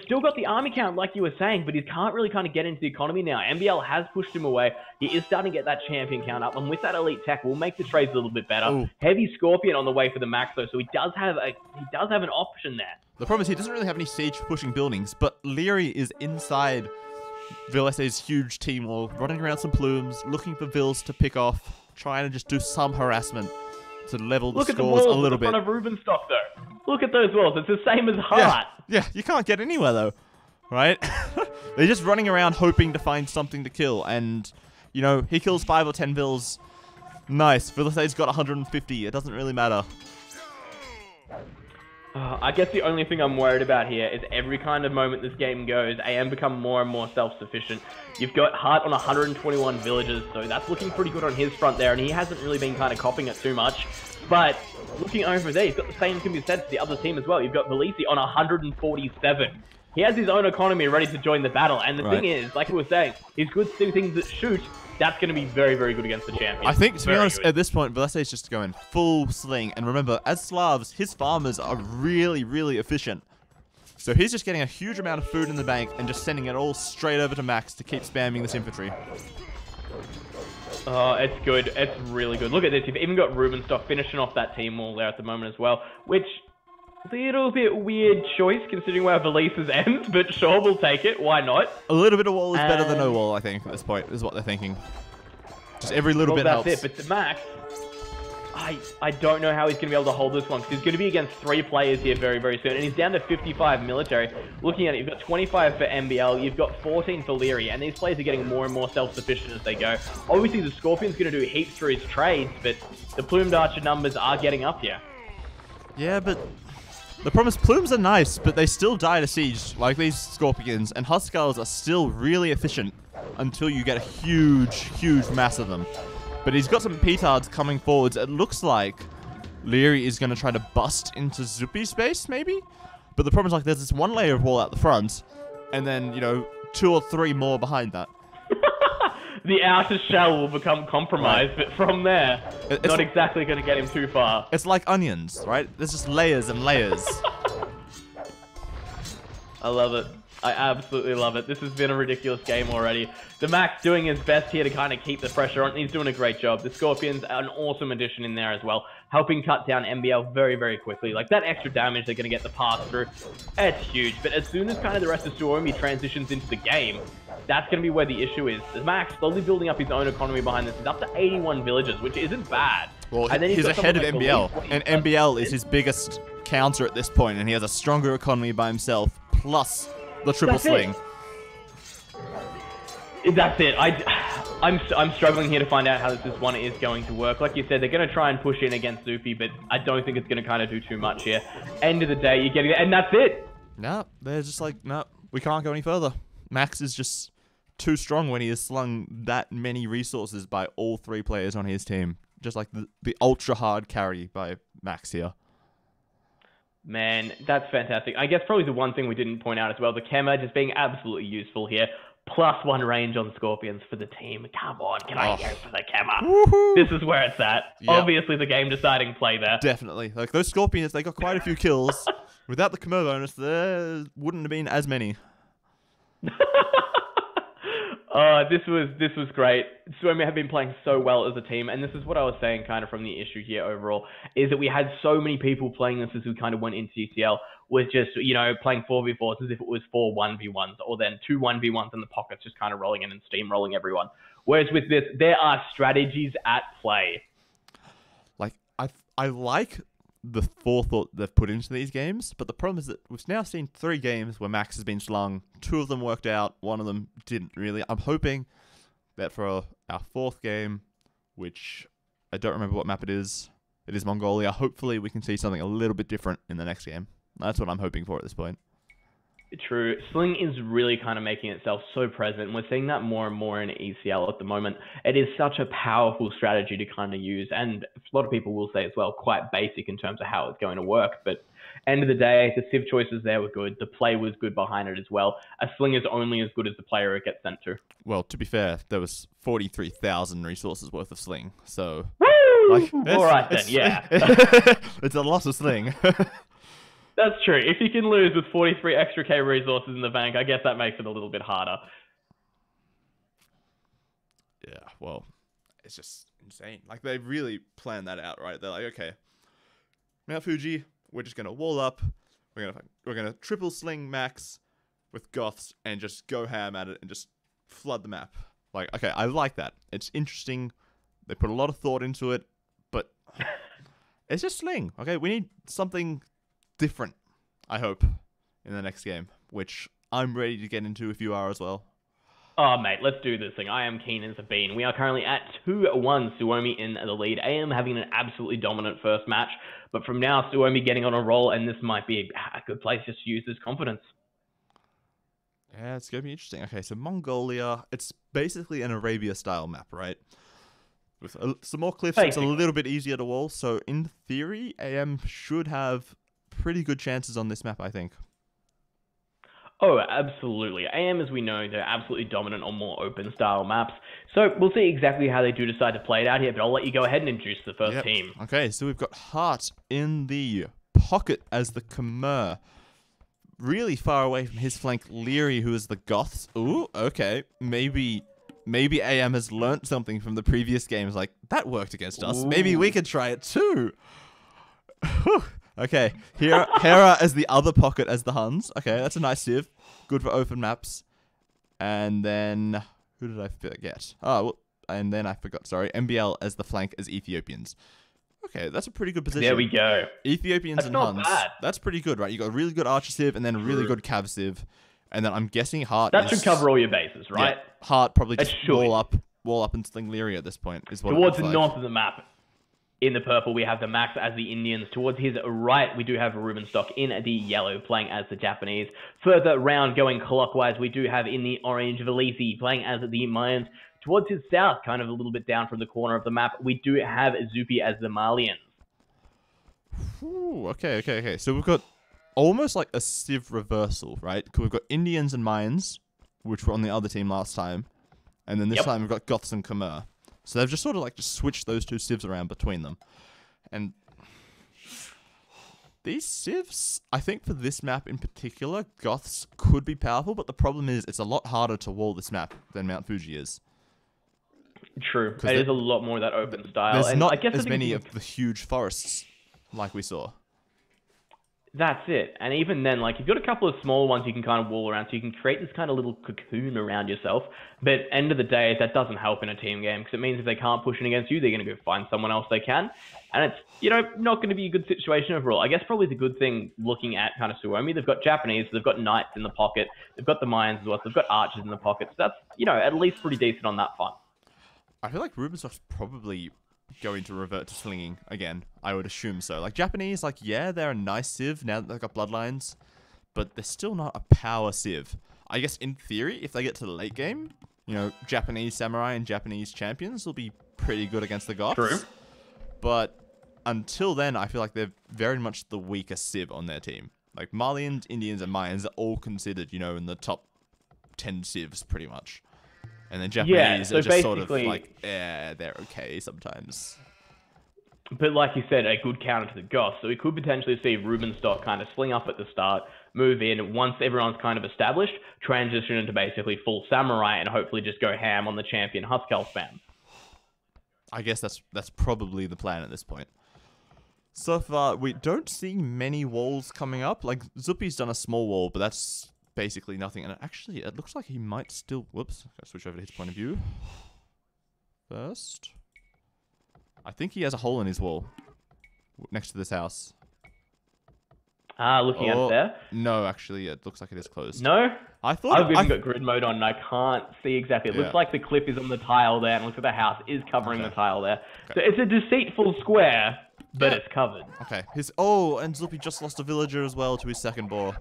still got the army count, like you were saying, but he can't really kind of get into the economy now. MBL has pushed him away. He is starting to get that champion count up, and with that elite tech, we'll make the trades a little bit better. Ooh. Heavy Scorpion on the way for the Max, though, so he does have an option there. The problem is he doesn't really have any siege-pushing buildings, but Leary is inside Villas's huge team wall, running around some plumes, looking for Vils to pick off, trying to just do some harassment to level the scores a little bit. Look at the walls in front of Reuben Stock, though. Look at those walls. It's the same as Heart. Yeah, you can't get anywhere, though. Right? They're just running around hoping to find something to kill. And, you know, he kills 5 or 10 Vils. Nice. Villas's got 150. It doesn't really matter. I guess the only thing I'm worried about here is every kind of moment this game goes, AM become more and more self-sufficient. You've got Heart on 121 villages, so that's looking pretty good on his front there, and he hasn't really been kind of copying it too much. But looking over there, you've got the same can be said to the other team as well. You've got Valisi on 147. He has his own economy ready to join the battle, and the thing is, like we were saying, he's good to do things that shoot. That's going to be very, very good against the champion. I think, to be honest, at this point, Velase is just going full sling. And remember, as Slavs, his farmers are really, really efficient. So he's just getting a huge amount of food in the bank and just sending it all straight over to Max to keep spamming this infantry. Oh, it's good. It's really good. Look at this. You've even got Reuben Stock finishing off that team wall there at the moment as well, which is a little bit weird choice considering where Valise's ends, but sure, we'll take it. Why not? A little bit of wall is better than no wall, I think, at this point, is what they're thinking. Just every little bit helps. That's it, but to Max, I don't know how he's going to be able to hold this one, because he's going to be against 3 players here very, very soon, and he's down to 55 military. Looking at it, you've got 25 for MBL, you've got 14 for Leary, and these players are getting more and more self-sufficient as they go. Obviously, the Scorpion's going to do heaps through his trades, but the Plumed Archer numbers are getting up here. Yeah, but the problem is Plumes are nice, but they still die to siege, like these Scorpions, and Huskars are still really efficient until you get a huge, huge mass of them. But he's got some petards coming forwards. It looks like Leary is going to try to bust into Zuppy space, maybe? But the problem is, like, there's this one layer of wall out the front, and then, you know, 2 or 3 more behind that. The outer shell will become compromised, but from there, it's not exactly going to get him too far. It's like onions, right? There's just layers and layers. I love it. I absolutely love it. This has been a ridiculous game already. The Max doing his best here to kind of keep the pressure on. He's doing a great job. The Scorpions are an awesome addition in there as well, helping cut down MBL very, very quickly. Like, that extra damage they're going to get the pass through, it's huge. But as soon as kind of the rest of Suomi transitions into the game, that's going to be where the issue is. The Max slowly building up his own economy behind this. He's up to 81 villages, which isn't bad. Well, and then he's ahead of MBL, and MBL is his biggest counter at this point, and he has a stronger economy by himself, plus the triple sling. That's it. I'm struggling here to find out how this one is going to work. Like you said, they're going to try and push in against Zuppy, but I don't think it's going to kind of do too much here. End of the day, you're getting it, and that's it. No, they're just like, no, we can't go any further. Max is just too strong when he has slung that many resources by all 3 players on his team. Just like the ultra hard carry by Max here. Man, that's fantastic. I guess probably the one thing we didn't point out as well, the Kema just being absolutely useful here. +1 range on Scorpions for the team. Come on, can I go for the Kema? This is where it's at. Yep. Obviously the game deciding play there. Definitely. Like, those Scorpions, they got quite a few kills. Without the Kema bonus, there wouldn't have been as many. This was great. Suomi have been playing so well as a team, and this is what I was saying kind of from the issue here overall, is that we had so many people playing this as we kind of went into ECL, was just, you know, playing 4v4s as if it was 4 1v1s, or then 2 1v1s in the pockets, just kind of rolling in and steamrolling everyone. Whereas with this, there are strategies at play. Like, I like the forethought they've put into these games, but the problem is that we've now seen 3 games where Max has been slung. 2 of them worked out, 1 of them didn't really. I'm hoping that for our 4th game, which I don't remember what map it is Mongolia, hopefully we can see something a little bit different in the next game. That's what I'm hoping for at this point. True. Sling is really kind of making itself so present, and we're seeing that more and more in ECL at the moment. It is such a powerful strategy to kind of use, and a lot of people will say as well, quite basic in terms of how it's going to work, but end of the day, the civ choices there were good, the play was good behind it as well. A sling is only as good as the player it gets sent to. Well, to be fair, there was 43,000 resources worth of sling, so... Woo! Like, Alright then, yeah. It's a lot of sling. That's true. If you can lose with 43 extra K resources in the bank, I guess that makes it a little bit harder. Yeah, well, it's just insane. Like, they really planned that out, right? They're like, okay, Mount Fuji, we're just gonna wall up. We're gonna triple sling Max with Goths and just go ham at it and just flood the map. Like, okay, I like that. It's interesting. They put a lot of thought into it, but it's just sling. Okay, we need something different, I hope, in the next game, which I'm ready to get into if you are as well. Oh, mate, let's do this thing. I am keen as a bean. We are currently at 2-1, Suomi in the lead. AM having an absolutely dominant first match, but from now, Suomi getting on a roll, and this might be a good place just to use this confidence. Yeah, it's going to be interesting. Okay, so Mongolia, it's basically an Arabia-style map, right? With some more cliffs, it's a little bit easier to wall, so in theory, AM should have pretty good chances on this map, I think. Oh, absolutely. AM, as we know, they're absolutely dominant on more open style maps. So we'll see exactly how they do decide to play it out here, but I'll let you go ahead and introduce the first team. Okay, so we've got Hart in the pocket as the Khmer. Really far away from his flank, Leary, who is the Goths. Ooh, okay. Maybe maybe AM has learnt something from the previous games. Like, that worked against us. Maybe we could try it too. Okay, Hera as the other pocket as the Huns. Okay, that's a nice civ. Good for open maps. And then, who did I forget? Oh, well, and then I forgot, sorry. MBL as the flank as Ethiopians. Okay, that's a pretty good position. There we go. Ethiopians and not Huns. bad. That's pretty good, right? You got a really good archer civ and then a really good cav civ. And then I'm guessing Hart That should cover all your bases, right? Yeah, Hart probably just should. wall up and sling Leary at this point. Is what Towards it the looks north of the map, in the purple, we have the Max as the Indians. Towards his right, we do have Reuben Stock in the yellow, playing as the Japanese. Further round, going clockwise, we do have in the orange Velisi, playing as the Mayans. Towards his south, kind of a little bit down from the corner of the map, we do have Zupi as the Malians. Ooh, okay. So we've got almost like a civ reversal, right? Because we've got Indians and Mayans, which were on the other team last time. And then this time we've got Goths and Khmer. So they've just sort of like just switched those two civs around between them. And these civs, I think for this map in particular, Goths could be powerful, but the problem is it's a lot harder to wall this map than Mount Fuji is. True. It is a lot more of that open style. There's and not I guess as many of the huge forests like we saw. That's it. And even then, like, you've got a couple of smaller ones you can kind of wall around, so you can create this kind of little cocoon around yourself. But end of the day, that doesn't help in a team game, because it means if they can't push in against you, they're going to go find someone else they can. And it's, you know, not going to be a good situation overall. I guess probably the good thing looking at kind of Suomi, they've got Japanese, they've got Knights in the pocket, they've got the Mayans as well, so they've got Archers in the pocket. So that's, you know, at least pretty decent on that front. I feel like Reuben Stock's probably going to revert to slinging again. I would assume so. Like, Japanese, like, yeah, they're a nice civ now that they've got bloodlines, but they're still not a power civ. I guess in theory, if they get to the late game, you know, Japanese samurai and Japanese champions will be pretty good against the Goths. True. But until then, I feel like they're very much the weaker civ on their team. Like, Malians, Indians, and Mayans are all considered, you know, in the top 10 civs pretty much. And then Japanese are just sort of like, yeah, they're okay sometimes. But like you said, a good counter to the Goths. So we could potentially see Reuben Stock kind of sling up at the start, move in, once everyone's kind of established, transition into basically full samurai, and hopefully just go ham on the champion Huskell spam. I guess that's probably the plan at this point. So far, we don't see many walls coming up. Like, Zupi's done a small wall, but that's basically nothing. And actually, it looks like he might still... Whoops. Gotta switch over to his point of view. First. I think he has a hole in his wall. Next to this house. Looking at there? No, actually, it looks like it is closed. No? I thought... I've even got grid mode on and I can't see exactly. It looks like the clip is on the tile there, and looks like the house is covering the tile there. So it's a deceitful square, but it's covered. Okay. And Zupi just lost a villager as well to his second boar.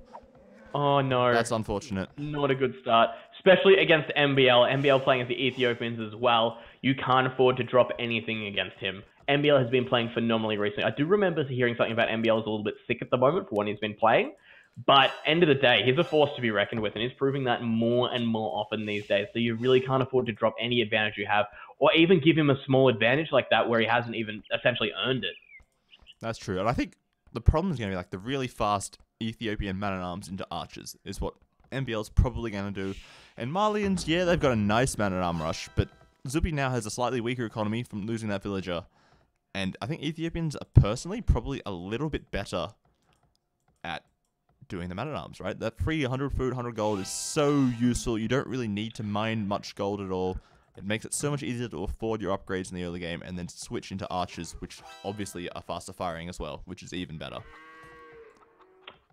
Oh no. That's unfortunate. Not a good start. Especially against MBL. MBL playing as the Ethiopians as well. You can't afford to drop anything against him. MBL has been playing phenomenally recently. I do remember hearing something about MBL is a little bit sick at the moment for when he's been playing. But end of the day, he's a force to be reckoned with, and he's proving that more and more often these days. So you really can't afford to drop any advantage you have, or even give him a small advantage like that where he hasn't even essentially earned it. That's true. And I think the problem is going to be like the really fast Ethiopian man-at-arms into archers is what MBL's probably going to do. And Malians, yeah, they've got a nice man-at-arm rush, but Zupi now has a slightly weaker economy from losing that villager. And I think Ethiopians are personally probably a little bit better at doing the man-at-arms, right? That free 100 food, 100 gold is so useful. You don't really need to mine much gold at all. It makes it so much easier to afford your upgrades in the early game and then switch into archers, which obviously are faster firing as well, which is even better.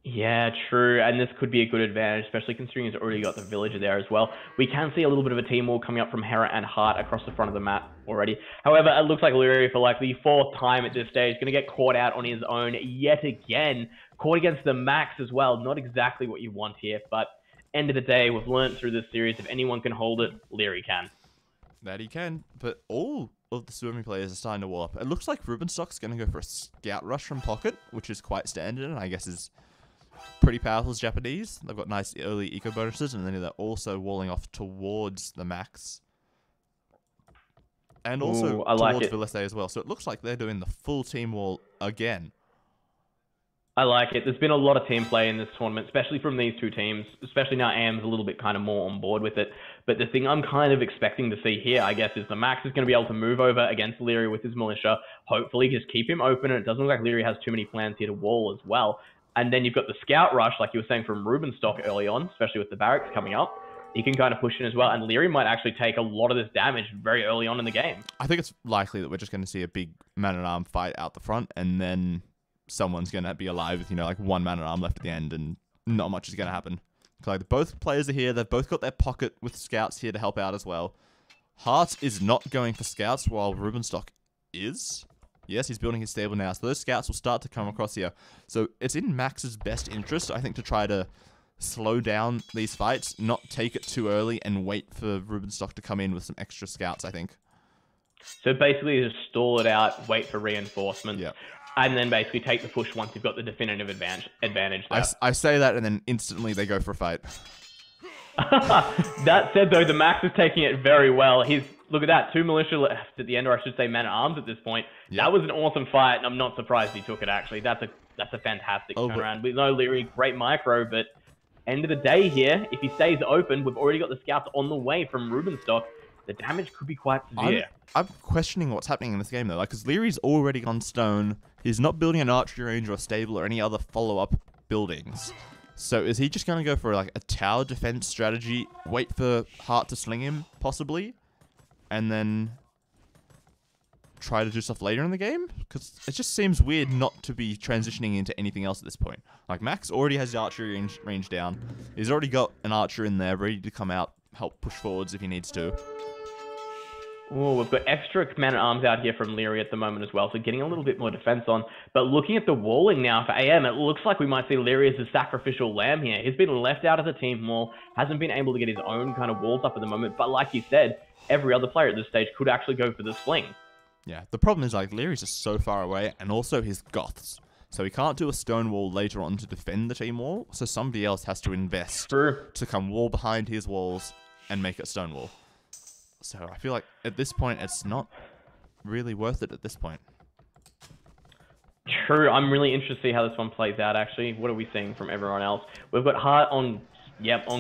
Yeah, true. And this could be a good advantage, especially considering he's already got the villager there as well. We can see a little bit of a team war coming up from Hera and Hart across the front of the map already. However, it looks like Leary, for like the fourth time at this stage, is going to get caught out on his own yet again. Caught against the Max as well. Not exactly what you want here, but end of the day, we've learned through this series, if anyone can hold it, Leary can. That he can, but all of the Suomi players are starting to wall up. It looks like Reuben Stock's going to go for a scout rush from pocket, which is quite standard, and I guess is pretty powerful as Japanese. They've got nice early eco bonuses, and then they're also walling off towards the Max. And also towards Velese as well. So it looks like they're doing the full team wall again. I like it. There's been a lot of team play in this tournament, especially from these two teams, especially now AM's a little bit kind of more on board with it. But the thing I'm kind of expecting to see here, I guess, is the Max is going to be able to move over against Leary with his militia, hopefully just keep him open, and it doesn't look like Leary has too many plans here to wall as well. And then you've got the scout rush, like you were saying, from Reuben Stock early on, especially with the barracks coming up. He can kind of push in as well, and Leary might actually take a lot of this damage very early on in the game. I think it's likely that we're just going to see a big man-at-arm fight out the front, and then someone's going to be alive with, like one man-at-arm left at the end, and not much is going to happen. Like, both players are here. They've both got their pocket with scouts here to help out as well. Hart is not going for scouts, while Reuben Stock is. Yes, he's building his stable now, so those scouts will start to come across here. So it's in Max's best interest, I think, to try to slow down these fights, not take it too early, and wait for Reuben Stock to come in with some extra scouts, I think. So basically just stall it out, wait for reinforcements, and then basically take the push once you've got the definitive advantage there. I say that, and then instantly they go for a fight. That said, though, the Max is taking it very well. Look at that, 2 militia left at the end, or I should say man-at-arms at this point. That was an awesome fight, and I'm not surprised he took it, actually. That's a fantastic turnaround. We know Leary, great micro, but end of the day here, if he stays open, we've already got the scouts on the way from Reuben Stock. The damage could be quite severe. I'm questioning what's happening in this game, though. Because Leary's already on stone. He's not building an archery range or a stable or any other follow-up buildings. So is he just going to go for like a tower defense strategy, wait for Hart to sling him, possibly, and then try to do stuff later in the game? Because it just seems weird not to be transitioning into anything else at this point. Like, Max already has the archery range down. He's already got an archer in there ready to come out, help push forwards if he needs to. Oh, we've got extra man-at-arms out here from Leary at the moment as well, so getting a little bit more defense on. But looking at the walling now for AM, it looks like we might see Leary as a sacrificial lamb here. He's been left out of the team wall, hasn't been able to get his own kind of walls up at the moment. But like you said, every other player at this stage could actually go for the sling. Yeah, the problem is, like, Leary's just so far away, and also his Goths. So he can't do a stone wall later on to defend the team wall, so somebody else has to invest to come wall behind his walls and make it stone wall. So I feel like at this point, it's not really worth it at this point. True. I'm really interested to see how this one plays out, actually. What are we seeing from everyone else? We've got Hart on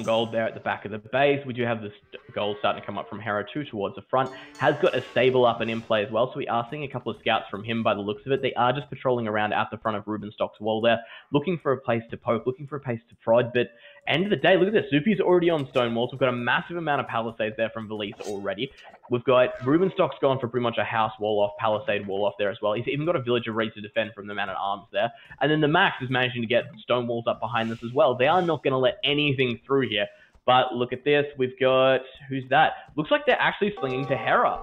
gold there at the back of the base. We do have this gold starting to come up from Hera 2 towards the front. Has got a stable up and in play as well, so we are seeing a couple of scouts from him by the looks of it. They are just patrolling around at the front of Reuben Stock's wall there, looking for a place to poke, looking for a place to prod, but end of the day, look at this. Soupy's already on stone walls. We've got a massive amount of palisades there from Valise already. We've got Reuben Stock's gone for pretty much a house wall off, palisade wall off there as well. He's even got a villager ready to defend from the man-at-arms there. And then the Max is managing to get stone walls up behind this as well. They are not going to let anything through here. But look at this. We've got... Who's that? Looks like they're actually slinging to Hera.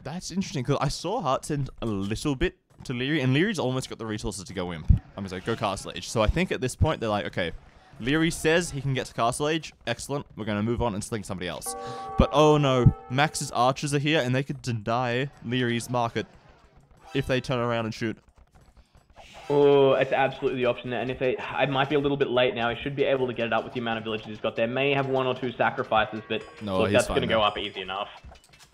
That's interesting, because I saw Hart send a little bit to Leary, and Leary's almost got the resources to go imp. I'm going to say, go Castle Age. So I think at this point, they're like, okay, Leary says he can get to Castle Age. Excellent. We're going to move on and sling somebody else. But oh no, Max's archers are here, and they could deny Leary's market if they turn around and shoot. Oh, it's absolutely the option there. And if it might be a little bit late now. He should be able to get it up with the amount of villages he's got there. May have 1 or 2 sacrifices, but no, look, that's going to go up easy enough.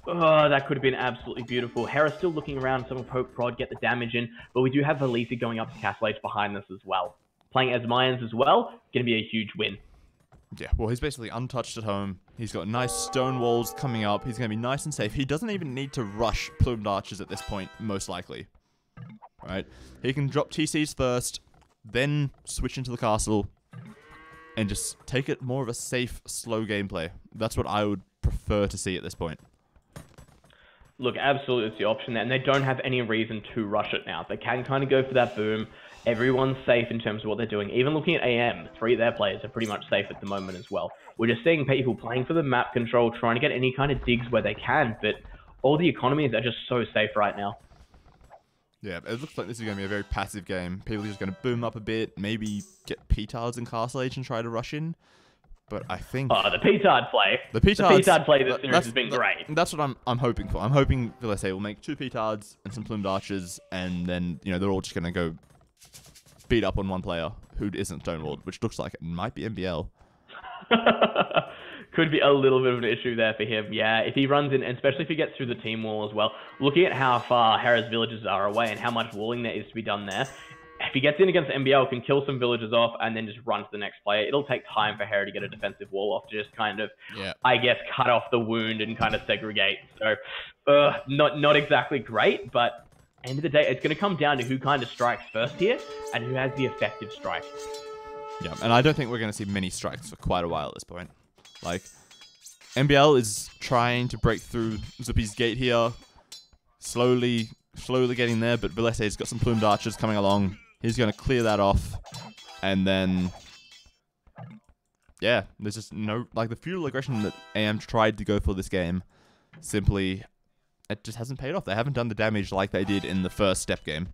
Oh, that could have been absolutely beautiful. Hera's still looking around, some poke prod, get the damage in, but we do have Valisi going up to Castle Age behind this as well. Playing as Mayans as well, going to be a huge win. Yeah, well, he's basically untouched at home. He's got nice stone walls coming up. He's going to be nice and safe. He doesn't even need to rush plumed archers at this point, most likely. Right? He can drop TCs first, then switch into the castle, and just take it more of a safe, slow gameplay. That's what I would prefer to see at this point. Look, absolutely, it's the option there, and they don't have any reason to rush it now. They can kind of go for that boom. Everyone's safe in terms of what they're doing. Even looking at AM, 3 of their players are pretty much safe at the moment as well. We're just seeing people playing for the map control, trying to get any kind of digs where they can, but all the economies are just so safe right now. Yeah, it looks like this is going to be a very passive game. People are just going to boom up a bit, maybe get petards in Castle Age and try to rush in. But I think... Oh, the petard play. The petard play this series has been great. That's what I'm hoping for. I'm hoping, let's say, we'll make 2 petards and some plumed archers, and then, you know, they're all just going to go beat up on one player who isn't stonewalled, which looks like it might be MBL. Could be a little bit of an issue there for him. Yeah, if he runs in, and especially if he gets through the team wall as well. Looking at how far Hera's villages are away and how much walling there is to be done there, if he gets in against MBL, can kill some villagers off and then just run to the next player. It'll take time for Hera to get a defensive wall off to just kind of, I guess, cut off the wound and kind of segregate. So, not exactly great, but end of the day, it's going to come down to who kind of strikes first here and who has the effective strike. Yeah, and I don't think we're going to see many strikes for quite a while at this point. Like, MBL is trying to break through Zuppy's gate here, slowly getting there, but Villese's got some plumed archers coming along. He's going to clear that off, and then, yeah, there's just no, like, the feudal aggression that AM tried to go for this game, simply, it just hasn't paid off. They haven't done the damage like they did in the first step game.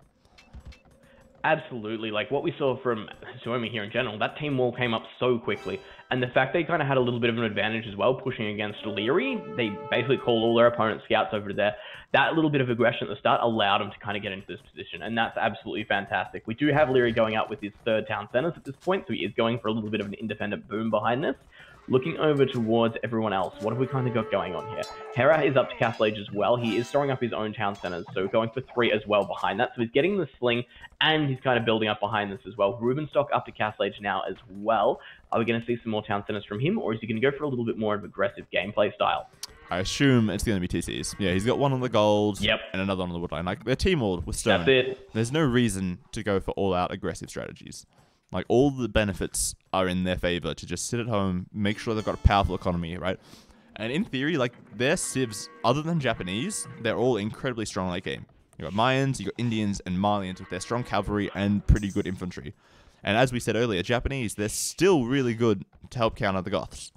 Absolutely. Like what we saw from Suomi here in general, that team wall came up so quickly. And the fact they kind of had a little bit of an advantage as well, pushing against Leary, they basically called all their opponent's scouts over to there. That little bit of aggression at the start allowed them to kind of get into this position. And that's absolutely fantastic. We do have Leary going out with his third town centers at this point, so he is going for a little bit of an independent boom behind this. Looking over towards everyone else, what have we kind of got going on here? Hera is up to Castle Age as well. He is throwing up his own town centers, so going for 3 as well behind that. So he's getting the sling, and he's kind of building up behind this as well. Reuben Stock up to Castle Age now as well. Are we going to see some more town centers from him, or is he going to go for a little bit more of aggressive gameplay style? I assume it's going to be TCs. Yeah, he's got one on the gold Yep. and another on the woodline. Like, they're team-walled with stone. That's it. There's no reason to go for all-out aggressive strategies. Like, all the benefits are in their favor to just sit at home, make sure they've got a powerful economy, right? And in theory, like, their civs, other than Japanese, they're all incredibly strong late game. You got Mayans, you got Indians, and Malians with their strong cavalry and pretty good infantry. And as we said earlier, Japanese, they're still really good to help counter the Goths.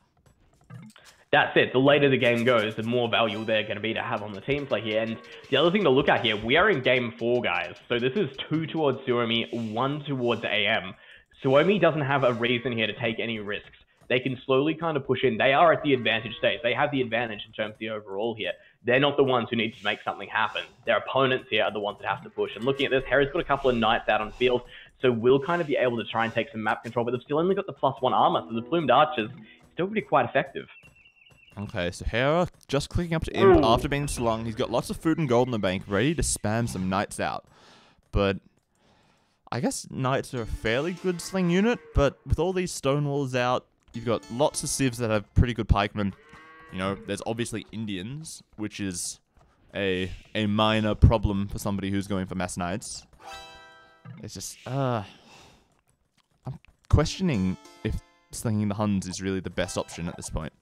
That's it. The later the game goes, the more value they're going to be to have on the team play here. And the other thing to look at here, we are in game 4, guys. So this is 2 towards Suomi, 1 towards AM. Suomi doesn't have a reason here to take any risks. They can slowly kind of push in. They are at the advantage stage. They have the advantage in terms of the overall here. They're not the ones who need to make something happen. Their opponents here are the ones that have to push. And looking at this, Hera's got a couple of knights out on field, so we'll kind of be able to try and take some map control, but they've still only got the +1 armor, so the plumed archers still pretty quite effective. Okay, so Hera just clicking up to Imp after being slung. He's got lots of food and gold in the bank, ready to spam some knights out. But I guess knights are a fairly good sling unit, but with all these stone walls out, you've got lots of civs that have pretty good pikemen. You know, there's obviously Indians, which is a minor problem for somebody who's going for mass knights. It's just, I'm questioning if slinging the Huns is really the best option at this point.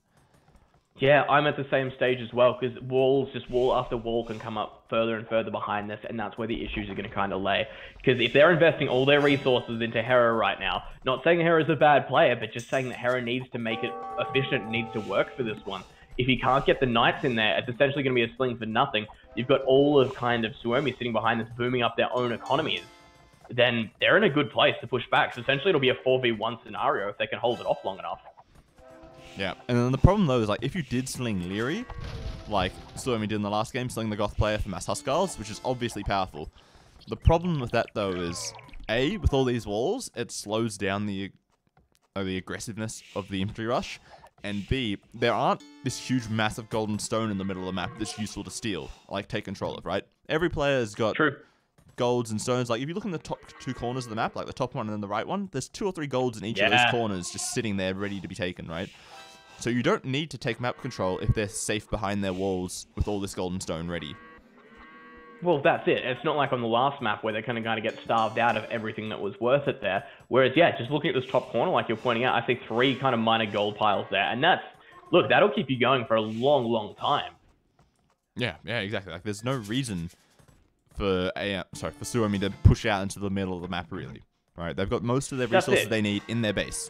Yeah, I'm at the same stage as well, because walls, just wall after wall can come up further and further behind this, and that's where the issues are going to kind of lay. Because if they're investing all their resources into Hera right now, not saying Hera's a bad player, but just saying that Hera needs to make it efficient, needs to work for this one. If he can't get the knights in there, it's essentially going to be a sling for nothing. You've got all of kind of Suomi sitting behind this, booming up their own economies. Then they're in a good place to push back. So essentially it'll be a 4v1 scenario if they can hold it off long enough. Yeah, and then the problem though is like if you did sling Leary, like Suomi did in the last game, sling the Goth player for mass Huskarls, which is obviously powerful. The problem with that though is, A, with all these walls, it slows down the aggressiveness of the infantry rush, and B, there aren't this huge massive golden stone in the middle of the map that's useful to steal, like take control of, right? Every player's got golds and stones. Like if you look in the top 2 corners of the map, like the top one and then the right one, there's 2 or 3 golds in each of those corners just sitting there ready to be taken, right? So you don't need to take map control if they're safe behind their walls with all this golden stone ready. Well, that's it. It's not like on the last map where they're kind of get starved out of everything that was worth it there. Whereas, yeah, just looking at this top corner, like you're pointing out, I see 3 kind of minor gold piles there. And that's, look, that'll keep you going for a long, long time. Yeah, exactly. Like there's no reason for Suomi to push out into the middle of the map, really. Right? They've got most of their resources they need in their base.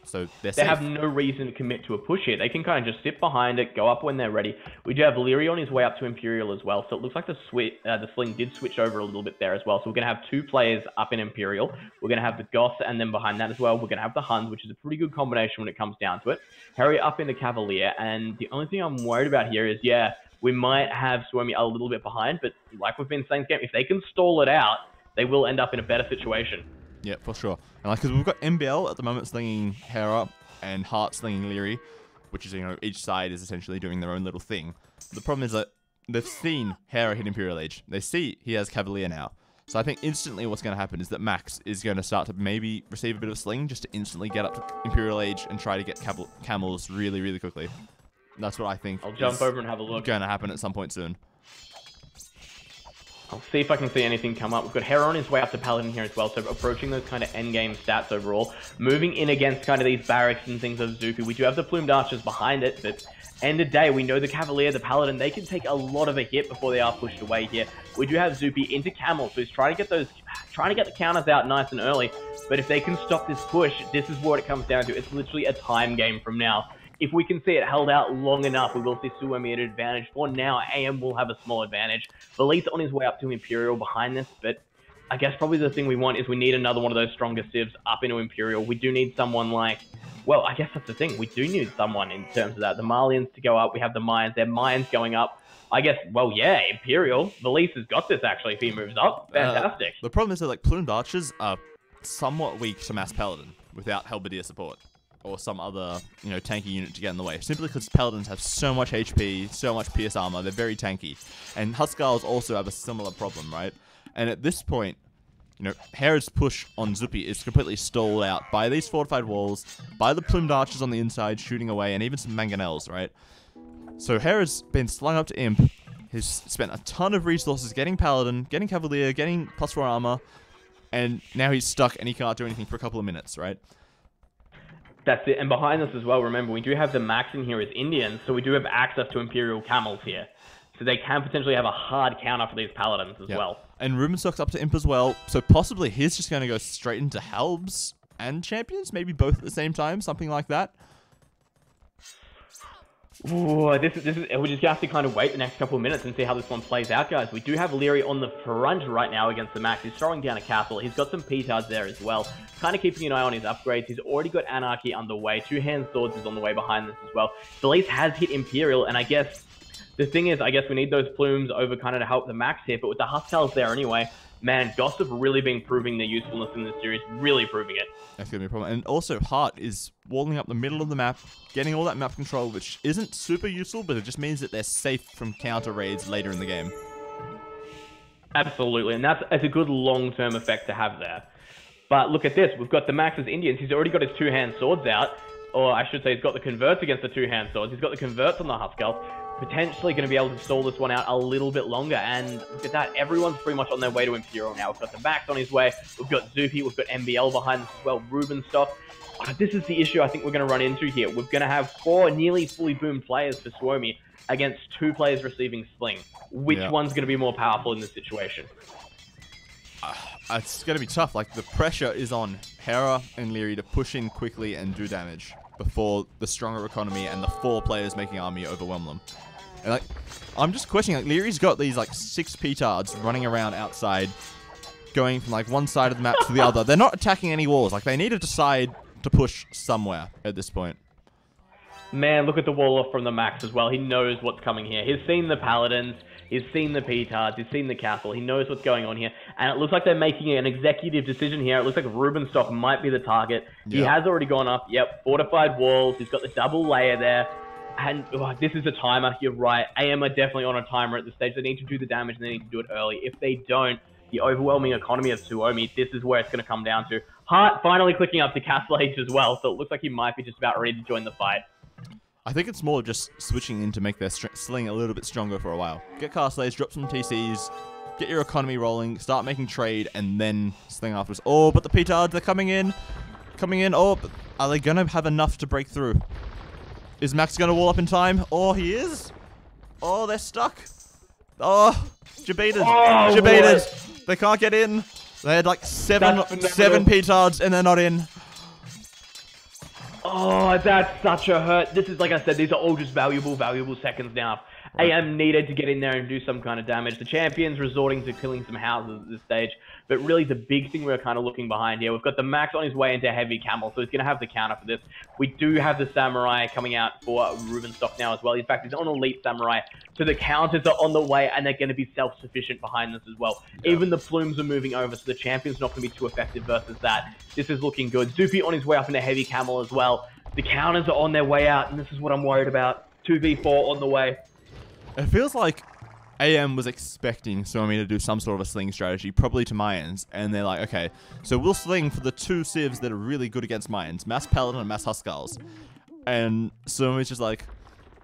So they're safe. They have no reason to commit to a push here. They can kind of just sit behind it, go up when they're ready. We do have Leary on his way up to Imperial as well, so it looks like the sling did switch over a little bit there as well. So we're going to have 2 players up in Imperial. We're going to have the Goth, and then behind that as well, we're going to have the Huns, which is a pretty good combination when it comes down to it. Harry up in the Cavalier, and the only thing I'm worried about here is, yeah, we might have Suomi a little bit behind, but like we've been saying, if they can stall it out, they will end up in a better situation. Yeah, for sure. And like, because we've got MBL at the moment slinging Hera and Hart slinging Leary, which is, you know, each side is essentially doing their own little thing. The problem is that they've seen Hera hit Imperial Age. They see he has Cavalier now. So I think instantly what's going to happen is that Max is going to start to maybe receive a bit of sling just to instantly get up to Imperial Age and try to get camels really, really quickly. That's what I think. I'll jump over and have a look. Going to happen at some point soon. I'll see if I can see anything come up. We've got Hera on his way up to Paladin here as well, so approaching those kind of endgame stats overall. Moving in against kind of these barracks and things of Zupi. We do have the Plumed Archers behind it, but end of day, we know the Cavalier, the Paladin, they can take a lot of a hit before they are pushed away here. We do have Zupi into Camel, so he's trying to get the counters out nice and early. But if they can stop this push, this is what it comes down to. It's literally a time game from now. If we can see it held out long enough, we will see Suomi at an advantage. For now, AM will have a small advantage. Belief's on his way up to Imperial behind this, but I guess probably the thing we want is we need another one of those stronger civs up into Imperial. We do need someone like, well, I guess that's the thing. We do need someone in terms of that. The Malians to go up. We have the Mayans. Their Mayans going up. I guess, well, yeah, Imperial. Belief has got this, actually, if he moves up. Fantastic. The problem is that, like, Plumed Archers are somewhat weak to Mass Paladin without Halberdier support. Or some other, you know, tanky unit to get in the way. Simply because Paladins have so much HP, so much pierce armor, they're very tanky. And Huskarls also have a similar problem, right? And at this point, you know, Hera's push on Zupi is completely stalled out by these fortified walls, by the Plumed Archers on the inside shooting away, and even some Mangonels, right? So Hera's been slung up to Imp. He's spent a ton of resources getting Paladin, getting Cavalier, getting +4 armor, and now he's stuck and he can't do anything for a couple of minutes, right? That's it. And behind us as well, remember, we do have the Max in here as Indians, so we do have access to Imperial Camels here. So they can potentially have a hard counter for these Paladins as well. And Reuben Stock's up to Imp as well, so possibly he's just going to go straight into Halbs and Champions, maybe both at the same time, something like that. Ooh, this is we just have to kind of wait the next couple of minutes and see how this one plays out, guys. We do have Leary on the front right now against the Max. He's throwing down a castle. He's got some petards there as well. Kind of keeping an eye on his upgrades. He's already got Anarchy underway. Two-hand swords is on the way behind this as well. Belize has hit Imperial, and I guess the thing is, I guess we need those plumes over kind of to help the Max here, but with the Huskarls there anyway, man, Goth have really been proving their usefulness in this series, really proving it. That's going to be a problem. And also, Hart is walling up the middle of the map, getting all that map control, which isn't super useful, but it just means that they're safe from counter raids later in the game. Absolutely, and that's a good long-term effect to have there. But look at this, we've got the Max's Indians. He's already got his two-hand swords out, or I should say he's got the converts against the two-hand swords. He's got the converts on the Huskarls. Potentially going to be able to stall this one out a little bit longer. And look at that. Everyone's pretty much on their way to Imperial now. We've got the Max on his way. We've got Zupi. We've got MBL behind us as well. Reuben Stock. This is the issue I think we're going to run into here. We're going to have 4 nearly fully boomed players for Suomi against 2 players receiving Sling. Which one's going to be more powerful in this situation? It's going to be tough. Like, the pressure is on Hera and Leary to push in quickly and do damage before the stronger economy and the 4 players making army overwhelm them. And, like, I'm just questioning, like, Leary's got these, like, 6 petards running around outside, going from, like, one side of the map to the other. They're not attacking any walls. Like, they need to decide to push somewhere at this point. Man, look at the wall off from the Max as well. He knows what's coming here. He's seen the Paladins. He's seen the petards. He's seen the castle. He knows what's going on here. And it looks like they're making an executive decision here. It looks like Reuben Stock might be the target. He has already gone up. Yep, fortified walls. He's got the double layer there. And this is a timer. You're right. AM are definitely on a timer at this stage. They need to do the damage and they need to do it early. If they don't, the overwhelming economy of Suomi, this is where it's going to come down to. Hart finally clicking up to Castle Age as well, so it looks like he might be just about ready to join the fight. I think it's more just switching in to make their sling a little bit stronger for a while. Get Castle Age, drop some TCs, get your economy rolling, start making trade, and then sling afterwards. Oh, but the petards, they're coming in. Coming in. Oh, but are they going to have enough to break through? Is Max going to wall up in time? Oh, he is. Oh, they're stuck. Oh, Jebaited. Oh, Jebaited. They can't get in. They had like seven petards and they're not in. Oh, that's such a hurt. This is, like I said, these are all just valuable seconds now. Right. AM needed to get in there and do some kind of damage. The Champion's resorting to killing some houses at this stage. But really, the big thing we're kind of looking behind here, we've got the Max on his way into Heavy Camel, so he's going to have the counter for this. We do have the Samurai coming out for Reuben Stock now as well. In fact, he's on Elite Samurai, so the counters are on the way, and they're going to be self-sufficient behind this as well. Yeah. Even the plumes are moving over, so the Champion's not going to be too effective versus that. This is looking good. Zupi on his way up into Heavy Camel as well. The counters are on their way out, and this is what I'm worried about. 2v4 on the way. It feels like AM was expecting Suomi to do some sort of a sling strategy, probably to Mayans, and they're like, okay, so we'll sling for the 2 civs that are really good against Mayans, Mass Paladin and Mass Huskarls. And Suomi's just like,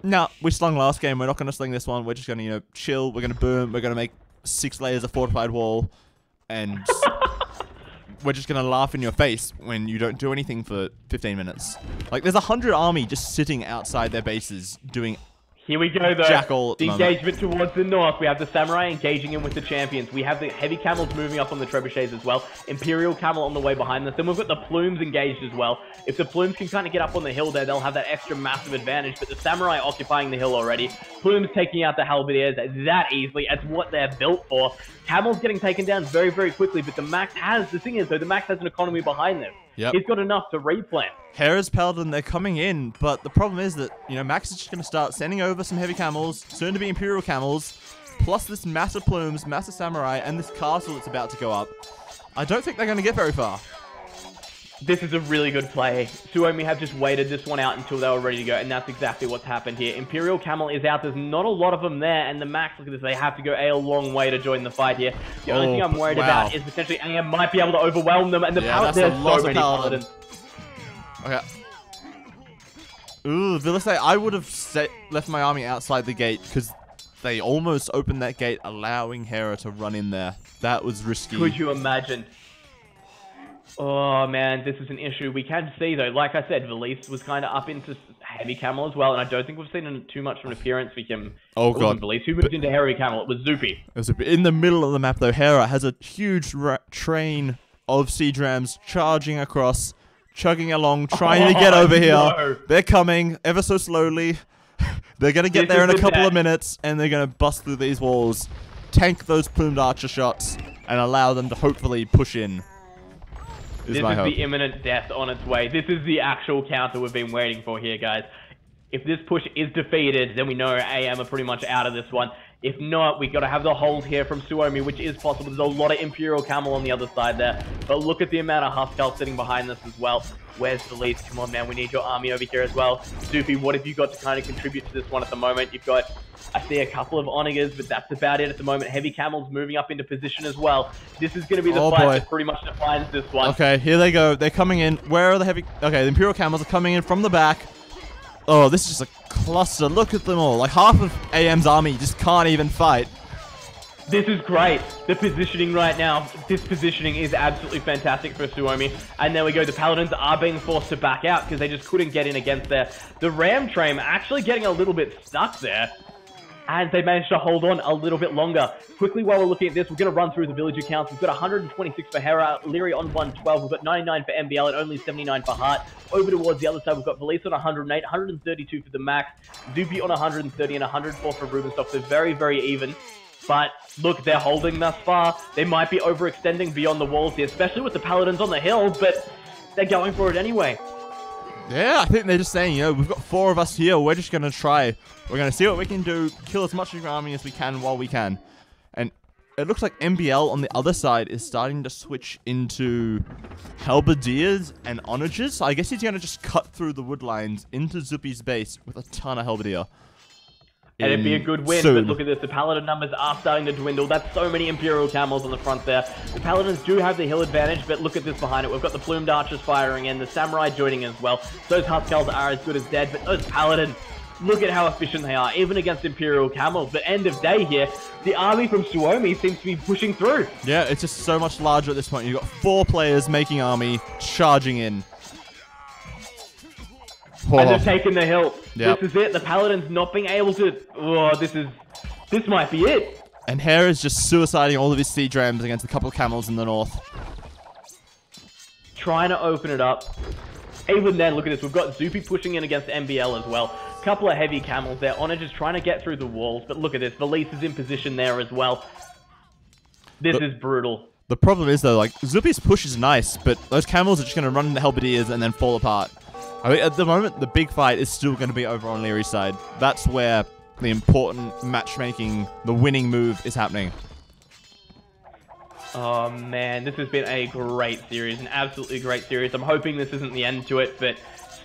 nah, we slung last game, we're not going to sling this one, we're just going to, you know, chill, we're going to boom, we're going to make 6 layers of fortified wall, and we're just going to laugh in your face when you don't do anything for 15 minutes. Like, there's 100 army just sitting outside their bases doing... Here we go, though. Jackal The engagement towards the north. We have the Samurai engaging in with the champions. We have the heavy camels moving up on the trebuchets as well. Imperial camel on the way behind us. Then we've got the plumes engaged as well. If the plumes can kind of get up on the hill there, they'll have that extra massive advantage. But the Samurai occupying the hill already. Plumes taking out the halberdiers that easily. That's what they're built for. Camels getting taken down very, very quickly. But the Max has... The thing is, though, the Max has an economy behind them. Yep. He's got enough to replant. Hera's Paladin, they're coming in, but the problem is that, you know, Max is just going to start sending over some heavy camels, soon to be Imperial camels, plus this massive plumes, massive samurai, and this castle that's about to go up. I don't think they're going to get very far. This is a really good play. Suomi have just waited this one out until they were ready to go, and that's exactly what's happened here. Imperial Camel is out. There's not a lot of them there, and the Max, look at this, they have to go a long way to join the fight here. The only thing I'm worried about is potentially AM might be able to overwhelm them, and the there's so many Paladins. Okay. Ooh, Villisay, I would have left my army outside the gate, because they almost opened that gate, allowing Hera to run in there. That was risky. Could you imagine? Oh, man, this is an issue. We can see, though, like I said, Valise was kind of up into heavy camel as well, and I don't think we've seen too much of an appearance. We can... Oh, God. Valise. Who moved into heavy camel? It was Zupi. It was in the middle of the map, though. Hera has a huge train of siege rams charging across, chugging along, trying to get over here. No. They're coming ever so slowly. They're going to get there in a couple of minutes, and they're going to bust through these walls, tank those plumed archer shots, and allow them to hopefully push in. This is the imminent death on its way. This is the actual counter we've been waiting for here, guys. If this push is defeated, then we know AM are pretty much out of this one. If not, we got to have the hold here from Suomi, which is possible. There's a lot of Imperial Camel on the other side there. But look at the amount of Huskell sitting behind this as well. Where's the lead? Come on, man. We need your army over here as well. Zupi, what have you got to kind of contribute to this one at the moment? You've got, I see a couple of Onagers, but that's about it at the moment. Heavy Camels moving up into position as well. This is going to be the fight that pretty much defines this one. Okay, here they go. They're coming in. Where are the heavy... Okay, the Imperial Camels are coming in from the back. Oh, this is just a cluster. Look at them all. Like, half of AM's army just can't even fight. This is great. The positioning right now, this positioning is absolutely fantastic for Suomi. And there we go. The Paladins are being forced to back out because they just couldn't get in against the Ram train actually getting a little bit stuck there. And they managed to hold on a little bit longer. Quickly, while we're looking at this, we're going to run through the villager counts. We've got 126 for Hera, Leary on 112. We've got 99 for MBL and only 79 for Hart. Over towards the other side, we've got Valise on 108, 132 for the Max, Zupi on 130, and 104 for Reuben Stock. So very, very even. But look, they're holding thus far. They might be overextending beyond the walls here, especially with the Paladins on the hill, but they're going for it anyway. Yeah, I think they're just saying, you know, we've got 4 of us here. We're just going to try. We're going to see what we can do, kill as much of your army as we can while we can. And it looks like MBL on the other side is starting to switch into halberdiers and onagers. So I guess he's going to just cut through the wood lines into Zupi's base with a ton of halberdier. And it'd be a good win, but look at this. The Paladin numbers are starting to dwindle. That's so many Imperial Camels on the front there. The Paladins do have the hill advantage, but look at this behind it. We've got the Plumed Archers firing in, the Samurai joining as well. Those Huskarls are as good as dead, but those Paladins, look at how efficient they are, even against Imperial Camels. But end of day here, the army from Suomi seems to be pushing through. Yeah, it's just so much larger at this point. You've got 4 players making army, charging in. And they've taken the hill. Yep. This is it. The Paladins not being able to... Oh, this might be it. And Hera's just suiciding all of his siege rams against a couple of camels in the north. Trying to open it up. Even then, look at this. We've got Zupi pushing in against MBL as well. A couple of heavy camels there. Honor just trying to get through the walls. But look at this. Valise is in position there as well. This is brutal. The problem is, though, like, Zupi's push is nice, but those camels are just going to run into halberdiers and then fall apart. I mean, at the moment, the big fight is still going to be over on Leary's side. That's where the important matchmaking, the winning move is happening. Oh, man. This has been a great series, an absolutely great series. I'm hoping this isn't the end to it, but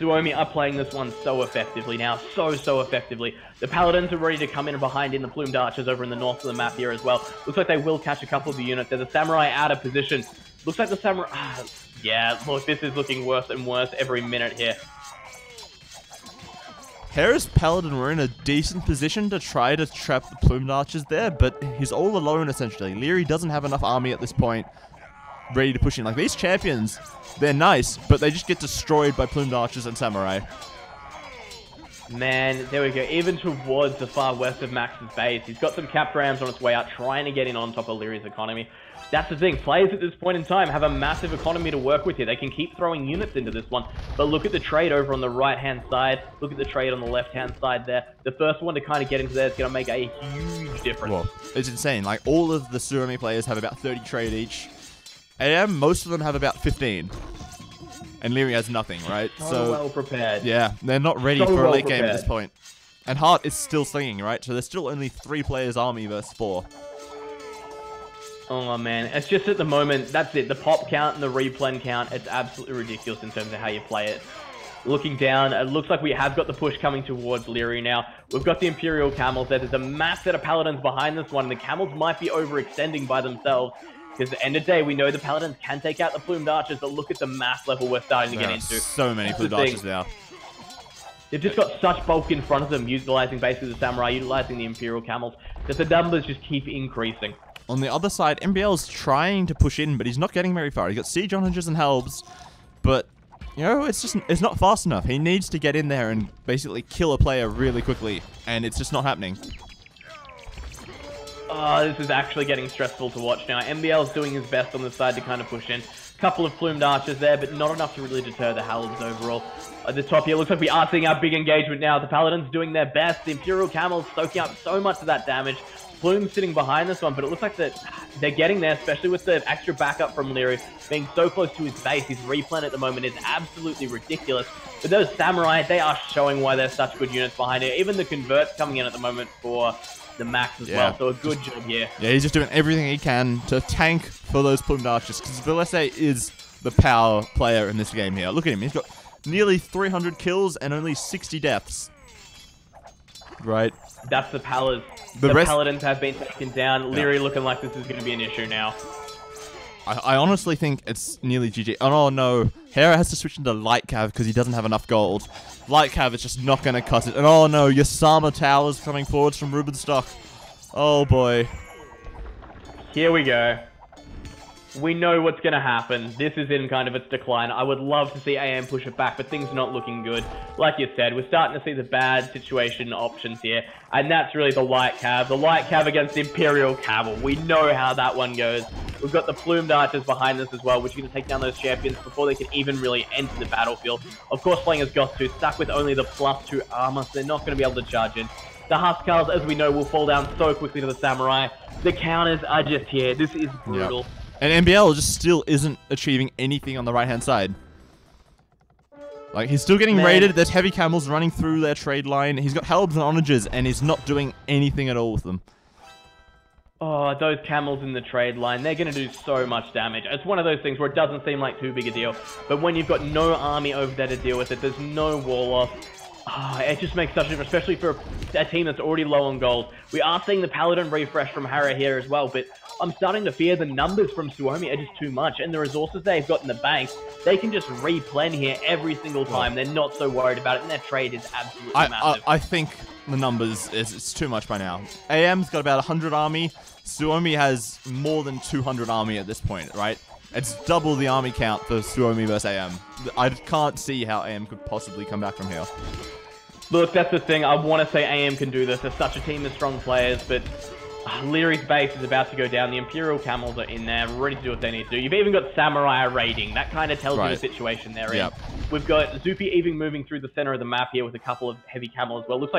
Suomi are playing this one so effectively now, so effectively. The Paladins are ready to come in behind in the Plumed Archers over in the north of the map here as well. Looks like they will catch a couple of the units. There's a Samurai out of position. Looks like the Samurai... yeah, look, this is looking worse and worse every minute here. Harris Paladin were in a decent position to try to trap the Plumed Archers there, but he's all alone essentially. Leary doesn't have enough army at this point ready to push in. Like, these champions, they're nice, but they just get destroyed by Plumed Archers and Samurai. Man, there we go. Even towards the far west of Max's base, he's got some cap rams on its way out, trying to get in on top of Leary's economy. That's the thing. Players at this point in time have a massive economy to work with here. They can keep throwing units into this one. But look at the trade over on the right-hand side. Look at the trade on the left-hand side there. The first one to kind of get into there is going to make a huge difference. Well, it's insane. Like, all of the Suomi players have about 30 trade each. AM, most of them have about 15. And Leary has nothing, right? So well prepared. Yeah, they're not ready for a late game at this point. And Hart is still slinging, right? So there's still only 3 players army versus 4. Oh man, it's just at the moment, that's it. The pop count and the replen count, it's absolutely ridiculous in terms of how you play it. Looking down, it looks like we have got the push coming towards Leary now. We've got the Imperial Camels there. There's a mass set of Paladins behind this one. The Camels might be overextending by themselves. Because at the end of the day, we know the Paladins can take out the Plumed Archers, but look at the mass level we're starting to get into. So many Plumed Archers now. They've just got such bulk in front of them, utilizing basically the Samurai, utilizing the Imperial Camels, that the numbers just keep increasing. On the other side, MBL's trying to push in, but he's not getting very far. He's got siege onagers and helbs, but, you know, it's not fast enough. He needs to get in there and basically kill a player really quickly, and it's just not happening. Oh, this is actually getting stressful to watch now. MBL's doing his best on the side to kind of push in. Couple of Plumed Archers there, but not enough to really deter the Halibs overall. At the top here, looks like we are seeing our big engagement now. The Paladins doing their best. The Imperial Camels soaking up so much of that damage. Plume sitting behind this one, but it looks like that they're getting there, especially with the extra backup from Leary being so close to his base. His replen at the moment is absolutely ridiculous. But those Samurai, they are showing why they're such good units behind it. Even the converts coming in at the moment for the Max as well, so a good job here. Yeah, he's just doing everything he can to tank for those Plumed Archers, because Vilese is the power player in this game here. Look at him, he's got nearly 300 kills and only 60 deaths. Right? That's the Palas. The Paladins have been taken down. Leary looking like this is going to be an issue now. I honestly think it's nearly GG. Oh no, Hera has to switch into Light Cav because he doesn't have enough gold. Light Cav is just not going to cut it. And oh no, Yasama Towers coming forwards from Reuben Stock. Oh boy. Here we go. We know what's going to happen. This is in kind of its decline. I would love to see AM push it back, but things are not looking good. Like you said, we're starting to see the bad situation options here, and that's really the Light Cav. The Light Cav against the Imperial Cavalry. We know how that one goes. We've got the Plumed Archers behind us as well, which are going to take down those champions before they can even really enter the battlefield. Of course, playing as Goth 2, stuck with only the +2 armor, so they're not going to be able to charge in. The Huskars, as we know, will fall down so quickly to the Samurai. The counters are just here. This is brutal. Yep. And MBL just still isn't achieving anything on the right-hand side. Like, he's still getting raided. There's heavy camels running through their trade line. He's got halbs and onagers, and he's not doing anything at all with them. Oh, those camels in the trade line, they're going to do so much damage. It's one of those things where it doesn't seem like too big a deal. But when you've got no army over there to deal with it, there's no wall off. Oh, it just makes such a difference, especially for a team that's already low on gold. We are seeing the Paladin refresh from Hara here as well, but I'm starting to fear the numbers from Suomi are just too much, and the resources they've got in the bank, they can just replen here every single time. They're not so worried about it, and their trade is absolutely massive. I think the numbers, it's too much by now. AM's got about 100 army. Suomi has more than 200 army at this point, right? It's double the army count for Suomi versus AM. I can't see how AM could possibly come back from here. Look, that's the thing. I want to say AM can do this. They're such a team of strong players, but Leary's base is about to go down. The Imperial Camels are in there, ready to do what they need to do. You've even got Samurai raiding. That kind of tells you the situation they're in. We've got Zupi even moving through the center of the map here with a couple of heavy camel as well. It looks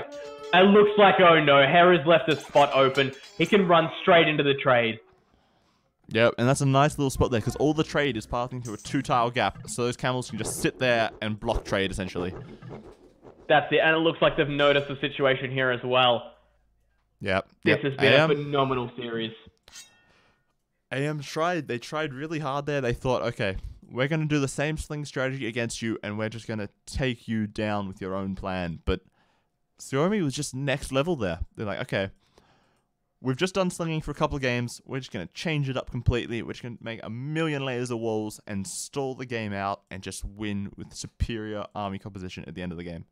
like, oh no, Hera's left a spot open. He can run straight into the trade. Yep, and that's a nice little spot there, because all the trade is passing through a 2-tile gap, so those camels can just sit there and block trade, essentially. That's it, and it looks like they've noticed the situation here as well. Yep. This has been a phenomenal series. AM tried. They tried really hard there. They thought, okay, we're going to do the same sling strategy against you, and we're just going to take you down with your own plan. But Suomi was just next level there. They're like, okay, we've just done slinging for a couple of games. We're just going to change it up completely. We're just going to make a million layers of walls and stall the game out and just win with superior army composition at the end of the game.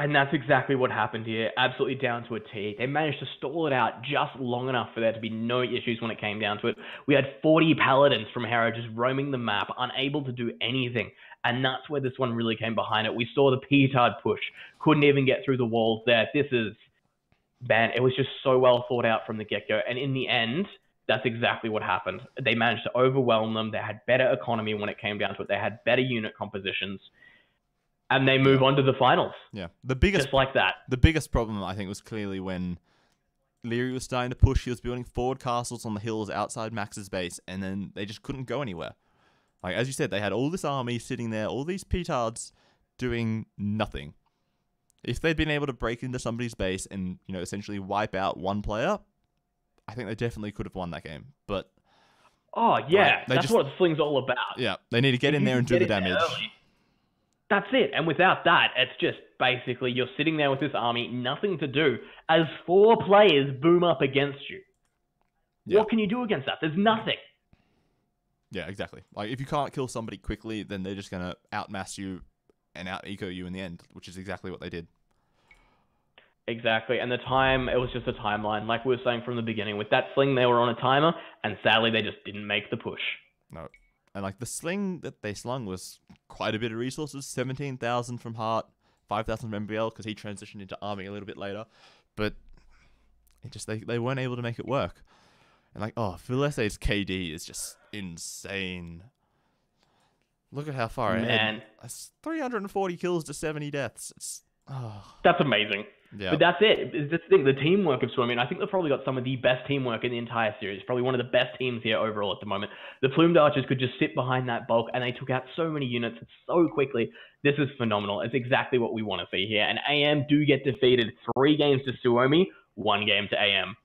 And that's exactly what happened here, absolutely down to a T. They managed to stall it out just long enough for there to be no issues when it came down to it. We had 40 paladins from Hera just roaming the map, unable to do anything. And that's where this one really came behind it. We saw the petard push, couldn't even get through the walls there. Man, it was just so well thought out from the get-go. And in the end, that's exactly what happened. They managed to overwhelm them. They had better economy when it came down to it. They had better unit compositions. And they move on to the finals. Yeah. Just like that. The biggest problem, I think, was clearly when Leary was starting to push. He was building forward castles on the hills outside Max's base, and then they just couldn't go anywhere. Like, as you said, they had all this army sitting there, all these petards doing nothing. If they'd been able to break into somebody's base and, essentially wipe out one player, I think they definitely could have won that game. But oh, yeah. That's what Sling's all about. Yeah. They need to get in there and do the damage. That's it. And without that, it's just basically you're sitting there with this army, nothing to do, as 4 players boom up against you. Yeah. What can you do against that? There's nothing. Yeah, exactly. Like, if you can't kill somebody quickly, then they're just going to outmass you and out-eco you in the end, which is exactly what they did. Exactly. And it was just a timeline. Like we were saying from the beginning, with that sling, they were on a timer, and sadly, they just didn't make the push. No. And, like, the sling that they slung was quite a bit of resources. 17,000 from Heart, 5,000 from MBL, because he transitioned into army a little bit later. But it just they weren't able to make it work. And, like, Philese's KD is just insane. Look at how far ahead. That's 340 kills to 70 deaths. That's amazing. Yeah. But that's it. It's the thing, the teamwork of Suomi. I think they've probably got some of the best teamwork in the entire series. Probably one of the best teams here overall at the moment. The Plumed Archers could just sit behind that bulk, and they took out so many units so quickly. This is phenomenal. It's exactly what we want to see here. And AM do get defeated 3 games to Suomi, 1 game to AM.